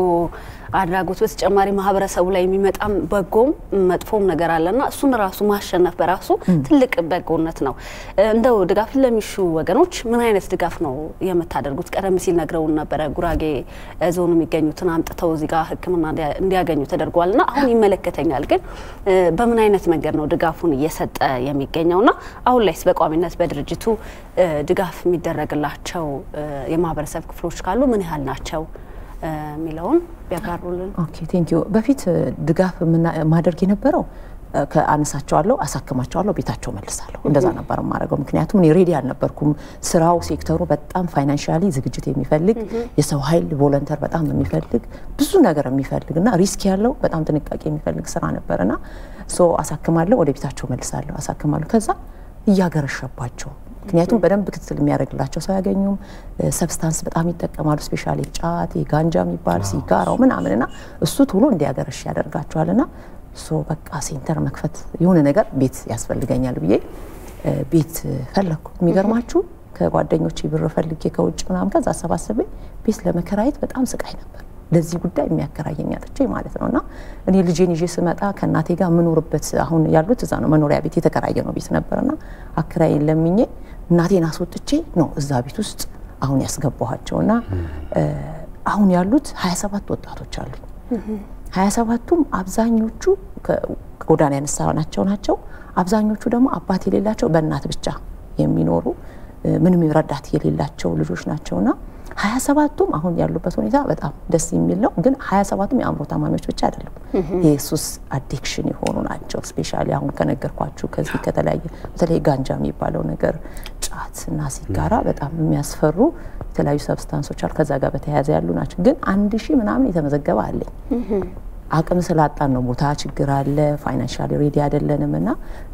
አድራጎት በተጨማሪ ማህበረሰቡ ላይ የሚመጣም በጎም መጥፎም ነገር አለና እሱን ራሱ ማሸነፍ በራሱ ትልቅ በጎነት ነው። እንደው ድጋፍ ለሚሹ ወገኖች ምን አይነት ድጋፍ ነው የምታደርጉት? ቀደም ሲል ነግረውን ነበር ጉራጌ ዞን የሚገኙትን አምጥተው እዚህ ጋር ሕክምና እንዲያገኙ ተደርጓልና አሁን ይመለከተኛል ግን በምን አይነት መንገድ ነው ድጋፉን እየሰጠ የሚገኘውና አሁን ላይስ በቋሚነት በድርጅቱ ድጋፍ የሚደረግላቸው የማህበረሰብ ክፍሎች ካሉ ምን ያህል ናቸው ሚለውን ቢያጋሩልን። ኦኬ ቴንክ ዩ። በፊት ድጋፍ ማድረግ የነበረው ከአነሳቸዋለሁ አሳክማቸዋለሁ ቤታቸው መልሳለሁ እንደዛ ነበር ማረገው። ምክንያቱም እኔ ሬዲ አልነበርኩም። ስራው ሴክተሩ በጣም ፋይናንሻሊ ዝግጅት የሚፈልግ የሰው ኃይል ቮለንተር በጣም የሚፈልግ ብዙ ነገር የሚፈልግና ሪስክ ያለው በጣም ጥንቃቄ የሚፈልግ ስራ ነበርና አሳክማለሁ ወደ ቤታቸው መልሳለሁ አሳክማለሁ። ከዛ እያገረሸባቸው ምክንያቱም በደንብ ክትትል የሚያደርግላቸው ሰው ያገኙም ሰብስታንስ በጣም ይጠቀማሉ ስፔሻሊ ጫት ጋንጃ የሚባል ሲጋራው ምናምንና እሱ ቶሎ እንዲያገረሽ ያደርጋቸዋልና በቃ ሴንተር መክፈት የሆነ ነገር ቤት ያስፈልገኛል ብዬ ቤት ፈለኩ። የሚገርማችሁ ከጓደኞቼ ብር ፈልጌ ከውጭ ምናምን ከዛ አሰባሰበ ቤት ለመከራየት በጣም ስቃይ ነበር። ለዚህ ጉዳይ የሚያከራየኝ አጥቼ ማለት ነውና እኔ ልጄን ይዤ ስመጣ ከናቴ ጋር ምኖርበት አሁን ያሉት እዛ ነው መኖሪያ ቤት የተከራየ ነው ቤት ነበርና አከራይን ለምኜ እናቴን አስወጥቼ ነው እዛ ቤት ውስጥ አሁን ያስገባኋቸውና አሁን ያሉት 27 ወጣቶች አሉ። 27ቱም አብዛኞቹ ከጎዳና ያነሳናቸው ናቸው። አብዛኞቹ ደግሞ አባት የሌላቸው በእናት ብቻ የሚኖሩ ምንም ረዳት የሌላቸው ልጆች ናቸውና 27ቱም አሁን ያሉበት ሁኔታ በጣም ደስ የሚል ነው። ግን 27ቱም የአእምሮ ታማሚዎች ብቻ አይደሉም የሱስ አዲክሽን የሆኑ ናቸው። ስፔሻሊ አሁን ከነገርኳችሁ ከዚህ ከተለያየ በተለይ ጋንጃ የሚባለው ነገር ጫትና ሲጋራ በጣም የሚያስፈሩ የተለያዩ ሰብስታንሶች አሉ ከዛ ጋር በተያያዘ ያሉ ናቸው። ግን 1000 ምናምን የተመዘገበ አለኝ። አቅም ስላጣን ነው ቦታ ችግር አለ ፋይናንሻሊ ሬዲ አይደለንምና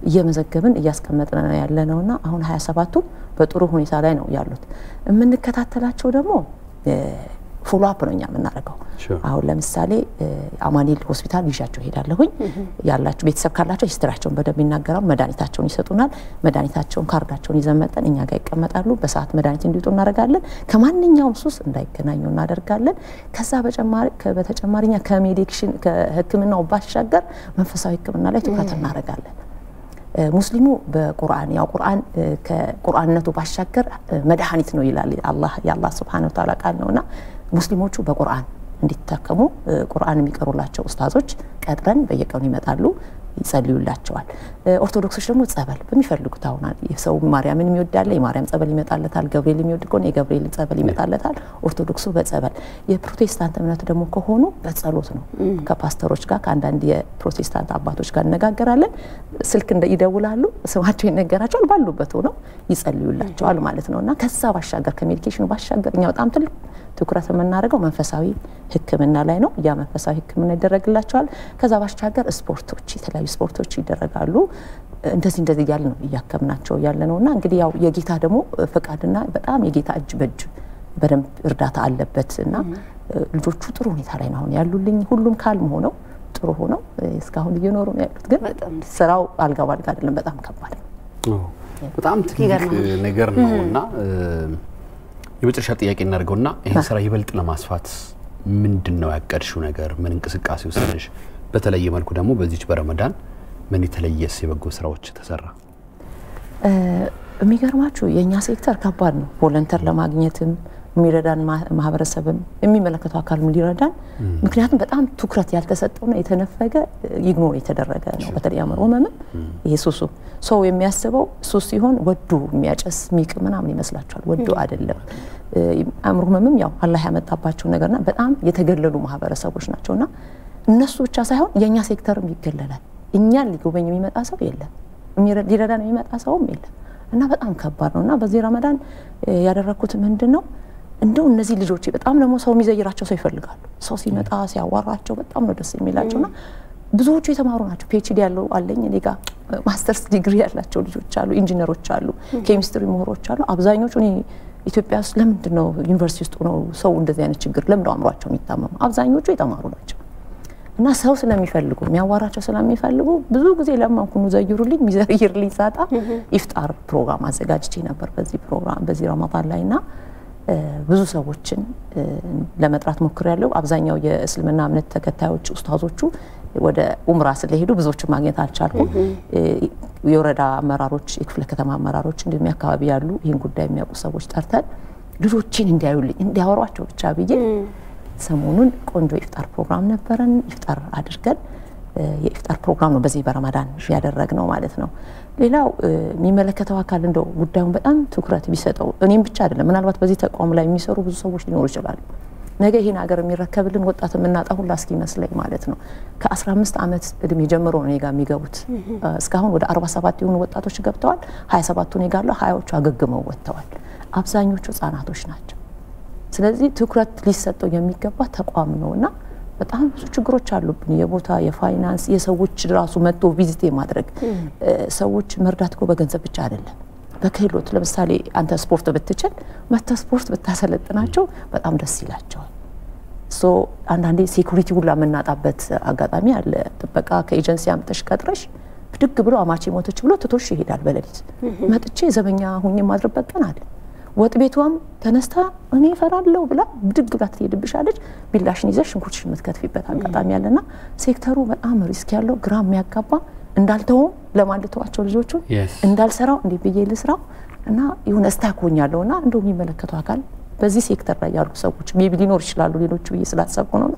እየመዘገብን እያስቀመጥን ነው ያለነውና አሁን 27ቱ በጥሩ ሁኔታ ላይ ነው ያሉት። የምንከታተላቸው ደግሞ ፎሎ አፕ ነው እኛ የምናደርገው። አሁን ለምሳሌ አማኑኤል ሆስፒታል ይዣቸው ሄዳለሁኝ። ያላችሁ ቤተሰብ ካላቸው ሂስትሪያቸውን በደንብ ይናገራሉ። መድኃኒታቸውን ይሰጡናል። መድኃኒታቸውን ካርዳቸውን ይዘመጠን እኛ ጋር ይቀመጣሉ። በሰዓት መድኃኒት እንዲወጡ እናደርጋለን። ከማንኛውም ሱስ እንዳይገናኙ እናደርጋለን። ከዛ በተጨማሪኛ ከሜዲኬሽን ከህክምናው ባሻገር መንፈሳዊ ህክምና ላይ ትኩረት እናደርጋለን። ሙስሊሙ በቁርአን ያው ቁርአን ከቁርአንነቱ ባሻገር መድኃኒት ነው ይላል አላህ የአላህ Subhanahu Wa Ta'ala ቃል ነውና ሙስሊሞቹ በቁርአን እንዲታከሙ ቁርአን የሚቀሩላቸው ኡስታዞች ቀጥረን በየቀኑ ይመጣሉ ይጸልዩላቸዋል። ኦርቶዶክሶች ደግሞ ጸበል በሚፈልጉት አሁን የሰው ማርያምን የሚወዳለ የማርያም ጸበል ይመጣለታል። ገብርኤል የሚወድ ከሆነ የገብርኤል ጸበል ይመጣለታል። ኦርቶዶክሱ በጸበል የፕሮቴስታንት እምነት ደግሞ ከሆኑ በጸሎት ነው። ከፓስተሮች ጋር ከአንዳንድ የፕሮቴስታንት አባቶች ጋር እነጋገራለን። ስልክ ይደውላሉ፣ ስማቸው ይነገራቸዋል፣ ባሉበት ሆነው ይጸልዩላቸዋል ማለት ነውና ከዛ ባሻገር ከሜዲኬሽኑ ባሻገር እኛ በጣም ትልቅ ትኩረት የምናደርገው መንፈሳዊ ህክምና ላይ ነው። ያ መንፈሳዊ ህክምና ይደረግላቸዋል። ከዛ ባሻገር ስፖርቶች የተለያዩ ስፖርቶች ይደረጋሉ። እንደዚህ ያለ ነው እያከምናቸው ያለ ነውና እንግዲህ ያው የጌታ ደግሞ ፍቃድና በጣም የጌታ እጅ በእጅ በደንብ እርዳታ አለበትና ልጆቹ ጥሩ ሁኔታ ላይ ነው ያሉልኝ። ሁሉም ካልም ሆነው ጥሩ ሆነው እስካሁን እየኖሩ ነው ያሉት። ግን ስራው አልጋ ባልጋ አይደለም፣ በጣም ከባድ ነው። በጣም ትልቅ ነገር ነውና የመጨረሻ ጥያቄ እናድርገውና ይሄን ስራ ይበልጥ ለማስፋት ምንድነው ያቀድሽው ነገር? ምን እንቅስቃሴ ወሰደሽ? በተለየ መልኩ ደግሞ በዚች በረመዳን ምን የተለየስ የበጎ ስራዎች ተሰራ? የሚገርማችሁ የኛ ሴክተር ከባድ ነው። ቮለንተር ለማግኘትም የሚረዳን ማህበረሰብም የሚመለከተው አካልም ሊረዳን ምክንያቱም በጣም ትኩረት ያልተሰጠውና የተነፈገ ኢግኖር የተደረገ ነው። በተለይ አእምሮ ህመም ይሄ ሱሱ ሰው የሚያስበው ሱስ ሲሆን ወዱ የሚያጨስ ሚቅም ምናምን ይመስላችኋል። ወዱ አይደለም። አእምሮ ህመምም ያው አላህ ያመጣባቸው ነገርና በጣም የተገለሉ ማህበረሰቦች ናቸውና እነሱ ብቻ ሳይሆን የኛ ሴክተርም ይገለላል። እኛን ሊጎበኝ የሚመጣ ሰው የለም፣ ሊረዳን የሚመጣ ሰውም የለም እና በጣም ከባድ ነውና በዚህ ረመዳን ያደረኩት ምንድነው እንደው እነዚህ ልጆች በጣም ደግሞ ሰው የሚዘይራቸው ሰው ይፈልጋሉ። ሰው ሲመጣ ሲያዋራቸው በጣም ነው ደስ የሚላቸውና ብዙዎቹ የተማሩ ናቸው። ፒኤችዲ ያለው አለኝ እኔ ጋር ማስተርስ ዲግሪ ያላቸው ልጆች አሉ፣ ኢንጂነሮች አሉ፣ ኬሚስትሪ ምሁሮች አሉ። አብዛኞቹ እኔ ኢትዮጵያ ውስጥ ለምንድነው ዩኒቨርሲቲ ውስጥ ነው ሰው እንደዚህ አይነት ችግር ለምንድነው አምሯቸው የሚታመሙ? አብዛኞቹ የተማሩ ናቸው እና ሰው ስለሚፈልጉ የሚያዋራቸው ስለሚፈልጉ ብዙ ጊዜ ለማንኩኑ ዘይሩልኝ ሚዘይርልኝ ሳጣ ኢፍጣር ፕሮግራም አዘጋጅቼ ነበር በዚህ ፕሮግራም በዚህ ረመዳን ላይና ብዙ ሰዎችን ለመጥራት ሞክሬያለሁ። አብዛኛው የእስልምና እምነት ተከታዮች ኡስታዞቹ ወደ ኡምራ ስለሄዱ ብዙዎችን ማግኘት አልቻልኩም። የወረዳ አመራሮች የክፍለ ከተማ አመራሮች እንዲሁም አካባቢ ያሉ ይህን ጉዳይ የሚያውቁ ሰዎች ጠርተን ልጆችን እንዲያዩልኝ እንዲያወሯቸው ብቻ ብዬ ሰሞኑን ቆንጆ ኢፍጣር ፕሮግራም ነበረን። ኢፍጣር አድርገን የኢፍጣር ፕሮግራም ነው በዚህ በረመዳን ያደረግነው ማለት ነው። ሌላው የሚመለከተው አካል እንደው ጉዳዩን በጣም ትኩረት ቢሰጠው እኔም ብቻ አይደለም ምናልባት በዚህ ተቋም ላይ የሚሰሩ ብዙ ሰዎች ሊኖሩ ይችላሉ። ነገ ይሄን ሀገር የሚረከብልን ወጣት የምናጣ ሁላ እስኪመስለኝ ማለት ነው። ከ15 ዓመት እድሜ ጀምሮ ነው እኔ ጋር የሚገቡት። እስካሁን ወደ 47 የሆኑ ወጣቶች ገብተዋል። 27ቱ እኔ ጋር አሉ፣ 20ዎቹ አገግመው ወጥተዋል። አብዛኞቹ ህጻናቶች ናቸው። ስለዚህ ትኩረት ሊሰጠው የሚገባ ተቋም ነውና በጣም ብዙ ችግሮች አሉብን። የቦታ የፋይናንስ የሰዎች ራሱ መጥቶ ቪዚት ማድረግ ሰዎች መርዳት እኮ በገንዘብ ብቻ አይደለም በክህሎት ለምሳሌ አንተ ስፖርት ብትችል መተ ስፖርት ብታሰለጥናቸው በጣም ደስ ይላቸዋል። ሶ አንዳንዴ ሴኩሪቲ ሁላ መናጣበት አጋጣሚ አለ። ጥበቃ ከኤጀንሲ አምጥተሽ ቀጥረሽ ብድግ ብሎ አማቼ ሞተች ብሎ ትቶሽ ይሄዳል። በሌሊት መጥቼ ዘበኛ ሁኜ ማድረበት ቀን አለ። ወጥ ቤቷም ተነስታ እኔ እፈራለሁ ብላ ብድግ ብላ ትሄድብሻለች። ቢላሽን ይዘሽ ሽንኩርትሽን የምትከትፊበት አጋጣሚ አለና ሴክተሩ በጣም ሪስክ ያለው ግራ የሚያጋባ እንዳልተው ለማንደቷቸው ልጆቹን እንዳልሰራው እንዴ ብዬ ልስራው እና ይሁን እስታኮኛለውና እንደው የሚመለከተው አካል በዚህ ሴክተር ላይ ያሉ ሰዎች ሜቢ ሊኖር ይችላሉ ሌሎች ብዬ ስላሰብኩ ነው።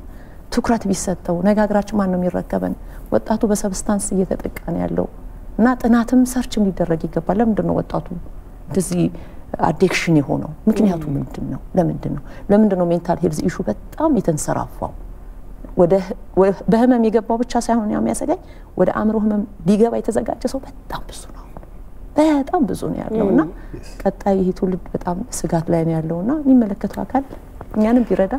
ትኩረት ቢሰጠው ነጋግራችን ማን ነው የሚረከበን? ወጣቱ በሰብስታንስ እየተጠቃ ነው ያለው እና ጥናትም ሰርችም ሊደረግ ይገባል። ለምንድን ነው ወጣቱ እንደዚህ አዲክሽን የሆነው? ምክንያቱ ምንድነው? ለምንድነው ሜንታል ሄልዝ ኢሹ በጣም የተንሰራፋው? ወደ በህመም የገባው ብቻ ሳይሆን የሚያሰጋኝ ወደ አእምሮ ህመም ሊገባ የተዘጋጀ ሰው በጣም ብዙ ነው። በጣም ብዙ ነው ያለውና ቀጣይ ይሄ ትውልድ በጣም ስጋት ላይ ነው ያለውና የሚመለከተው አካል እኛንም ቢረዳ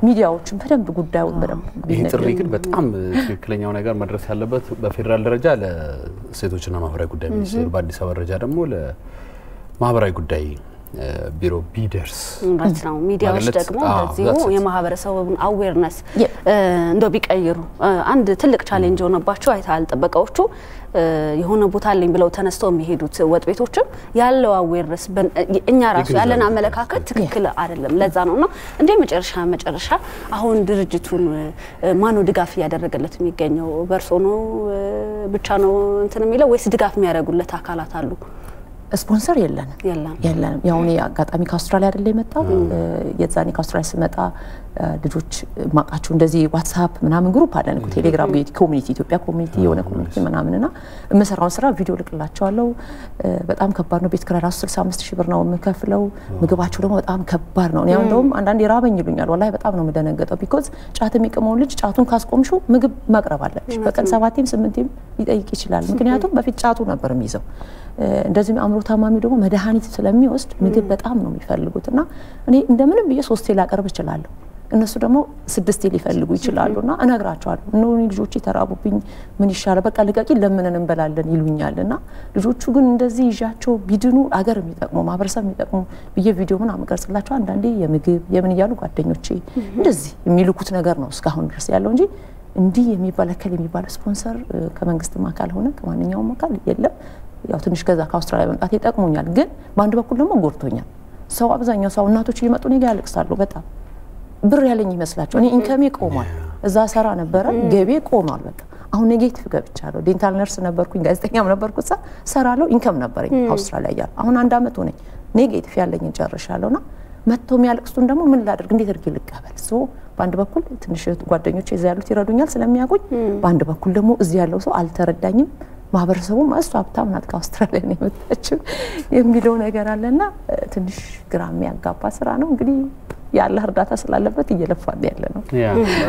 ሚዲያዎችን በደንብ ጉዳዩን በደንብ ይሄ ጥሪ ግን በጣም ትክክለኛው ነገር መድረስ ያለበት በፌደራል ደረጃ ለሴቶችና ማህበራዊ ጉዳይ ሚኒስቴር፣ በአዲስ አበባ ደረጃ ደግሞ ለማህበራዊ ጉዳይ ቢሮ ቢደርስ ማለት ነው። ሚዲያዎች ደግሞ እንደዚሁ የማህበረሰቡን አዌርነስ እንደው ቢቀይሩ አንድ ትልቅ ቻሌንጅ ሆነባቸው አይታል ጥበቃዎቹ የሆነ ቦታ አለኝ ብለው ተነስተው የሚሄዱት ወጥ ቤቶችም ያለው አዌርነስ እኛ ራሱ ያለን አመለካከት ትክክል አይደለም። ለዛ ነውና እንደ መጨረሻ አሁን ድርጅቱን ማኑ ድጋፍ ያደረገለት የሚገኘው በርሶ ነው ብቻ ነው እንትን የሚለው ወይስ ድጋፍ የሚያደርጉለት አካላት አሉ? ስፖንሰር የለንም። ያው እኔ አጋጣሚ ከአውስትራሊያ አይደለ የመጣው የዛኔ ከአውስትራሊያ ስመጣ ልጆች ማቃቸው እንደዚህ ዋትስአፕ ምናምን ግሩፕ አለን እኮ ቴሌግራም ኮሚኒቲ ኢትዮጵያ ኮሚኒቲ የሆነ ኮሚኒቲ ምናምንና የምሰራውን ስራ ቪዲዮ ልቅላቸዋለሁ። በጣም ከባድ ነው። ቤት ኪራይ ራሱ 65000 ብር ነው የምከፍለው። ምግባቸው ደግሞ በጣም ከባድ ነው። እኔ እንደውም አንዳንዴ ራበኝ ይሉኛል። ወላሂ በጣም ነው የምደነገጠው። ቢኮዝ ጫት የሚቀመው ልጅ ጫቱን ካስቆምሽው ምግብ ማቅረብ አለብሽ። በቀን 7ም 8ም ሊጠይቅ ይችላል። ምክንያቱም በፊት ጫቱ ነበር የሚይዘው። እንደዚህ አእምሮ ታማሚ ደግሞ መድኃኒት ስለሚወስድ ምግብ በጣም ነው የሚፈልጉትና እኔ እንደምንም ብዬ 3 ላቀርብ እችላለሁ። እነሱ ደግሞ 6 ሊፈልጉ ይችላሉና እነግራቸዋለሁ። እነሆ ልጆች ተራቡብኝ ምን ይሻላል በቃ ልቀቂ ለምንን እንበላለን ይሉኛልና ልጆቹ ግን እንደዚህ ይዣቸው ቢድኑ አገር የሚጠቅሙ ማህበረሰብ የሚጠቅሙ በየቪዲዮ ምን አመቀርጽላቸው አንዳንዴ የምግብ የምን ይያሉ ጓደኞቼ እንደዚህ የሚልኩት ነገር ነው እስካሁን ድረስ ያለው እንጂ እንዲህ የሚባል ስፖንሰር ከመንግስትም አካል ሆነ ከማንኛውም አካል የለም። ያው ትንሽ ከዛ ከአውስትራሊያ መምጣት ይጠቅሙኛል ግን በአንድ በኩል ደግሞ ጎርቶኛል። ሰው አብዛኛው ሰው እናቶች እየመጡ ነው ያለቅሳሉ። በጣም ብር ያለኝ ይመስላቸው እኔ ኢንከም ቆሟል። እዛ ሰራ ነበረ ገቤ ቆሟል። በቃ አሁን ኔጌቲቭ ገብቻለሁ። ዴንታል ነርስ ነበርኩኝ ጋዜጠኛም ነበርኩ ሰራለው ኢንከም ነበረኝ አውስትራሊያ ያለ አሁን 1 አመት ሆነኝ ኔጌቲቭ ያለኝ ጨርሻለሁና መጥተው የሚያለቅሱን ደግሞ ምን ላድርግ እንዴት አድርጌ ልቀበል? በአንድ በኩል ትንሽ ጓደኞቼ እዛ ያሉት ይረዱኛል ስለሚያውቁኝ በአንድ በኩል ደግሞ እዚህ ያለው ሰው አልተረዳኝም። ማህበረሰቡ ማስቷ ሀብታም ናት ከአውስትራሊያ ነው የመጣችው የሚለው ነገር አለና ትንሽ ግራ የሚያጋባ ስራ ነው። እንግዲህ ያለ እርዳታ ስላለበት እየለፋን ያለ ነው።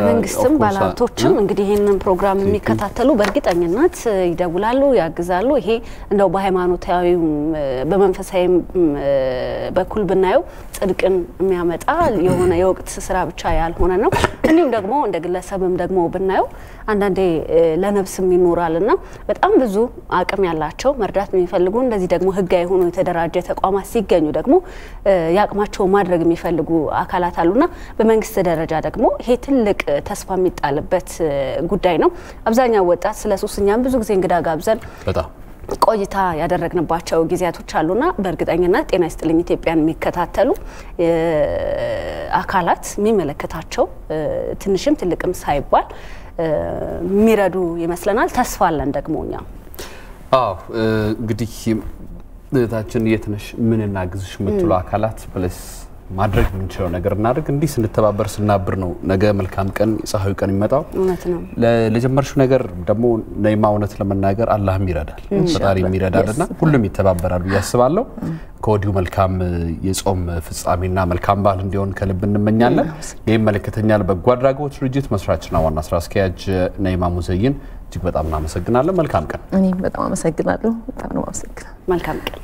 መንግስትም ባለሀብቶችም እንግዲህ ይሄንን ፕሮግራም የሚከታተሉ በእርግጠኝነት ይደውላሉ፣ ያግዛሉ። ይሄ እንደው በሃይማኖታዊ በመንፈሳዊ በኩል ብናየው ጽድቅን የሚያመጣ የሆነ የወቅት ስራ ብቻ ያልሆነ ነው። እንዲሁም ደግሞ እንደ ግለሰብም ደግሞ ብናየው አንዳንዴ ለነፍስም ይኖራልና በጣም ብዙ አቅም ያላቸው መርዳት የሚፈልጉ እንደዚህ ደግሞ ህጋዊ ሆኖ የተደራጀ ተቋማት ሲገኙ ደግሞ ያቅማቸው ማድረግ የሚፈልጉ አካላት አሉና በመንግስት ደረጃ ደግሞ ይሄ ትልቅ ተስፋ የሚጣልበት ጉዳይ ነው። አብዛኛው ወጣት ስለ ሱስኛም ብዙ ጊዜ እንግዳ ጋብዘን በጣም ቆይታ ያደረግንባቸው ጊዜያቶች አሉና በእርግጠኝነት ጤና ይስጥልኝ ኢትዮጵያን የሚከታተሉ አካላት የሚመለከታቸው ትንሽም ትልቅም ሳይባል የሚረዱ ይመስለናል። ተስፋ አለን ደግሞኛ እንግዲህ እታችን የትነሽ ምን እናግዝሽ የምትሉ አካላት ፕለስ ማድረግ የምንችለው ነገር እናድርግ። እንዲህ ስንተባበር ስናብር ነው ነገ መልካም ቀን ፀሐዩ ቀን ይመጣው። እውነት ነው። ለጀመርሽው ነገር ደግሞ ነይማ እውነት ለመናገር አላህም ይረዳል ፈጣሪም ይረዳልና ሁሉም ይተባበራሉ ያስባለሁ። ከወዲሁ መልካም የጾም ፍጻሜና መልካም በዓል እንዲሆን ከልብ እንመኛለን። ይመለከተኛል በጎ አድራጎት ድርጅት መስራችና ዋና ስራ አስኪያጅ ነይማ ሙዘይን እጅግ በጣም እናመሰግናለን። መልካም ቀን። እኔም በጣም አመሰግናለሁ። በጣም ነው አመሰግናለሁ። መልካም ቀን።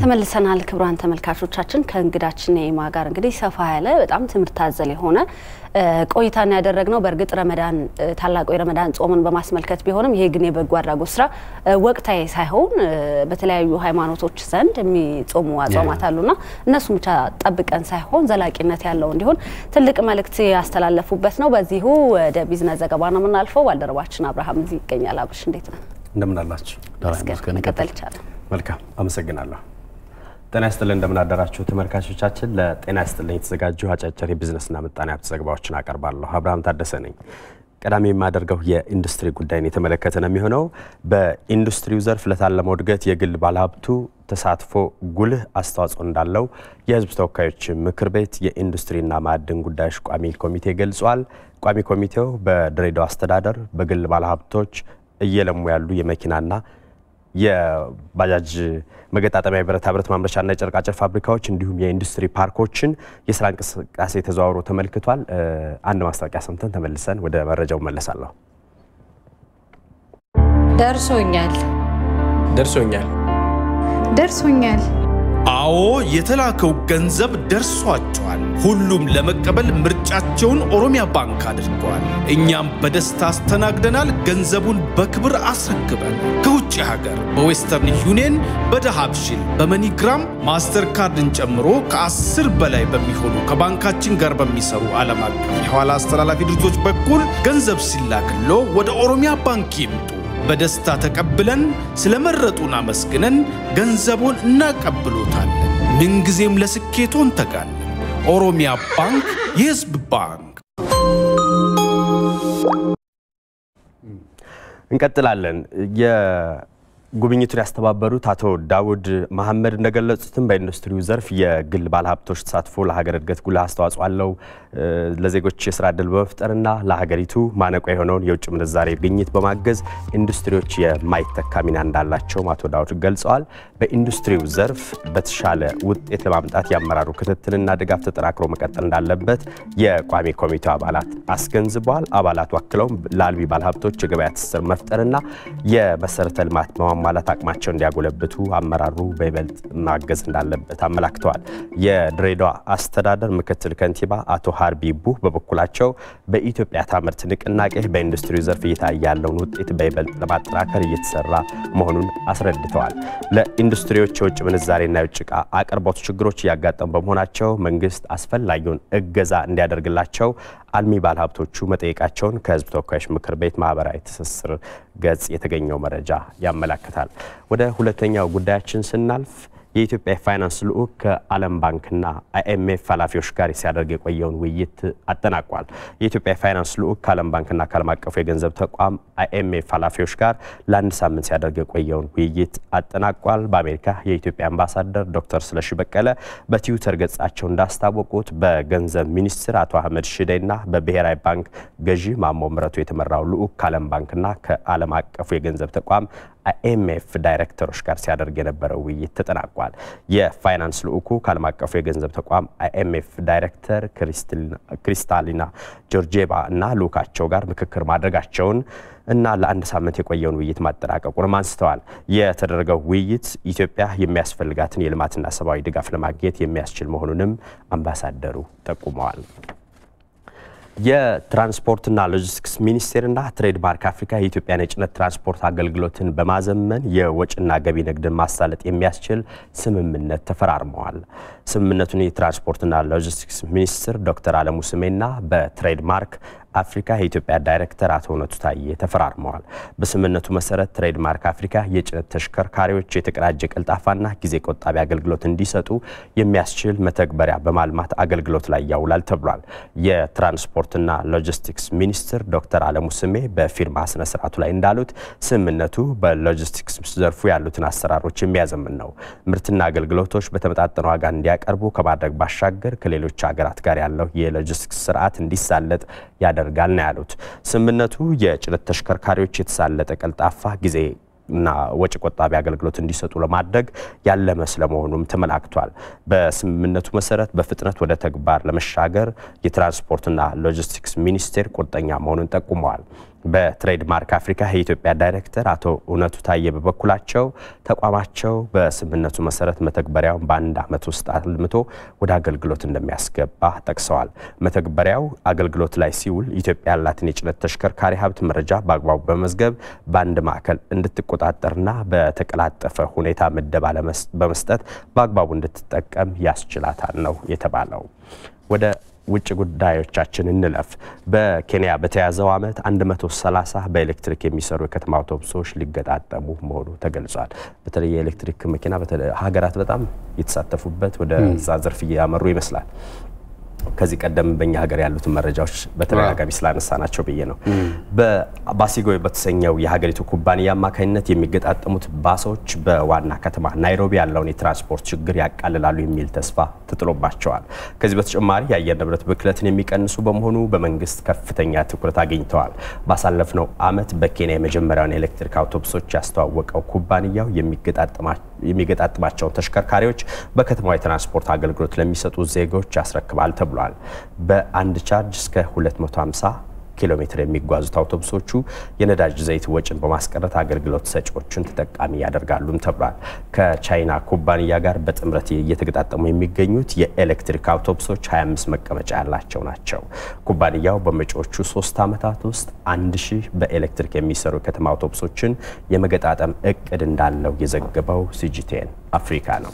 ተመልሰናል። ክቡራን ተመልካቾቻችን ከእንግዳችን ነይማ ጋር እንግዲህ ሰፋ ያለ በጣም ትምህርት አዘል የሆነ ቆይታን ያደረግነው በእርግጥ ረመዳን ታላቁ የረመዳን ጾምን በማስመልከት ቢሆንም ይሄ ግን የበጎ አድራጎት ስራ ወቅታዊ ሳይሆን በተለያዩ ሃይማኖቶች ዘንድ የሚጾሙ አጾማት አሉና እነሱ ብቻ ጠብቀን ሳይሆን ዘላቂነት ያለው እንዲሆን ትልቅ መልእክት ያስተላለፉበት ነው። በዚሁ ወደ ቢዝነስ ዘገባ ነው የምናልፈው። ባልደረባችን አብርሃም እዚህ ይገኛል። አብርሽ እንዴት ነው? እንደምን አላችሁ? ቀጥል ይቻላል። መልካም አመሰግናለሁ። ጤና ይስጥልኝ እንደምን አደራችሁ ተመልካቾቻችን። ለጤና ይስጥልኝ የተዘጋጁ አጫጭር የቢዝነስና ምጣኔ ሀብት ዘገባዎችን አቀርባለሁ። አብርሃም ታደሰ ነኝ። ቀዳሚ የማደርገው የኢንዱስትሪ ጉዳይን የተመለከተ ነው የሚሆነው። በኢንዱስትሪው ዘርፍ ለታለመው እድገት የግል ባለሀብቱ ተሳትፎ ጉልህ አስተዋጽኦ እንዳለው የሕዝብ ተወካዮች ምክር ቤት የኢንዱስትሪና ማዕድን ጉዳዮች ቋሚ ኮሚቴ ገልጿል። ቋሚ ኮሚቴው በድሬዳዋ አስተዳደር በግል ባለሀብቶች እየለሙ ያሉ የመኪናና የባጃጅ መገጣጠሚያ ብረታ ብረት ማምረቻና የጨርቃጨር ፋብሪካዎች እንዲሁም የኢንዱስትሪ ፓርኮችን የስራ እንቅስቃሴ ተዘዋውሮ ተመልክቷል። አንድ ማስታወቂያ ሰምተን ተመልሰን ወደ መረጃው መለሳለሁ። ደርሶኛል አዎ የተላከው ገንዘብ ደርሷቸዋል። ሁሉም ለመቀበል ምርጫቸውን ኦሮሚያ ባንክ አድርገዋል። እኛም በደስታ አስተናግደናል። ገንዘቡን በክብር አስረክበን ከውጭ ሀገር በዌስተርን ዩኒየን፣ በዳሃብሺል፣ በመኒግራም ማስተር ካርድን ጨምሮ ከ10 በላይ በሚሆኑ ከባንካችን ጋር በሚሰሩ ዓለም አቀፍ የሐዋላ አስተላላፊ ድርጅቶች በኩል ገንዘብ ሲላክሎ ወደ ኦሮሚያ ባንክ ይምጡ። በደስታ ተቀብለን ስለመረጡን አመስግነን ገንዘቡን እናቀብሎታለን። ምንጊዜም ለስኬቶን ተጋለን። ኦሮሚያ ባንክ የሕዝብ ባንክ። እንቀጥላለን። ጉብኝቱን ያስተባበሩት አቶ ዳውድ መሐመድ እንደገለጹትም በኢንዱስትሪው ዘርፍ የግል ባለሀብቶች ተሳትፎ ለሀገር እድገት ጉልህ አስተዋጽኦ አለው። ለዜጎች የስራ ዕድል በመፍጠርና ለሀገሪቱ ማነቆ የሆነውን የውጭ ምንዛሬ ግኝት በማገዝ ኢንዱስትሪዎች የማይተካ ሚና እንዳላቸው አቶ ዳውድ ገልጸዋል። በኢንዱስትሪው ዘርፍ በተሻለ ውጤት ለማምጣት ያመራሩ ክትትልና ድጋፍ ተጠናክሮ መቀጠል እንዳለበት የቋሚ ኮሚቴው አባላት አስገንዝበዋል። አባላቱ አክለውም ለአልሚ ባለሀብቶች የገበያ ትስስር መፍጠርና የመሰረተ ልማት ማሟላት አቅማቸው እንዲያጎለብቱ አመራሩ በይበልጥ ማገዝ እንዳለበት አመላክተዋል። የድሬዳዋ አስተዳደር ምክትል ከንቲባ አቶ ሀርቢ ቡህ በበኩላቸው በኢትዮጵያ ታምርት ንቅናቄ በኢንዱስትሪው ዘርፍ እየታየ ያለውን ውጤት በይበልጥ ለማጠናከር እየተሰራ መሆኑን አስረድተዋል። ለኢንዱስትሪዎች የውጭ ምንዛሬና የውጭ ዕቃ አቅርቦት ችግሮች እያጋጠሙ በመሆናቸው መንግስት አስፈላጊውን እገዛ እንዲያደርግላቸው አልሚ ባለሀብቶቹ መጠየቃቸውን ከህዝብ ተወካዮች ምክር ቤት ማህበራዊ ትስስር ገጽ የተገኘው መረጃ ያመለክታል። ወደ ሁለተኛው ጉዳያችን ስናልፍ የኢትዮጵያ ፋይናንስ ልዑክ ከዓለም ባንክና አይኤምኤፍ ኃላፊዎች ጋር ሲያደርግ የቆየውን ውይይት አጠናቋል። የኢትዮጵያ ፋይናንስ ልዑክ ከዓለም ባንክና ከዓለም አቀፉ የገንዘብ ተቋም አይኤምኤፍ ኃላፊዎች ጋር ለአንድ ሳምንት ሲያደርግ የቆየውን ውይይት አጠናቋል። በአሜሪካ የኢትዮጵያ አምባሳደር ዶክተር ስለሺ በቀለ በትዊተር ገጻቸው እንዳስታወቁት በገንዘብ ሚኒስትር አቶ አህመድ ሽዴና በብሔራዊ ባንክ ገዢ ማሞ ምረቱ የተመራው ልዑክ ከዓለም ባንክና ከዓለም አቀፉ የገንዘብ ተቋም አይኤምኤፍ ዳይሬክተሮች ጋር ሲያደርግ የነበረው ውይይት ተጠናቋል። የፋይናንስ ልዑኩ ከዓለም አቀፉ የገንዘብ ተቋም አይኤምኤፍ ዳይሬክተር ክሪስታሊና ጆርጄቫ እና ልዑካቸው ጋር ምክክር ማድረጋቸውን እና ለአንድ ሳምንት የቆየውን ውይይት ማጠናቀቁን አንስተዋል። የተደረገው ውይይት ኢትዮጵያ የሚያስፈልጋትን የልማትና ሰብአዊ ድጋፍ ለማግኘት የሚያስችል መሆኑንም አምባሳደሩ ጠቁመዋል። የትራንስፖርትና ሎጂስቲክስ ሚኒስቴርና ትሬድማርክ አፍሪካ የኢትዮጵያን የጭነት ትራንስፖርት አገልግሎትን በማዘመን የወጭና ገቢ ንግድን ማሳለጥ የሚያስችል ስምምነት ተፈራርመዋል። ስምምነቱን የትራንስፖርትና ሎጂስቲክስ ሚኒስትር ዶክተር አለሙ ስሜና በትሬድማርክ አፍሪካ የኢትዮጵያ ዳይሬክተር አቶ እውነቱ ታዬ ተፈራርመዋል። በስምምነቱ መሰረት ትሬድማርክ አፍሪካ የጭነት ተሽከርካሪዎች የተቀናጀ ቀልጣፋና ጊዜ ቆጣቢ አገልግሎት እንዲሰጡ የሚያስችል መተግበሪያ በማልማት አገልግሎት ላይ ያውላል ተብሏል። የትራንስፖርትና ሎጂስቲክስ ሚኒስትር ዶክተር አለሙ ስሜ በፊርማ ስነ ስርዓቱ ላይ እንዳሉት ስምምነቱ በሎጂስቲክስ ዘርፉ ያሉትን አሰራሮች የሚያዘምን ነው። ምርትና አገልግሎቶች በተመጣጠነ ዋጋ እንዲያቀርቡ ከማድረግ ባሻገር ከሌሎች ሀገራት ጋር ያለው የሎጂስቲክስ ስርዓት እንዲሳለጥ ያደርጋል ነው ያሉት። ስምምነቱ የጭነት ተሽከርካሪዎች የተሳለጠ ቀልጣፋ ጊዜ እና ወጪ ቆጣቢ አገልግሎት እንዲሰጡ ለማድረግ ያለመ ስለመሆኑም ተመላክቷል። በስምምነቱ መሰረት በፍጥነት ወደ ተግባር ለመሻገር የትራንስፖርትና ሎጂስቲክስ ሚኒስቴር ቁርጠኛ መሆኑን ጠቁመዋል። በትሬድማርክ አፍሪካ የኢትዮጵያ ዳይሬክተር አቶ እውነቱ ታዬ በበኩላቸው ተቋማቸው በስምምነቱ መሰረት መተግበሪያውን በአንድ ዓመት ውስጥ አልምቶ ወደ አገልግሎት እንደሚያስገባ ጠቅሰዋል። መተግበሪያው አገልግሎት ላይ ሲውል ኢትዮጵያ ያላትን የጭነት ተሽከርካሪ ሀብት መረጃ በአግባቡ በመዝገብ በአንድ ማዕከል እንድትቆጣጠርና በተቀላጠፈ ሁኔታ ምደባ በመስጠት በአግባቡ እንድትጠቀም ያስችላታል ነው የተባለው። ወደ ውጭ ጉዳዮቻችን እንለፍ። በኬንያ በተያዘው ዓመት 130 በኤሌክትሪክ የሚሰሩ የከተማ አውቶቡሶች ሊገጣጠሙ መሆኑ ተገልጿል። በተለይ የኤሌክትሪክ መኪና ሀገራት በጣም የተሳተፉበት ወደ ዛ ዘርፍ እያመሩ ይመስላል። ከዚህ ቀደም በእኛ ሀገር ያሉትን መረጃዎች በተደጋጋሚ ስላነሳናቸው ብዬ ነው። በባሲጎ በተሰኘው የሀገሪቱ ኩባንያ አማካኝነት የሚገጣጠሙት ባሶች በዋና ከተማ ናይሮቢ ያለውን የትራንስፖርት ችግር ያቃልላሉ የሚል ተስፋ ተጥሎባቸዋል። ከዚህ በተጨማሪ የአየር ንብረት ብክለትን የሚቀንሱ በመሆኑ በመንግስት ከፍተኛ ትኩረት አግኝተዋል። ባሳለፍነው ዓመት በኬንያ የመጀመሪያውን ኤሌክትሪክ አውቶቡሶች ያስተዋወቀው ኩባንያው የሚገጣጥማቸውን ተሽከርካሪዎች በከተማው የትራንስፖርት አገልግሎት ለሚሰጡ ዜጎች ያስረክባል ተብሏል። በአንድ ቻርጅ እስከ 250 ኪሎ ሜትር የሚጓዙት አውቶቡሶቹ የነዳጅ ዘይት ወጪን በማስቀረት አገልግሎት ሰጪዎችን ተጠቃሚ ያደርጋሉም ተብሏል። ከቻይና ኩባንያ ጋር በጥምረት እየተገጣጠሙ የሚገኙት የኤሌክትሪክ አውቶቡሶች 25 መቀመጫ ያላቸው ናቸው። ኩባንያው በመጪዎቹ 3 ዓመታት ውስጥ 1000 በኤሌክትሪክ የሚሰሩ ከተማ አውቶቡሶችን የመገጣጠም እቅድ እንዳለው የዘገበው ሲጂቲኤን አፍሪካ ነው።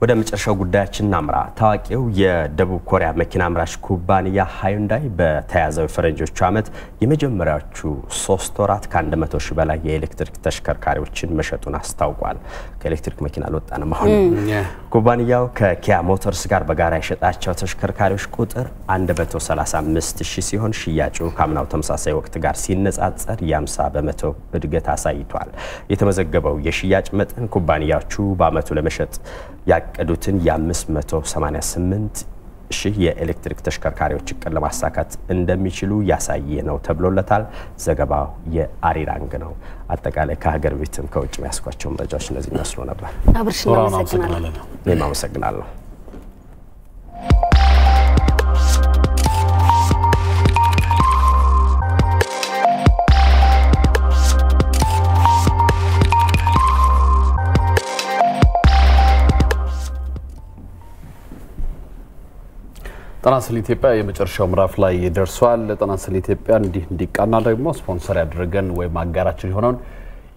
ወደ መጨረሻው ጉዳያችን እናምራ። ታዋቂው የደቡብ ኮሪያ መኪና አምራች ኩባንያ ሃዩንዳይ በተያዘው ፈረንጆቹ ዓመት የመጀመሪያዎቹ 3 ወራት ከ100 ሺህ በላይ የኤሌክትሪክ ተሽከርካሪዎችን መሸጡን አስታውቋል። ከኤሌክትሪክ መኪና አልወጣንም። አሁን ኩባንያው ከኪያ ሞተርስ ጋር በጋራ የሸጣቸው ተሽከርካሪዎች ቁጥር 135 ሺህ ሲሆን ሽያጩ ከአምናው ተመሳሳይ ወቅት ጋር ሲነጻጸር የ50% እድገት አሳይቷል። የተመዘገበው የሽያጭ መጠን ኩባንያዎቹ በአመቱ ለመሸጥ ያቀዱትን የ588 ሺህ የኤሌክትሪክ ተሽከርካሪዎች እቅድ ለማሳካት እንደሚችሉ ያሳየ ነው ተብሎለታል። ዘገባው የአሪራንግ ነው። አጠቃላይ ከሀገር ቤትም ከውጭ ያስኳቸው መረጃዎች እነዚህ መስሎ ነበር። እኔም አመሰግናለሁ። ጤና ስለ ኢትዮጵያ የመጨረሻው ምዕራፍ ላይ ደርሷል። ጤና ስለ ኢትዮጵያ እንዲቃና ደግሞ ስፖንሰር ያደረገን ወይ ማጋራችን የሆነውን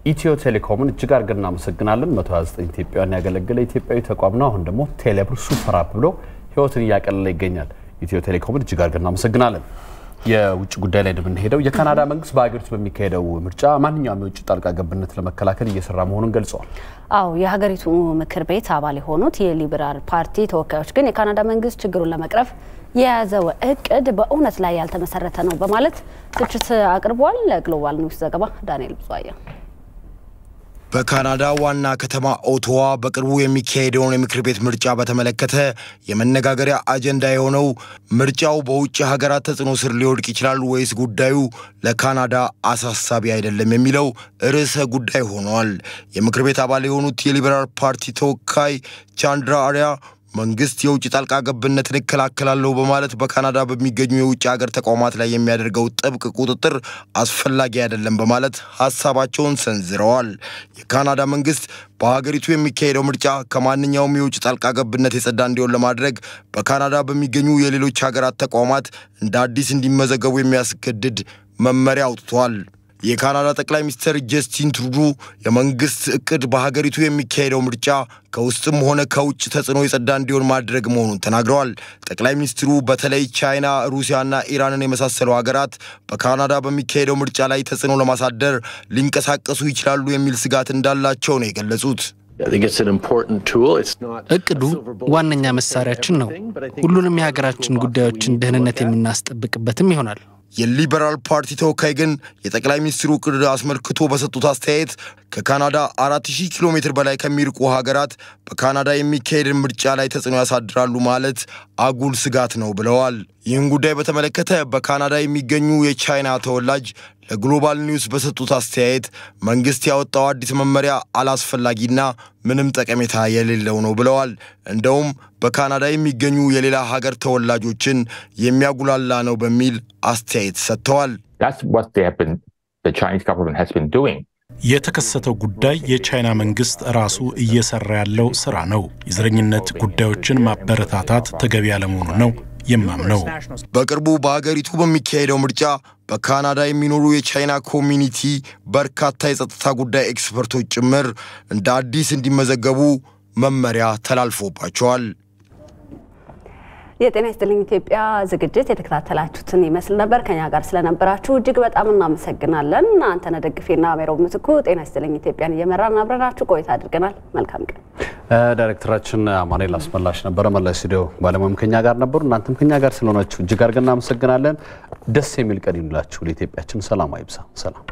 ኢትዮ ቴሌኮምን እጅግ አድርገን እናመሰግናለን። 129 ኢትዮጵያን ያገለገለ ኢትዮጵያዊ ተቋም ነው። አሁን ደግሞ ቴሌብር ሱፐር አፕ ብሎ ህይወትን ያቀለለ ይገኛል። ኢትዮ ቴሌኮምን እጅግ አድርገን እናመሰግናለን። የውጭ ጉዳይ ላይ እንደምንሄደው የካናዳ መንግስት በአገሪቱ በሚካሄደው ምርጫ ማንኛውም የውጭ ጣልቃ ገብነት ለመከላከል እየሰራ መሆኑን ገልጸዋል። አው የሀገሪቱ ምክር ቤት አባል የሆኑት የሊበራል ፓርቲ ተወካዮች ግን የካናዳ መንግስት ችግሩን ለመቅረፍ የያዘው እቅድ በእውነት ላይ ያልተመሰረተ ነው በማለት ትችት አቅርቧል። ለግሎባል ኒውስ ዘገባ ዳንኤል ብዙአያ። በካናዳ ዋና ከተማ ኦቶዋ በቅርቡ የሚካሄደውን የምክር ቤት ምርጫ በተመለከተ የመነጋገሪያ አጀንዳ የሆነው ምርጫው በውጭ ሀገራት ተጽዕኖ ስር ሊወድቅ ይችላል ወይስ ጉዳዩ ለካናዳ አሳሳቢ አይደለም የሚለው ርዕሰ ጉዳይ ሆኗል። የምክር ቤት አባል የሆኑት የሊበራል ፓርቲ ተወካይ ቻንድራ አሪያ መንግስት የውጭ ጣልቃ ገብነትን ይከላከላል በማለት በካናዳ በሚገኙ የውጭ ሀገር ተቋማት ላይ የሚያደርገው ጥብቅ ቁጥጥር አስፈላጊ አይደለም በማለት ሐሳባቸውን ሰንዝረዋል። የካናዳ መንግስት በሀገሪቱ የሚካሄደው ምርጫ ከማንኛውም የውጭ ጣልቃ ገብነት የጸዳ እንዲሆን ለማድረግ በካናዳ በሚገኙ የሌሎች ሀገራት ተቋማት እንደ አዲስ እንዲመዘገቡ የሚያስገድድ መመሪያ አውጥቷል። የካናዳ ጠቅላይ ሚኒስትር ጀስቲን ትሩዱ የመንግስት እቅድ በሀገሪቱ የሚካሄደው ምርጫ ከውስጥም ሆነ ከውጭ ተጽዕኖ የጸዳ እንዲሆን ማድረግ መሆኑን ተናግረዋል። ጠቅላይ ሚኒስትሩ በተለይ ቻይና፣ ሩሲያና ኢራንን የመሳሰሉ ሀገራት በካናዳ በሚካሄደው ምርጫ ላይ ተጽዕኖ ለማሳደር ሊንቀሳቀሱ ይችላሉ የሚል ስጋት እንዳላቸው ነው የገለጹት። እቅዱ ዋነኛ መሳሪያችን ነው። ሁሉንም የሀገራችን ጉዳዮችን ደህንነት የምናስጠብቅበትም ይሆናል። የሊበራል ፓርቲ ተወካይ ግን የጠቅላይ ሚኒስትሩ እቅድ አስመልክቶ በሰጡት አስተያየት ከካናዳ 4000 ኪሎ ሜትር በላይ ከሚርቁ ሀገራት በካናዳ የሚካሄድ ምርጫ ላይ ተጽዕኖ ያሳድራሉ ማለት አጉል ስጋት ነው ብለዋል። ይህን ጉዳይ በተመለከተ በካናዳ የሚገኙ የቻይና ተወላጅ ለግሎባል ኒውስ በሰጡት አስተያየት መንግስት ያወጣው አዲስ መመሪያ አላስፈላጊና ምንም ጠቀሜታ የሌለው ነው ብለዋል። እንደውም በካናዳ የሚገኙ የሌላ ሀገር ተወላጆችን የሚያጉላላ ነው በሚል አስተያየት ሰጥተዋል። የተከሰተው ጉዳይ የቻይና መንግስት ራሱ እየሰራ ያለው ስራ ነው። የዘረኝነት ጉዳዮችን ማበረታታት ተገቢ ያለመሆኑ ነው የማምነው። በቅርቡ በሀገሪቱ በሚካሄደው ምርጫ በካናዳ የሚኖሩ የቻይና ኮሚኒቲ በርካታ የጸጥታ ጉዳይ ኤክስፐርቶች ጭምር እንደ አዲስ እንዲመዘገቡ መመሪያ ተላልፎባቸዋል። የጤና ይስጥልኝ ኢትዮጵያ ዝግጅት የተከታተላችሁትን ይመስል ነበር። ከኛ ጋር ስለነበራችሁ እጅግ በጣም እናመሰግናለን። አንተነህ ደግፌና ሜሮብ ምትኩ ጤና ይስጥልኝ ኢትዮጵያን እየመራን አብረናችሁ ቆይታ አድርገናል። መልካም ቀን። ዳይሬክተራችን አማኑኤል አስመላሽ ነበረ። መላ ስቱዲዮ ባለሙያም ከኛ ጋር ነበሩ። እናንተም ከኛ ጋር ስለሆናችሁ እጅግ አድርገን እናመሰግናለን። ደስ የሚል ቀን ይሁንላችሁ። ለኢትዮጵያችን ሰላም አይብዛ። ሰላም